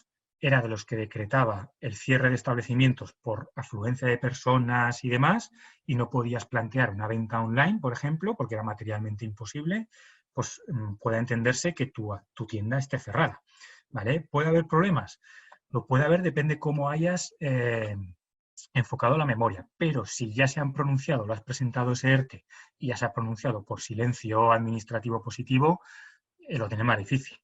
era de los que decretaba el cierre de establecimientos por afluencia de personas y demás, y no podías plantear una venta online, por ejemplo, porque era materialmente imposible, pues puede entenderse que tu tienda esté cerrada, ¿vale? ¿Puede haber problemas? Lo puede haber, depende cómo hayas enfocado la memoria, pero si ya se han pronunciado, lo has presentado ese ERTE y ya se ha pronunciado por silencio administrativo positivo, lo tienes más difícil,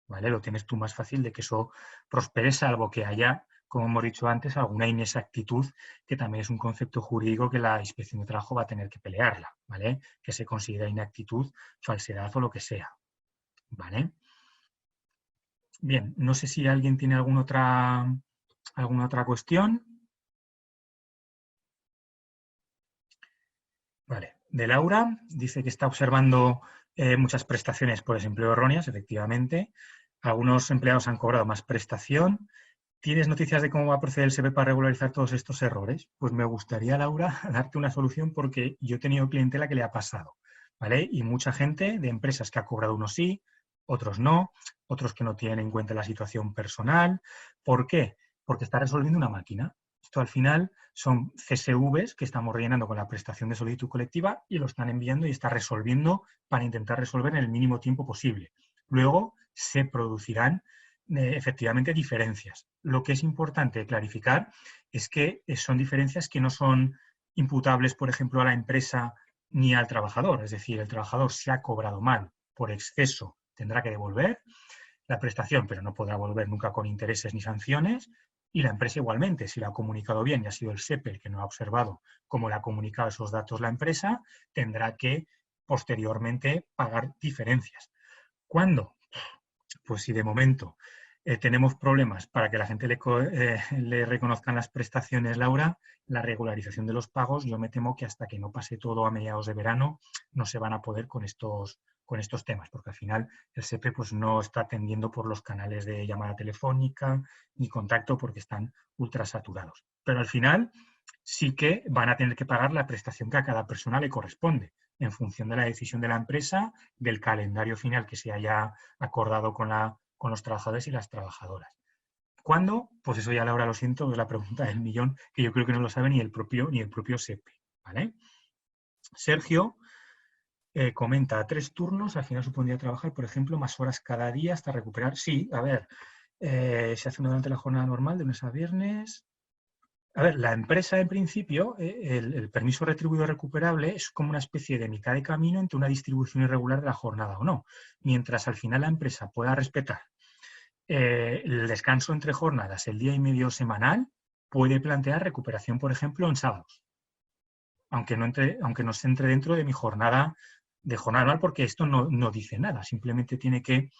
¿vale? Lo tienes tú más fácil de que eso prospere, salvo que haya, como hemos dicho antes, alguna inexactitud, que también es un concepto jurídico que la Inspección de Trabajo va a tener que pelearla, ¿vale? Que se considera inactitud, falsedad o lo que sea, ¿vale? Bien, no sé si alguien tiene alguna otra cuestión. Vale. De Laura, dice que está observando muchas prestaciones por desempleo erróneas, efectivamente. Algunos empleados han cobrado más prestación. ¿Tienes noticias de cómo va a proceder el SEPE para regularizar todos estos errores? Pues me gustaría, Laura, darte una solución porque yo he tenido clientela que le ha pasado, ¿vale? Y mucha gente de empresas que ha cobrado unos sí, otros no, otros que no tienen en cuenta la situación personal. ¿Por qué? Porque está resolviendo una máquina. Esto al final son CSVs que estamos rellenando con la prestación de solicitud colectiva y lo están enviando y está resolviendo para intentar resolver en el mínimo tiempo posible. Luego se producirán efectivamente diferencias. Lo que es importante clarificar es que son diferencias que no son imputables, por ejemplo, a la empresa ni al trabajador. Es decir, el trabajador se ha cobrado mal por exceso, tendrá que devolver la prestación, pero no podrá volver nunca con intereses ni sanciones. Y la empresa igualmente, si la ha comunicado bien y ha sido el SEPE el que no ha observado cómo le ha comunicado esos datos la empresa, tendrá que posteriormente pagar diferencias. ¿Cuándo? Pues si de momento tenemos problemas para que la gente le reconozcan las prestaciones, Laura, la regularización de los pagos, yo me temo que hasta que no pase todo a mediados de verano no se van a poder con estos temas, porque al final el SEPE pues, no está atendiendo por los canales de llamada telefónica ni contacto porque están ultra saturados. Pero al final sí que van a tener que pagar la prestación que a cada persona le corresponde, en función de la decisión de la empresa, del calendario final que se haya acordado con los trabajadores y las trabajadoras. ¿Cuándo? Pues eso ya, Laura, lo siento, es la pregunta del millón, que yo creo que no lo sabe ni el propio SEPE, ¿vale? Sergio comenta, 3 turnos, al final supondría trabajar, por ejemplo, más horas cada día hasta recuperar. Sí, a ver, se hace durante la jornada normal, de lunes a viernes. A ver, la empresa en principio, el permiso retribuido recuperable es como una especie de mitad de camino entre una distribución irregular de la jornada o no. Mientras al final la empresa pueda respetar el descanso entre jornadas, el día y medio semanal, puede plantear recuperación, por ejemplo, en sábados. Aunque no se entre dentro de mi jornada anual, porque esto no dice nada, simplemente tiene que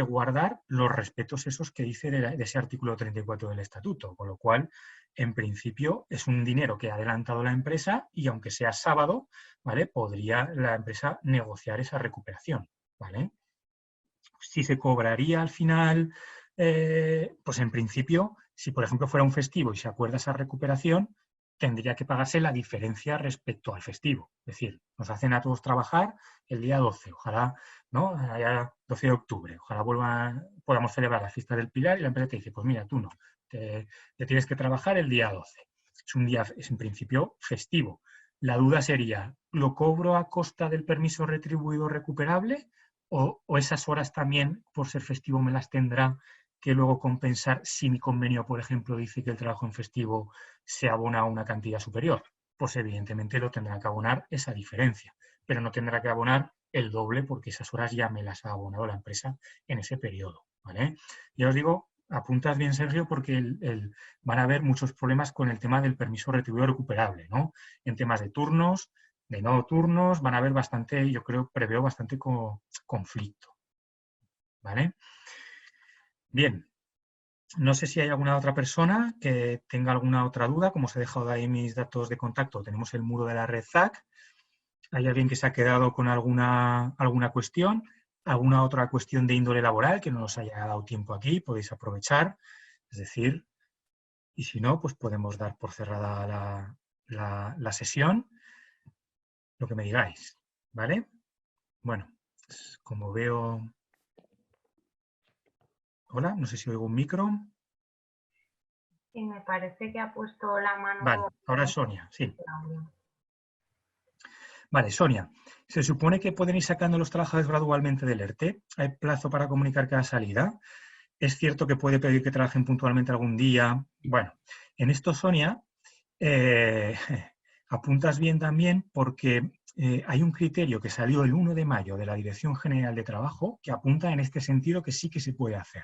guardar los respetos esos que dice de ese artículo 34 del estatuto, con lo cual, en principio, es un dinero que ha adelantado la empresa y aunque sea sábado, ¿vale? Podría la empresa negociar esa recuperación, ¿vale? Si se cobraría al final, pues en principio, si por ejemplo fuera un festivo y se acuerda esa recuperación, tendría que pagarse la diferencia respecto al festivo. Es decir, nos hacen a todos trabajar el día 12, ojalá, ¿no? Haya 12 de octubre, ojalá podamos celebrar la fiesta del Pilar y la empresa te dice, pues mira, tú no, te tienes que trabajar el día 12. Es un día, es en principio festivo. La duda sería, ¿lo cobro a costa del permiso retribuido recuperable? O esas horas también, por ser festivo, me las tendrá que luego compensar si mi convenio, por ejemplo, dice que el trabajo en festivo se abona a una cantidad superior. Pues evidentemente lo tendrá que abonar esa diferencia, pero no tendrá que abonar el doble porque esas horas ya me las ha abonado la empresa en ese periodo, ¿vale? Ya os digo, apuntas bien, Sergio, porque van a haber muchos problemas con el tema del permiso retribuido recuperable, ¿no? En temas de turnos, de no turnos, van a haber bastante, yo creo, preveo bastante conflicto, ¿vale? Bien, no sé si hay alguna otra persona que tenga alguna otra duda, como os he dejado ahí mis datos de contacto, tenemos el muro de la red ZAC, ¿hay alguien que se ha quedado con alguna cuestión? ¿Alguna otra cuestión de índole laboral que no nos haya dado tiempo aquí? Podéis aprovechar, es decir, y si no, pues podemos dar por cerrada la sesión, lo que me digáis, ¿vale? Bueno, pues como veo... Hola, no sé si oigo un micro. Y me parece que ha puesto la Vale, mano. ahora Sonia, sí. Vale, Sonia, se supone que pueden ir sacando los trabajadores gradualmente del ERTE. ¿Hay plazo para comunicar cada salida? ¿Es cierto que puede pedir que trabajen puntualmente algún día? Bueno, en esto, Sonia, eh, apuntas bien también porque hay un criterio que salió el 1 de mayo de la Dirección General de Trabajo que apunta en este sentido que sí que se puede hacer,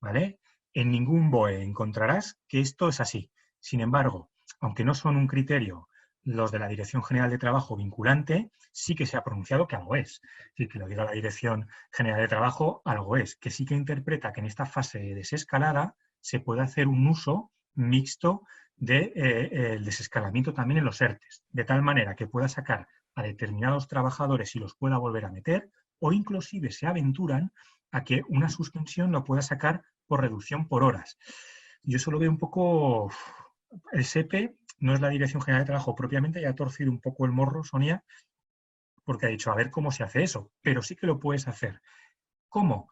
¿vale? En ningún BOE encontrarás que esto es así. Sin embargo, aunque no son un criterio los de la Dirección General de Trabajo vinculante, sí que se ha pronunciado que algo es. Es decir, que lo diga la Dirección General de Trabajo, algo es. Que sí que interpreta que en esta fase de desescalada se puede hacer un uso mixto del desescalamiento también en los ERTES, de tal manera que pueda sacar a determinados trabajadores y los pueda volver a meter, o inclusive se aventuran a que una suspensión lo pueda sacar por reducción por horas. Yo solo veo un poco... El SEPE no es la Dirección General de Trabajo propiamente, ya ha torcido un poco el morro, Sonia, porque ha dicho, a ver cómo se hace eso, pero sí que lo puedes hacer. ¿Cómo?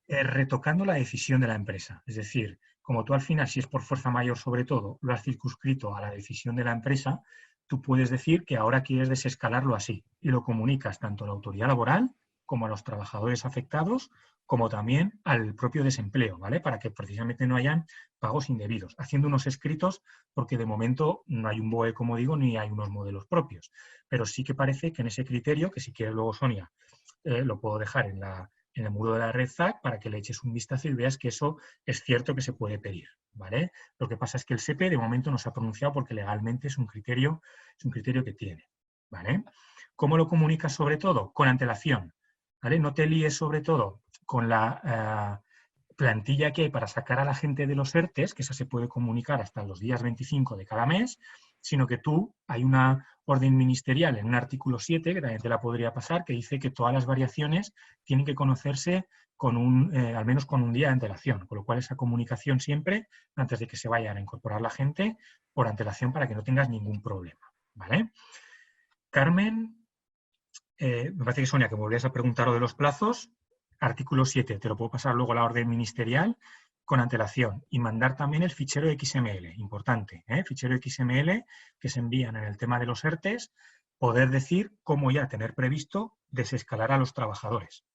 Retocando la decisión de la empresa. Es decir, como tú al final, si es por fuerza mayor sobre todo, lo has circunscrito a la decisión de la empresa, tú puedes decir que ahora quieres desescalarlo así y lo comunicas tanto a la autoridad laboral como a los trabajadores afectados, como también al propio desempleo, ¿vale? Para que precisamente no hayan pagos indebidos, haciendo unos escritos, porque de momento no hay un BOE, como digo, ni hay unos modelos propios. Pero sí que parece que en ese criterio, que si quieres luego, Sonia, lo puedo dejar en el muro de la red ZAC para que le eches un vistazo y veas que eso es cierto que se puede pedir, ¿vale? Lo que pasa es que el SEPE de momento no se ha pronunciado porque legalmente es un criterio que tiene, ¿vale? ¿Cómo lo comunicas sobre todo? Con antelación, ¿vale? No te líes sobre todo con la plantilla que hay para sacar a la gente de los ERTES, que esa se puede comunicar hasta los días 25 de cada mes, sino que hay una orden ministerial en un artículo 7, que también te la podría pasar, que dice que todas las variaciones tienen que conocerse al menos con un día de antelación, con lo cual esa comunicación siempre, antes de que se vayan a incorporar la gente, por antelación para que no tengas ningún problema, ¿vale? Carmen, me parece que Sonia, que me volvías a preguntar lo de los plazos, artículo 7, te lo puedo pasar luego a la orden ministerial, con antelación y mandar también el fichero XML, importante, fichero XML que se envían en el tema de los ERTEs, poder decir cómo ya tener previsto desescalar a los trabajadores.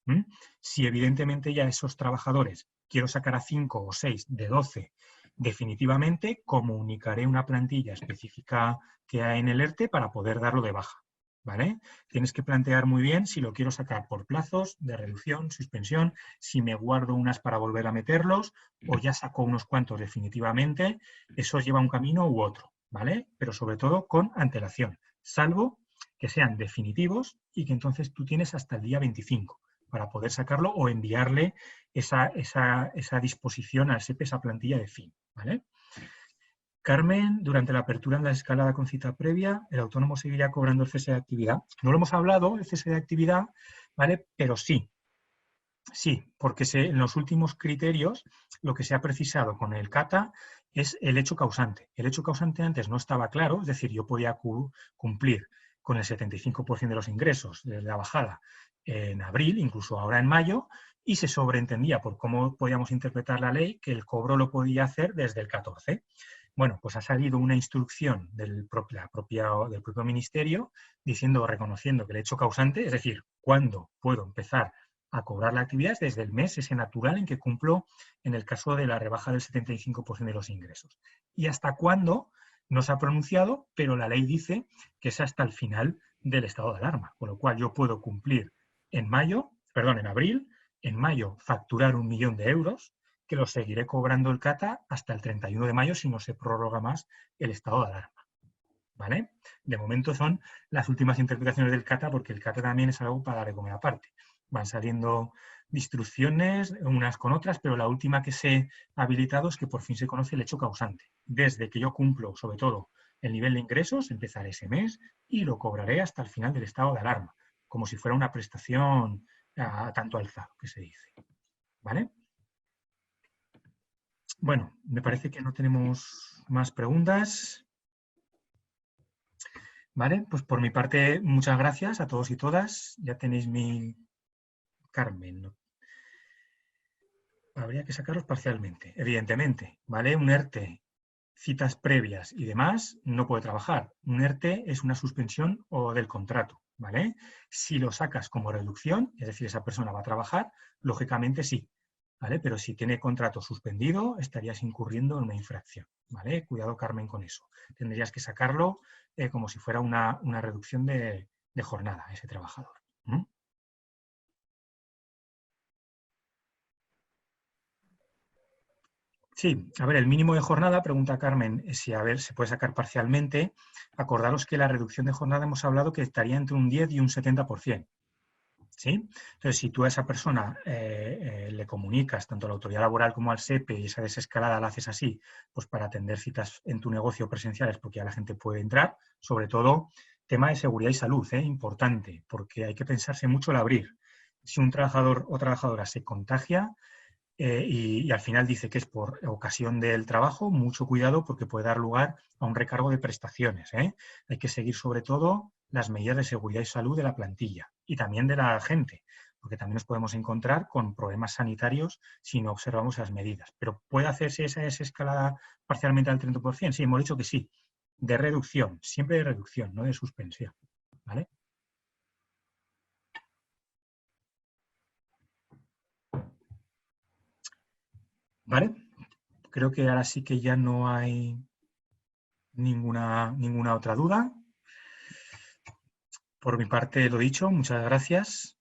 Si evidentemente ya esos trabajadores quiero sacar a 5 o 6 de 12 definitivamente, comunicaré una plantilla específica que hay en el ERTE para poder darlo de baja. ¿Vale? Tienes que plantear muy bien si lo quiero sacar por plazos de reducción, suspensión, si me guardo unas para volver a meterlos o ya saco unos cuantos definitivamente. Eso lleva un camino u otro, ¿vale? Pero sobre todo con antelación, salvo que sean definitivos y que entonces tú tienes hasta el día 25 para poder sacarlo o enviarle esa disposición al SEPE, esa plantilla de fin, ¿vale? Carmen, durante la apertura en la escalada con cita previa, el autónomo seguiría cobrando el cese de actividad. No lo hemos hablado, el cese de actividad, ¿vale? Pero sí, porque en los últimos criterios lo que se ha precisado con el CATA es el hecho causante. El hecho causante antes no estaba claro, es decir, yo podía cumplir con el 75% de los ingresos de la bajada en abril, incluso ahora en mayo, y se sobreentendía por cómo podíamos interpretar la ley que el cobro lo podía hacer desde el 14. Bueno, pues ha salido una instrucción del propio ministerio diciendo, reconociendo que el hecho causante, es decir, cuándo puedo empezar a cobrar la actividad, es desde el mes ese natural en que cumplo en el caso de la rebaja del 75% de los ingresos. Y hasta cuándo no se ha pronunciado, pero la ley dice que es hasta el final del estado de alarma, con lo cual yo puedo cumplir en abril, en mayo facturar 1 millón de euros, que lo seguiré cobrando el CATA hasta el 31 de mayo si no se prorroga más el estado de alarma. ¿Vale? De momento son las últimas interpretaciones del CATA, porque el CATA también es algo para comer aparte. Van saliendo instrucciones unas con otras, pero la última que se ha habilitado es que por fin se conoce el hecho causante. Desde que yo cumplo, sobre todo, el nivel de ingresos, empezaré ese mes y lo cobraré hasta el final del estado de alarma, como si fuera una prestación a tanto alzado, que se dice. ¿Vale? Bueno, me parece que no tenemos más preguntas. Vale, pues por mi parte, muchas gracias a todos y todas. Ya tenéis mi... Carmen, ¿no? Habría que sacarlos parcialmente, evidentemente, ¿vale? Un ERTE, citas previas y demás, no puede trabajar. Un ERTE es una suspensión o del contrato, ¿vale? Si lo sacas como reducción, es decir, esa persona va a trabajar, lógicamente sí, ¿vale? Pero si tiene contrato suspendido, estarías incurriendo en una infracción, ¿vale? Cuidado, Carmen, con eso. Tendrías que sacarlo como si fuera una reducción de jornada a ese trabajador. Sí, a ver, el mínimo de jornada, pregunta Carmen, si a ver, se puede sacar parcialmente. Acordaros que la reducción de jornada hemos hablado que estaría entre un 10 y un 70%. ¿Sí? Entonces, si tú a esa persona le comunicas tanto a la autoridad laboral como al SEPE y esa desescalada la haces así, pues para atender citas en tu negocio presenciales, porque ya la gente puede entrar, sobre todo tema de seguridad y salud, importante, porque hay que pensarse mucho el abrir. Si un trabajador o trabajadora se contagia, y al final dice que es por ocasión del trabajo, mucho cuidado porque puede dar lugar a un recargo de prestaciones. Hay que seguir sobre todo las medidas de seguridad y salud de la plantilla y también de la gente, porque también nos podemos encontrar con problemas sanitarios si no observamos esas medidas. Pero ¿puede hacerse esa desescalada parcialmente al 30%? Sí, hemos dicho que sí, de reducción, siempre de reducción, no de suspensión. ¿Vale? ¿Vale? Creo que ahora sí que ya no hay ninguna otra duda. Por mi parte, lo dicho, muchas gracias.